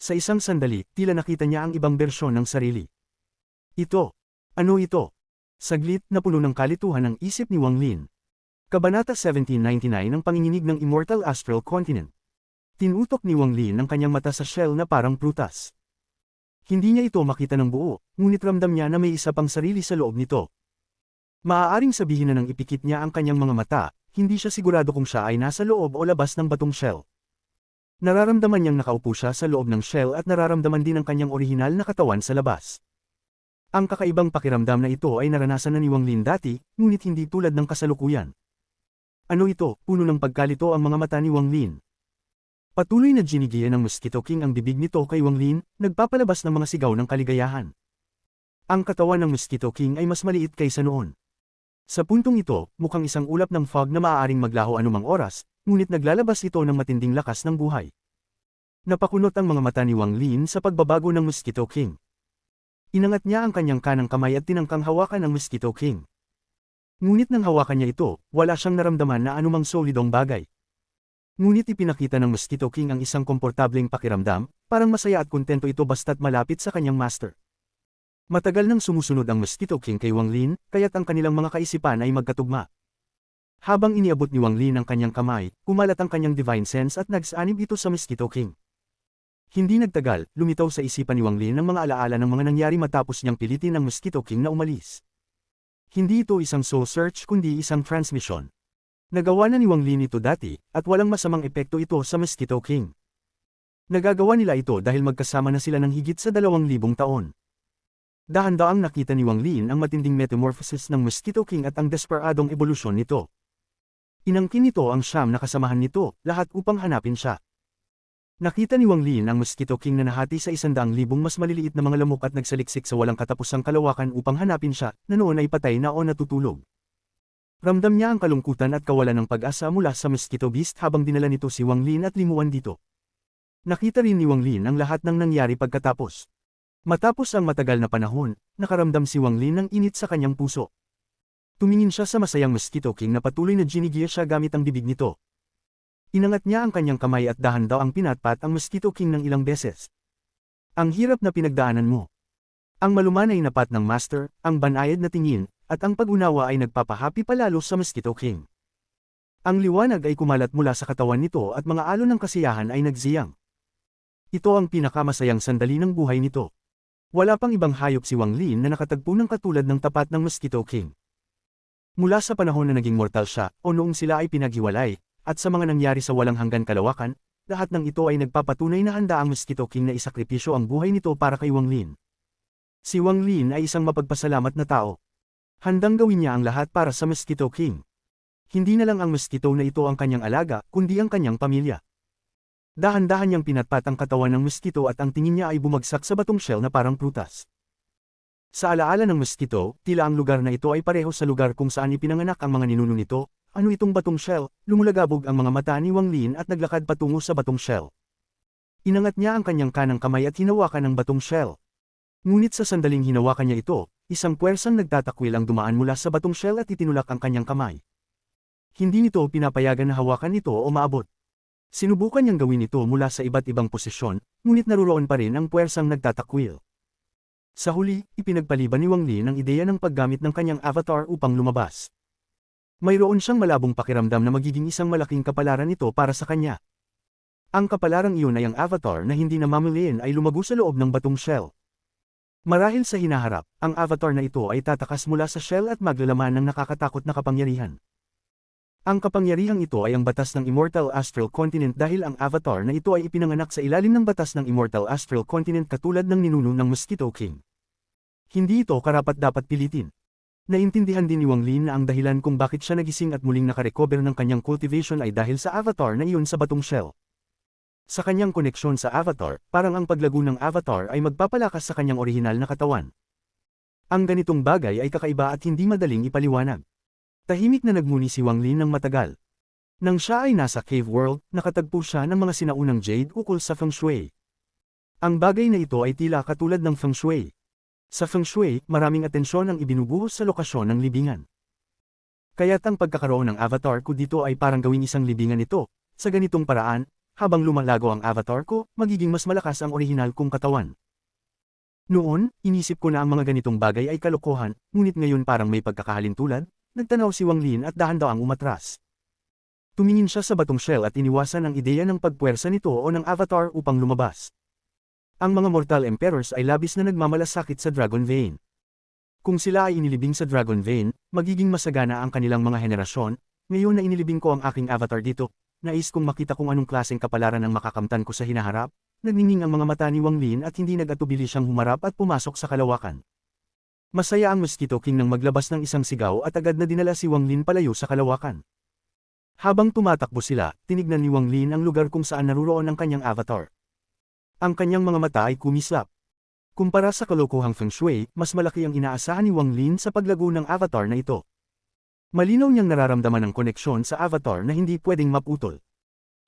Speaker 1: Sa isang sandali, tila nakita niya ang ibang bersyon ng sarili. Ito. Ano ito? Saglit na puno ng kalituhan ang isip ni Wang Lin. Kabanata 1799 ng panginginig ng Immortal Astral Continent. Tinutok ni Wang Lin ang kanyang mata sa shell na parang prutas. Hindi niya ito makita ng buo, ngunit ramdam niya na may isa pang sarili sa loob nito. Maaaring sabihin na nang ipikit niya ang kanyang mga mata, hindi siya sigurado kung siya ay nasa loob o labas ng batong shell. Nararamdaman niyang nakaupo siya sa loob ng shell at nararamdaman din ang kanyang orihinal na katawan sa labas. Ang kakaibang pakiramdam na ito ay naranasan na ni Wang Lin dati, ngunit hindi tulad ng kasalukuyan. Ano ito? Puno ng pagkalito ang mga mata ni Wang Lin. Patuloy na ginigiyan ng Mosquito King ang bibig nito kay Wang Lin, nagpapalabas ng mga sigaw ng kaligayahan. Ang katawan ng Mosquito King ay mas maliit kaysa noon. Sa puntong ito, mukhang isang ulap ng fog na maaaring maglaho anumang oras, ngunit naglalabas ito ng matinding lakas ng buhay. Napakunot ang mga mata ni Wang Lin sa pagbabago ng Mosquito King. Inangat niya ang kanyang kanang kamay at tinangkang hawakan ng Mosquito King. Ngunit nang hawakan niya ito, wala siyang naramdaman na anumang solidong bagay. Ngunit ipinakita ng Mosquito King ang isang komportableng pakiramdam, parang masaya at kontento ito basta't malapit sa kanyang master. Matagal nang sumusunod ang Mosquito King kay Wang Lin, kaya't ang kanilang mga kaisipan ay magkatugma. Habang iniabot ni Wang Lin ang kanyang kamay, kumalat ang kanyang divine sense at nagsanib ito sa Mosquito King. Hindi nagtagal, lumitaw sa isipan ni Wang Lin ang mga alaala ng mga nangyari matapos niyang pilitin ng Mosquito King na umalis. Hindi ito isang soul search kundi isang transmission. Nagawa na ni Wang Lin ito dati, at walang masamang epekto ito sa Mosquito King. Nagagawa nila ito dahil magkasama na sila ng higit sa 2,000 taon. Dahan-daang nakita ni Wang Lin ang matinding metamorphosis ng Mosquito King at ang desperadong ebolusyon nito. Inangkin nito ang siyam na kasamahan nito, lahat upang hanapin siya. Nakita ni Wang Lin ang Mosquito King na nahati sa 100,000 mas maliliit na mga lamok at nagsaliksik sa walang katapusang kalawakan upang hanapin siya, na noon ay patay na o natutulog. Ramdam niya ang kalungkutan at kawalan ng pag-asa mula sa Mosquito Beast habang dinala nito si Wang Lin at limuan dito. Nakita rin ni Wang Lin ang lahat ng nangyari pagkatapos. Matapos ang matagal na panahon, nakaramdam si Wang Lin ng init sa kanyang puso. Tumingin siya sa masayang Mosquito King na patuloy na ginigil siya gamit ang bibig nito. Inangat niya ang kanyang kamay at dahan daw ang pinatpat ang Mosquito King ng ilang beses. Ang hirap na pinagdaanan mo. Ang malumanay na pat ng master, ang banayad na tingin, at ang pag-unawa ay nagpapahapi palalo sa Mosquito King. Ang liwanag ay kumalat mula sa katawan nito at mga alon ng kasiyahan ay nagsiyang. Ito ang pinakamasayang sandali ng buhay nito. Wala pang ibang hayop si Wang Lin na nakatagpo ng katulad ng tapat ng Mosquito King. Mula sa panahon na naging mortal siya, o noong sila ay pinaghiwalay, at sa mga nangyari sa walang hanggan kalawakan, lahat ng ito ay nagpapatunay na handa ang Mosquito King na isakripisyo ang buhay nito para kay Wang Lin. Si Wang Lin ay isang mapagpasalamat na tao. Handang gawin niya ang lahat para sa Mosquito King. Hindi na lang ang mosquito na ito ang kanyang alaga, kundi ang kanyang pamilya. Dahan-dahan niyang pinatpat ang katawan ng mosquito at ang tingin niya ay bumagsak sa batong shell na parang prutas. Sa alaala ng mosquito, tila ang lugar na ito ay pareho sa lugar kung saan ipinanganak ang mga ninuno nito. Ano itong batong shell? Lumulagabog ang mga mata ni Wang Lin at naglakad patungo sa batong shell. Inangat niya ang kanyang kanang kamay at hinawakan ang batong shell. Ngunit sa sandaling hinawakan niya ito, isang puwersang nagtatakwil ang dumaan mula sa batong shell at itinulak ang kanyang kamay. Hindi nito pinapayagan na hawakan ito o maabot. Sinubukan niyang gawin ito mula sa iba't ibang posisyon, ngunit naruroon pa rin ang puwersang nagtatakwil. Sa huli, ipinagpaliban ni Wang Lin ang ideya ng paggamit ng kanyang avatar upang lumabas. Mayroon siyang malabong pakiramdam na magiging isang malaking kapalaran ito para sa kanya. Ang kapalarang iyon ay ang avatar na hindi namamalayan ay lumago sa loob ng batong shell. Marahil sa hinaharap, ang avatar na ito ay tatakas mula sa shell at maglalaman ng nakakatakot na kapangyarihan. Ang kapangyarihang ito ay ang batas ng Immortal Astral Continent dahil ang avatar na ito ay ipinanganak sa ilalim ng batas ng Immortal Astral Continent katulad ng ninuno ng Mosquito King. Hindi ito karapat-dapat pilitin. Naintindihan din ni Wang Lin na ang dahilan kung bakit siya nagising at muling nakarecover ng kanyang cultivation ay dahil sa avatar na iyon sa batong shell. Sa kanyang koneksyon sa avatar, parang ang paglago ng avatar ay magpapalakas sa kanyang orihinal na katawan. Ang ganitong bagay ay kakaiba at hindi madaling ipaliwanag. Tahimik na nagmuni si Wang Lin ng matagal. Nang siya ay nasa cave world, nakatagpo siya ng mga sinaunang jade ukol sa feng shui. Ang bagay na ito ay tila katulad ng feng shui. Sa feng shui, maraming atensyon ang ibinubuhos sa lokasyon ng libingan. Kaya't ang pagkakaroon ng avatar ko dito ay parang gawing isang libingan ito. Sa ganitong paraan, habang lumalago ang avatar ko, magiging mas malakas ang orihinal kong katawan. Noon, inisip ko na ang mga ganitong bagay ay kalokohan, ngunit ngayon parang may pagkakahalintulad. Nagtanaw si Wang Lin at dahan-dahan umatras. Tumingin siya sa batong shell at iniwasan ang ideya ng pagpuwersa nito o ng avatar upang lumabas. Ang mga mortal emperors ay labis na nagmamalasakit sa Dragon Vein. Kung sila ay inilibing sa Dragon Vein, magiging masagana ang kanilang mga henerasyon. Ngayon na inilibing ko ang aking avatar dito, nais kong makita kung anong klaseng kapalaran ang makakamtan ko sa hinaharap. Nagniningning ang mga mata ni Wang Lin at hindi nag-atubili siyang humarap at pumasok sa kalawakan. Masaya ang Mosquito King nang maglabas ng isang sigaw at agad na dinala si Wang Lin palayo sa kalawakan. Habang tumatakbo sila, tinignan ni Wang Lin ang lugar kung saan naruroon ang kanyang avatar. Ang kanyang mga mata ay kumislap. Kumpara sa kalokohang feng shui, mas malaki ang inaasahan ni Wang Lin sa paglago ng avatar na ito. Malinaw niyang nararamdaman ang koneksyon sa avatar na hindi pwedeng maputol.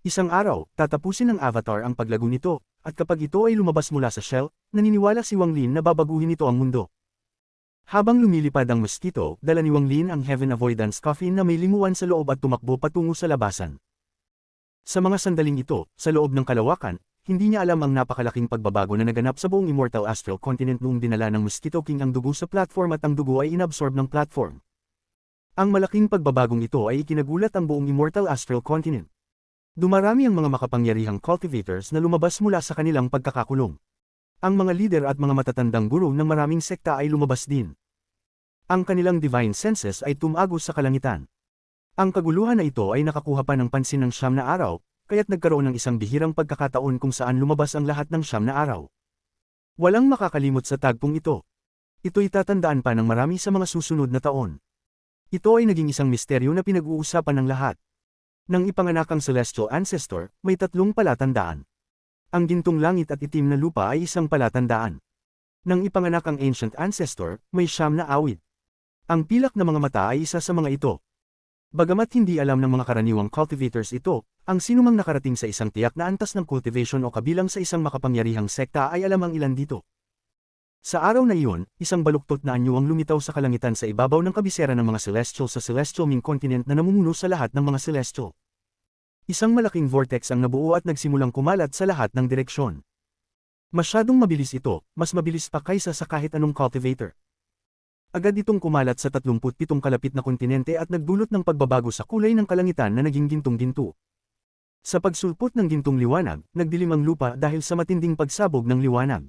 Speaker 1: Isang araw, tatapusin ng avatar ang paglago nito, at kapag ito ay lumabas mula sa shell, naniniwala si Wang Lin na babaguhin nito ang mundo. Habang lumilipad ang mosquito, dala ni Wang Lin ang Heaven Avoidance Coffin na may limuwan sa loob at tumakbo patungo sa labasan. Sa mga sandaling ito, sa loob ng kalawakan, hindi niya alam ang napakalaking pagbabago na naganap sa buong Immortal Astral Continent noong dinala ng Mosquito King ang dugo sa platform at ang dugo ay inabsorb ng platform. Ang malaking pagbabagong ito ay ikinagulat ang buong Immortal Astral Continent. Dumarami ang mga makapangyarihang cultivators na lumabas mula sa kanilang pagkakakulong. Ang mga leader at mga matatandang guro ng maraming sekta ay lumabas din. Ang kanilang divine senses ay tumagos sa kalangitan. Ang kaguluhan na ito ay nakakuha pa ng pansin ng 9 na araw, kaya't nagkaroon ng isang bihirang pagkakataon kung saan lumabas ang lahat ng 9 na araw. Walang makakalimot sa tagpong ito. Ito'y tatandaan pa ng marami sa mga susunod na taon. Ito ay naging isang misteryo na pinag-uusapan ng lahat. Nang ipanganak ang Celestial Ancestor, may tatlong palatandaan. Ang gintong langit at itim na lupa ay isang palatandaan. Nang ipanganak ang Ancient Ancestor, may 9 na awit. Ang pilak na mga mata ay isa sa mga ito. Bagamat hindi alam ng mga karaniwang cultivators ito, ang sinumang nakarating sa isang tiyak na antas ng cultivation o kabilang sa isang makapangyarihang sekta ay alam ang ilan dito. Sa araw na iyon, isang baluktot na anyo ang lumitaw sa kalangitan sa ibabaw ng kabisera ng mga Celestial sa Celestial Ming Continent na namumuno sa lahat ng mga Celestial. Isang malaking vortex ang nabuo at nagsimulang kumalat sa lahat ng direksyon. Masyadong mabilis ito, mas mabilis pa kaysa sa kahit anong cultivator. Agad itong kumalat sa 37 kalapit na kontinente at nagdulot ng pagbabago sa kulay ng kalangitan na naging gintong-ginto. Sa pagsulpot ng gintong liwanag, nagdilim ang lupa dahil sa matinding pagsabog ng liwanag.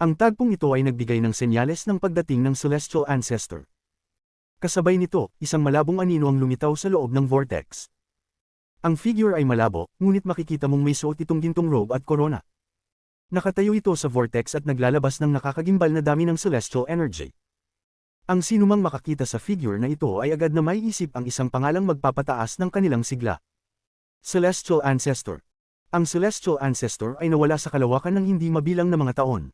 Speaker 1: Ang tagpong ito ay nagbigay ng senyales ng pagdating ng Celestial Ancestor. Kasabay nito, isang malabong anino ang lumitaw sa loob ng vortex. Ang figure ay malabo, ngunit makikita mong may suot itong gintong robe at korona. Nakatayo ito sa vortex at naglalabas ng nakakagimbal na dami ng celestial energy. Ang sinumang makakita sa figure na ito ay agad na may isip ang isang pangalang magpapataas ng kanilang sigla. Celestial Ancestor. Ang Celestial Ancestor ay nawala sa kalawakan ng hindi mabilang na mga taon.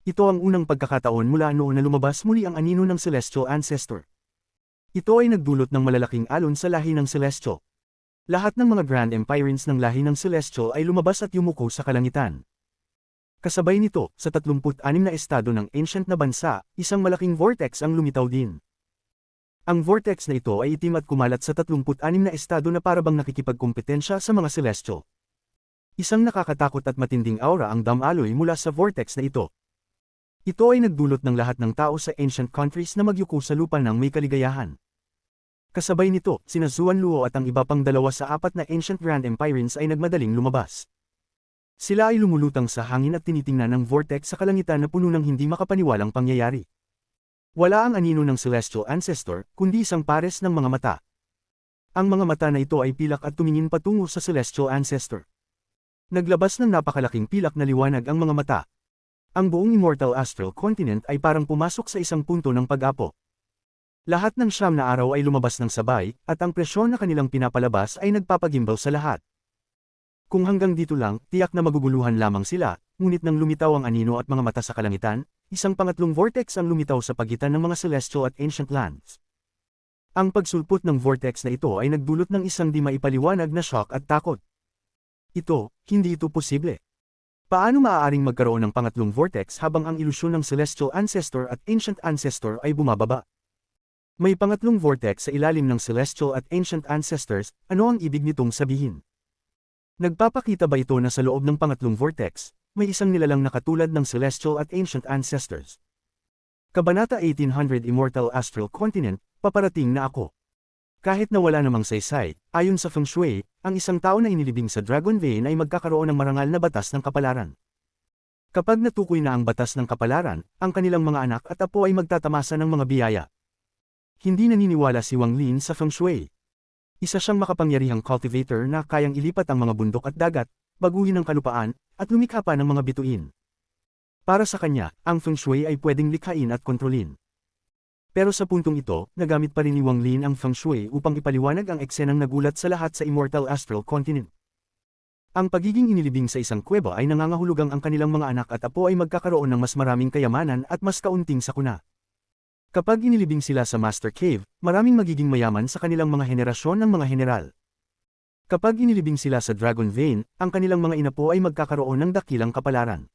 Speaker 1: Ito ang unang pagkakataon mula noon na lumabas muli ang anino ng Celestial Ancestor. Ito ay nagdulot ng malalaking alon sa lahi ng Celestial. Lahat ng mga Grand Empirines ng lahi ng Celestial ay lumabas at yumuko sa kalangitan. Kasabay nito, sa 36 na estado ng ancient na bansa, isang malaking vortex ang lumitaw din. Ang vortex na ito ay itim at kumalat sa 36 na estado na parabang nakikipagkompetensya sa mga Celestial. Isang nakakatakot at matinding aura ang damaloy mula sa vortex na ito. Ito ay nagdulot ng lahat ng tao sa ancient countries na magyuko sa lupa ng may kaligayahan. Kasabay nito, sina Zuan Luo at ang iba pang 2 sa 4 na ancient Grand Empirines ay nagmadaling lumabas. Sila ay lumulutang sa hangin at tinitingnan ng vortex sa kalangitan na puno ng hindi makapaniwalang pangyayari. Wala ang anino ng Celestial Ancestor, kundi isang pares ng mga mata. Ang mga mata na ito ay pilak at tumingin patungo sa Celestial Ancestor. Naglabas ng napakalaking pilak na liwanag ang mga mata. Ang buong Immortal Astral Continent ay parang pumasok sa isang punto ng pag-apo. Lahat ng 9 na araw ay lumabas ng sabay, at ang presyon na kanilang pinapalabas ay nagpapagimbal sa lahat. Kung hanggang dito lang, tiyak na maguguluhan lamang sila, ngunit nang lumitaw ang anino at mga mata sa kalangitan, isang pangatlong vortex ang lumitaw sa pagitan ng mga Celestial at Ancient Lands. Ang pagsulpot ng vortex na ito ay nagdulot ng isang di maipaliwanag na shock at takot. Hindi ito posible. Paano maaaring magkaroon ng pangatlong vortex habang ang ilusyon ng Celestial Ancestor at Ancient Ancestor ay bumababa? May pangatlong vortex sa ilalim ng Celestial at Ancient Ancestors, ano ang ibig nitong sabihin? Nagpapakita ba ito na sa loob ng pangatlong vortex, may isang nilalang na katulad ng Celestial at Ancient Ancestors? Kabanata 1800 Immortal Astral Continent, paparating na ako. Kahit na wala namang saysay, ayon sa Feng Shui, ang isang tao na inilibing sa Dragon Vein ay magkakaroon ng marangal na batas ng kapalaran. Kapag natukoy na ang batas ng kapalaran, ang kanilang mga anak at apo ay magtatamasa ng mga biyaya. Hindi naniniwala si Wang Lin sa Feng Shui. Isa siyang makapangyarihang cultivator na kayang ilipat ang mga bundok at dagat, baguhin ang kalupaan, at lumikha pa ng mga bituin. Para sa kanya, ang Feng Shui ay pwedeng likhain at kontrolin. Pero sa puntong ito, nagamit pa rin ni Wang Lin ang Feng Shui upang ipaliwanag ang eksenang nagulat sa lahat sa Immortal Astral Continent. Ang pagiging inilibing sa isang kuweba ay nangangahulugang ang kanilang mga anak at apo ay magkakaroon ng mas maraming kayamanan at mas kaunting sakuna. Kapag inilibing sila sa Master Cave, maraming magiging mayaman sa kanilang mga henerasyon ng mga general. Kapag inilibing sila sa Dragon Vein, ang kanilang mga inapo ay magkakaroon ng dakilang kapalaran.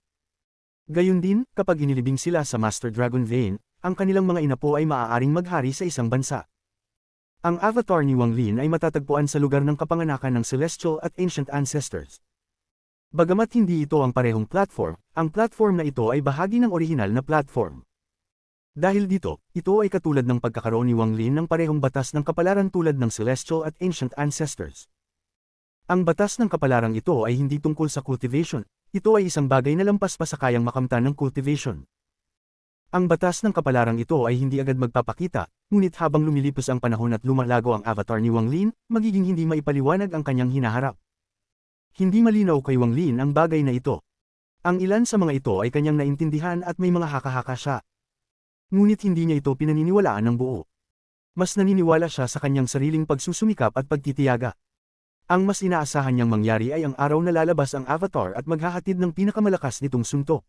Speaker 1: Gayun din, kapag inilibing sila sa Master Dragon Vein, ang kanilang mga inapo ay maaaring maghari sa isang bansa. Ang avatar ni Wang Lin ay matatagpuan sa lugar ng kapanganakan ng Celestial at Ancient Ancestors. Bagamat hindi ito ang parehong platform, ang platform na ito ay bahagi ng orihinal na platform. Dahil dito, ito ay katulad ng pagkakaroon ni Wang Lin ng parehong batas ng kapalaran tulad ng Celestial at Ancient Ancestors. Ang batas ng kapalarang ito ay hindi tungkol sa cultivation, ito ay isang bagay na lampas pa sa kayang makamtan ng cultivation. Ang batas ng kapalarang ito ay hindi agad magpapakita, ngunit habang lumilipas ang panahon at lumalago ang avatar ni Wang Lin, magiging hindi maipaliwanag ang kanyang hinaharap. Hindi malinaw kay Wang Lin ang bagay na ito. Ang ilan sa mga ito ay kanyang naintindihan at may mga haka-haka siya. Ngunit hindi niya ito pinaniniwalaan ng buo. Mas naniniwala siya sa kanyang sariling pagsusumikap at pagtitiyaga. Ang mas inaasahan niyang mangyari ay ang araw na lalabas ang Avatar at maghahatid ng pinakamalakas nitong suntok.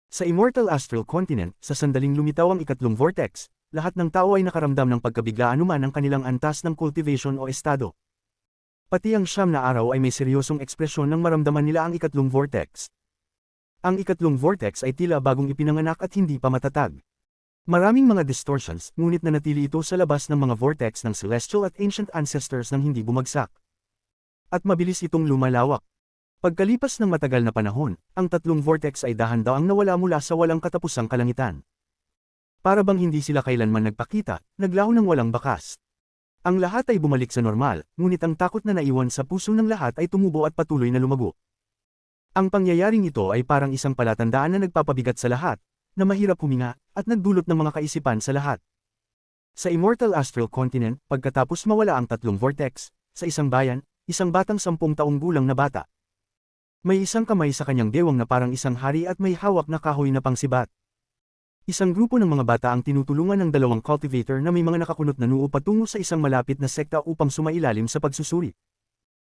Speaker 1: Sa Immortal Astral Continent, sa sandaling lumitaw ang ikatlong vortex, lahat ng tao ay nakaramdam ng pagkabigla anuman ang kanilang antas ng cultivation o estado. Pati ang siyam na araw ay may seryosong ekspresyon nang maramdaman nila ang ikatlong vortex. Ang ikatlong vortex ay tila bagong ipinanganak at hindi pa matatag. Maraming mga distortions, ngunit nanatili ito sa labas ng mga vortex ng celestial at ancient ancestors nang hindi bumagsak. At mabilis itong lumalawak. Pagkalipas ng matagal na panahon, ang tatlong vortex ay dahan-daang nawala mula sa walang katapusang kalangitan. Para bang hindi sila kailanman nagpakita, naglaho ng walang bakas. Ang lahat ay bumalik sa normal, ngunit ang takot na naiwan sa puso ng lahat ay tumubo at patuloy na lumago. Ang pangyayaring ito ay parang isang palatandaan na nagpapabigat sa lahat, na mahirap huminga, at nagdulot ng mga kaisipan sa lahat. Sa Immortal Astral Continent, pagkatapos mawala ang tatlong vortex, sa isang bayan, isang batang 10 taong gulang na bata. May isang kamay sa kanyang bewang na parang isang hari at may hawak na kahoy na pangsibat. Isang grupo ng mga bata ang tinutulungan ng dalawang cultivator na may mga nakakunot na noo patungo sa isang malapit na sekta upang sumailalim sa pagsusuri.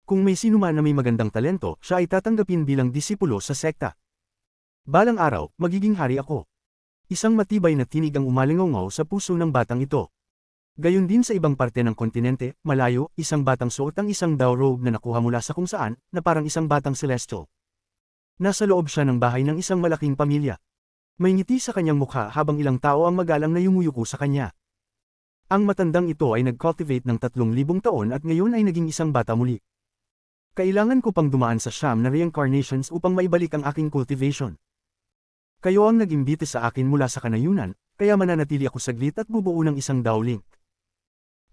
Speaker 1: Kung may sino man na may magandang talento, siya ay tatanggapin bilang disipulo sa sekta. Balang araw, magiging hari ako. Isang matibay na tinig ang umalingaw sa puso ng batang ito. Gayon din sa ibang parte ng kontinente, malayo, isang batang suot ang isang daw robe na nakuha mula sa kung saan, na parang isang batang celestial. Nasa loob siya ng bahay ng isang malaking pamilya. May ngiti sa kanyang mukha habang ilang tao ang magalang na yumuyuko sa kanya. Ang matandang ito ay nag-cultivate ng 3,000 taon at ngayon ay naging isang bata muli. Kailangan ko pang dumaan sa siyam na reincarnations upang maibalik ang aking cultivation. Kayo ang nag-imbite sa akin mula sa kanayunan, kaya mananatili ako saglit at bubuo ng isang dowling.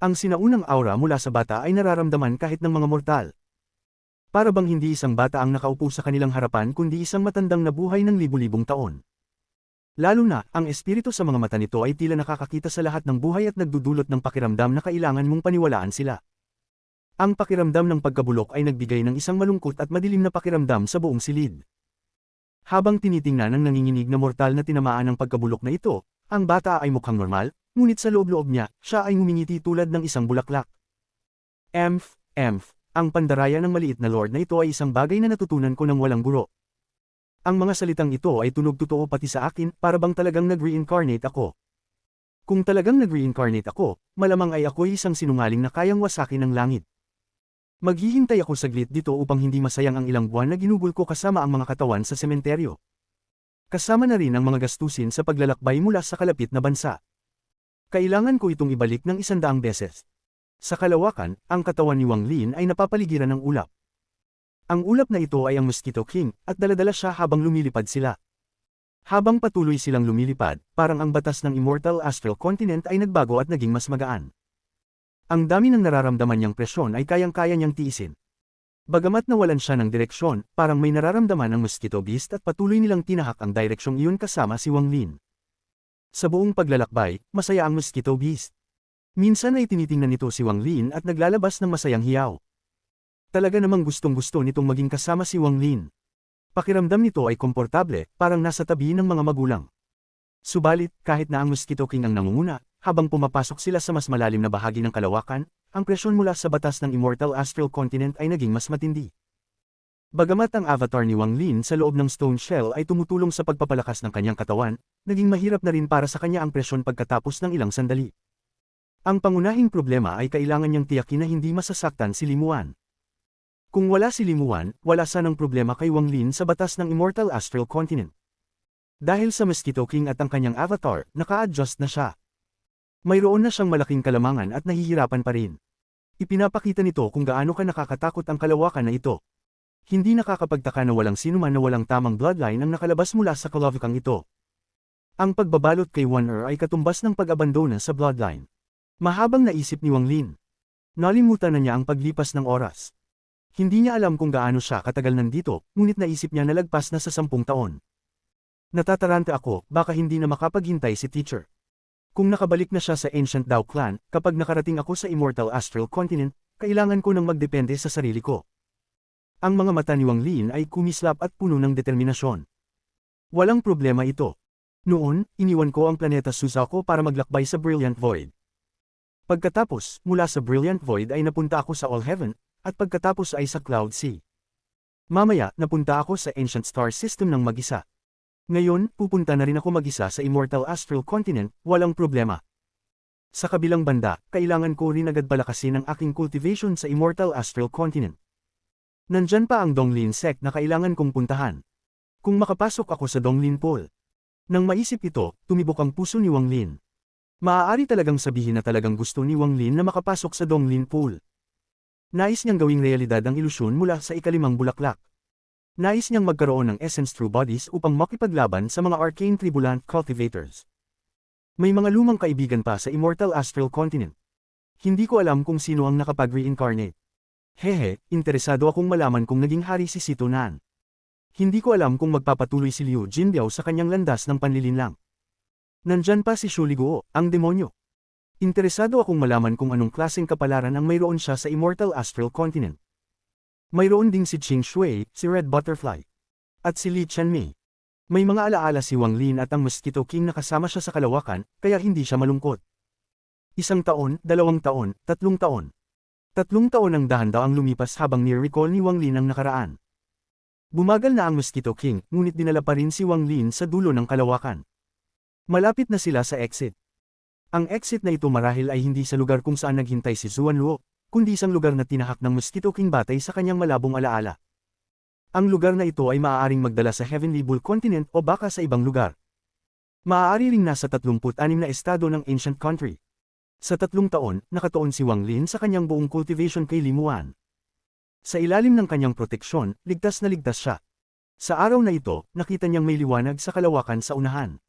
Speaker 1: Ang sinaunang aura mula sa bata ay nararamdaman kahit ng mga mortal. Para bang hindi isang bata ang nakaupo sa kanilang harapan kundi isang matandang nabuhay ng libu-libong taon. Lalo na, ang espiritu sa mga mata nito ay tila nakakakita sa lahat ng buhay at nagdudulot ng pakiramdam na kailangan mong paniwalaan sila. Ang pakiramdam ng pagkabulok ay nagbigay ng isang malungkot at madilim na pakiramdam sa buong silid. Habang tinitingnan ng nanginginig na mortal na tinamaan ng pagkabulok na ito, ang bata ay mukhang normal, ngunit sa loob-loob niya, siya ay ngumingiti tulad ng isang bulaklak. Emph, ang pandaraya ng maliit na lord na ito ay isang bagay na natutunan ko ng walang guro. Ang mga salitang ito ay tunog-totoo pati sa akin, para bang talagang nag-reincarnate ako. Kung talagang nag-reincarnate ako, malamang ay ako'y isang sinungaling na kayang wasakin ng langit. Maghihintay ako saglit dito upang hindi masayang ang ilang buwan na ginugol ko kasama ang mga katawan sa sementeryo. Kasama na rin ang mga gastusin sa paglalakbay mula sa kalapit na bansa. Kailangan ko itong ibalik ng 100 beses. Sa kalawakan, ang katawan ni Wang Lin ay napapaligiran ng ulap. Ang ulap na ito ay ang Mosquito King, at daladala siya habang lumilipad sila. Habang patuloy silang lumilipad, parang ang batas ng Immortal Astral Continent ay nagbago at naging mas magaan. Ang dami ng nararamdaman niyang presyon ay kayang-kaya niyang tiisin. Bagamat nawalan siya ng direksyon, parang may nararamdaman ang Mosquito Beast at patuloy nilang tinahak ang direksyong iyon kasama si Wang Lin. Sa buong paglalakbay, masaya ang Mosquito Beast. Minsan ay tinitingnan nito si Wang Lin at naglalabas ng masayang hiyaw. Talaga namang gustong-gusto nitong maging kasama si Wang Lin. Pakiramdam nito ay komportable, parang nasa tabi ng mga magulang. Subalit, kahit na ang Mosquito King ang nangunguna, habang pumapasok sila sa mas malalim na bahagi ng kalawakan, ang presyon mula sa batas ng Immortal Astral Continent ay naging mas matindi. Bagamat ang avatar ni Wang Lin sa loob ng stone shell ay tumutulong sa pagpapalakas ng kanyang katawan, naging mahirap na rin para sa kanya ang presyon pagkatapos ng ilang sandali. Ang pangunahing problema ay kailangan niyang tiyakin na hindi masasaktan si Limuan. Kung wala si Limuan, wala sanang problema kay Wang Lin sa batas ng Immortal Astral Continent. Dahil sa Mosquito King at ang kanyang avatar, naka-adjust na siya. Mayroon na siyang malaking kalamangan at nahihirapan pa rin. Ipinapakita nito kung gaano ka nakakatakot ang kalawakan na ito. Hindi nakakapagtaka na walang sinuman na walang tamang bloodline ang nakalabas mula sa kalawakan ito. Ang pagbabalot kay Wan ay katumbas ng pag-abandona sa bloodline. Mahabang naisip ni Wang Lin. Nalimutan na niya ang paglipas ng oras. Hindi niya alam kung gaano siya katagal nandito, ngunit naisip niya na lagpas na sa 10 taon. Natataranta ako, baka hindi na makapaghintay si teacher. Kung nakabalik na siya sa Ancient Dao Clan, kapag nakarating ako sa Immortal Astral Continent, kailangan ko nang magdepende sa sarili ko. Ang mga mata ni Wang Lin ay kumislap at puno ng determinasyon. Walang problema ito. Noon, iniwan ko ang planeta Suzaku para maglakbay sa Brilliant Void. Pagkatapos, mula sa Brilliant Void ay napunta ako sa All Heaven, at pagkatapos ay sa Cloud Sea. Mamaya, napunta ako sa Ancient Star System ng mag-isa. Ngayon, pupunta na rin ako mag-isa sa Immortal Astral Continent, walang problema. Sa kabilang banda, kailangan ko rin agad palakasin ang aking cultivation sa Immortal Astral Continent. Nandyan pa ang Donglin Sect na kailangan kong puntahan. Kung makapasok ako sa Donglin Pool. Nang maisip ito, tumibok ang puso ni Wang Lin. Maaari talagang sabihin na talagang gusto ni Wang Lin na makapasok sa Donglin Pool. Nais niyang gawing realidad ang ilusyon mula sa ikalimang bulaklak. Nais niyang magkaroon ng Essence True Bodies upang makipaglaban sa mga Arcane Tribulant Cultivators. May mga lumang kaibigan pa sa Immortal Astral Continent. Hindi ko alam kung sino ang nakapag-reincarnate. Hehe, interesado akong malaman kung naging hari si Sito Nan. Hindi ko alam kung magpapatuloy si Liu Jinbiao sa kanyang landas ng panlilinlang. Nandyan pa si Xu Liguo, ang demonyo. Interesado akong malaman kung anong klaseng kapalaran ang mayroon siya sa Immortal Astral Continent. Mayroon ding si Qing Shui, si Red Butterfly. At si Li Chenmei. May mga alaala si Wang Lin at ang Mosquito King na kasama siya sa kalawakan, kaya hindi siya malungkot. 1 taon, 2 taon, 3 taon. 3 taon ang dahan-daw ang lumipas habang ni-recall ni Wang Lin ang nakaraan. Bumagal na ang Mosquito King, ngunit dinala pa rin si Wang Lin sa dulo ng kalawakan. Malapit na sila sa exit. Ang exit na ito marahil ay hindi sa lugar kung saan naghintay si Zuan Luo, kundi isang lugar na tinahak ng Mosquito King batay sa kanyang malabong alaala. Ang lugar na ito ay maaaring magdala sa Heavenly Bull Continent o baka sa ibang lugar. Maaari ring nasa 36 na estado ng Ancient Country. Sa 3 taon, nakatuon si Wang Lin sa kanyang buong cultivation kay Limuan. Sa ilalim ng kanyang proteksyon, ligtas na ligtas siya. Sa araw na ito, nakita niyang may liwanag sa kalawakan sa unahan.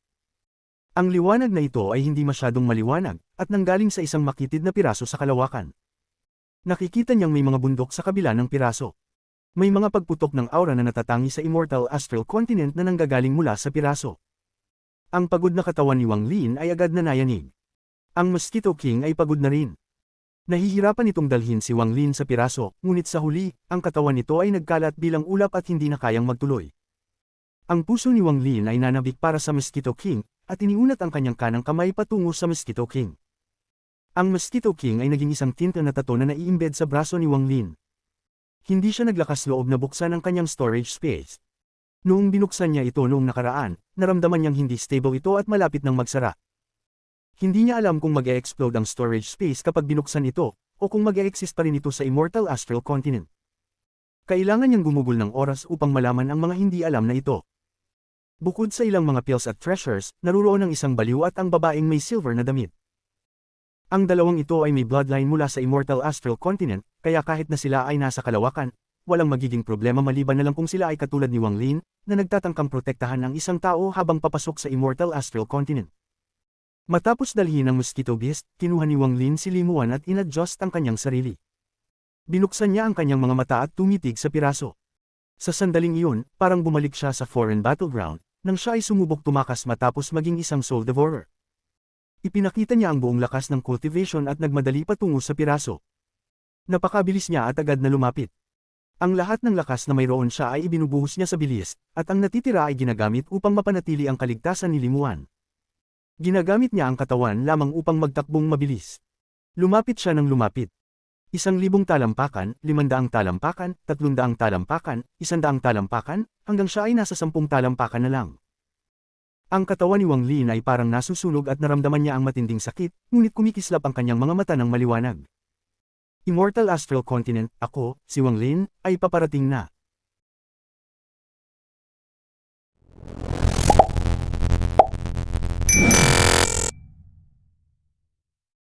Speaker 1: Ang liwanag na ito ay hindi masyadong maliwanag, at nanggaling sa isang makitid na piraso sa kalawakan. Nakikita niyang may mga bundok sa kabila ng piraso. May mga pagputok ng aura na natatangi sa Immortal Astral Continent na nanggagaling mula sa piraso. Ang pagod na katawan ni Wang Lin ay agad na nayanig. Ang Mosquito King ay pagod na rin. Nahihirapan itong dalhin si Wang Lin sa piraso, ngunit sa huli, ang katawan nito ay nagkalat bilang ulap at hindi na kayang magtuloy. Ang puso ni Wang Lin ay nanabik para sa Mosquito King, at iniunat ang kanyang kanang kamay patungo sa Mosquito King. Ang Mosquito King ay naging isang tinta na tato na nai-embed sa braso ni Wang Lin. Hindi siya naglakas loob na buksan ang kanyang storage space. Noong binuksan niya ito noong nakaraan, naramdaman niyang hindi stable ito at malapit nang magsara. Hindi niya alam kung mag-e-explode ang storage space kapag binuksan ito, o kung mag-e-exist pa rin ito sa Immortal Astral Continent. Kailangan niyang gumugol ng oras upang malaman ang mga hindi alam na ito. Bukod sa ilang mga pills at treasures, naruroon ang isang baliw at ang babaeng may silver na damit. Ang dalawang ito ay may bloodline mula sa Immortal Astral Continent, kaya kahit na sila ay nasa kalawakan, walang magiging problema maliban na lang kung sila ay katulad ni Wang Lin, na nagtatangkang protektahan ng isang tao habang papasok sa Immortal Astral Continent. Matapos dalhin ng Mosquito Beast, kinuha ni Wang Lin si Limuan at inadjust ang kanyang sarili. Binuksan niya ang kanyang mga mata at tumitig sa piraso. Sa sandaling iyon, parang bumalik siya sa foreign battleground, nang siya ay sumubok tumakas matapos maging isang soul devourer. Ipinakita niya ang buong lakas ng cultivation at nagmadali patungo sa piraso. Napakabilis niya at agad na lumapit. Ang lahat ng lakas na mayroon siya ay ibinubuhos niya sa bilis, at ang natitira ay ginagamit upang mapanatili ang kaligtasan ni Limuan. Ginagamit niya ang katawan lamang upang magtakbong mabilis. Lumapit siya ng lumapit. 1,000 talampakan, 500 talampakan, 300 talampakan, 100 talampakan, hanggang siya ay nasa 10 talampakan na lang. Ang katawan ni Wang Lin ay parang nasusunog at naramdaman niya ang matinding sakit, ngunit kumikislap ang kanyang mga mata ng maliwanag. Immortal Astral Continent, ako, si Wang Lin, ay paparating na.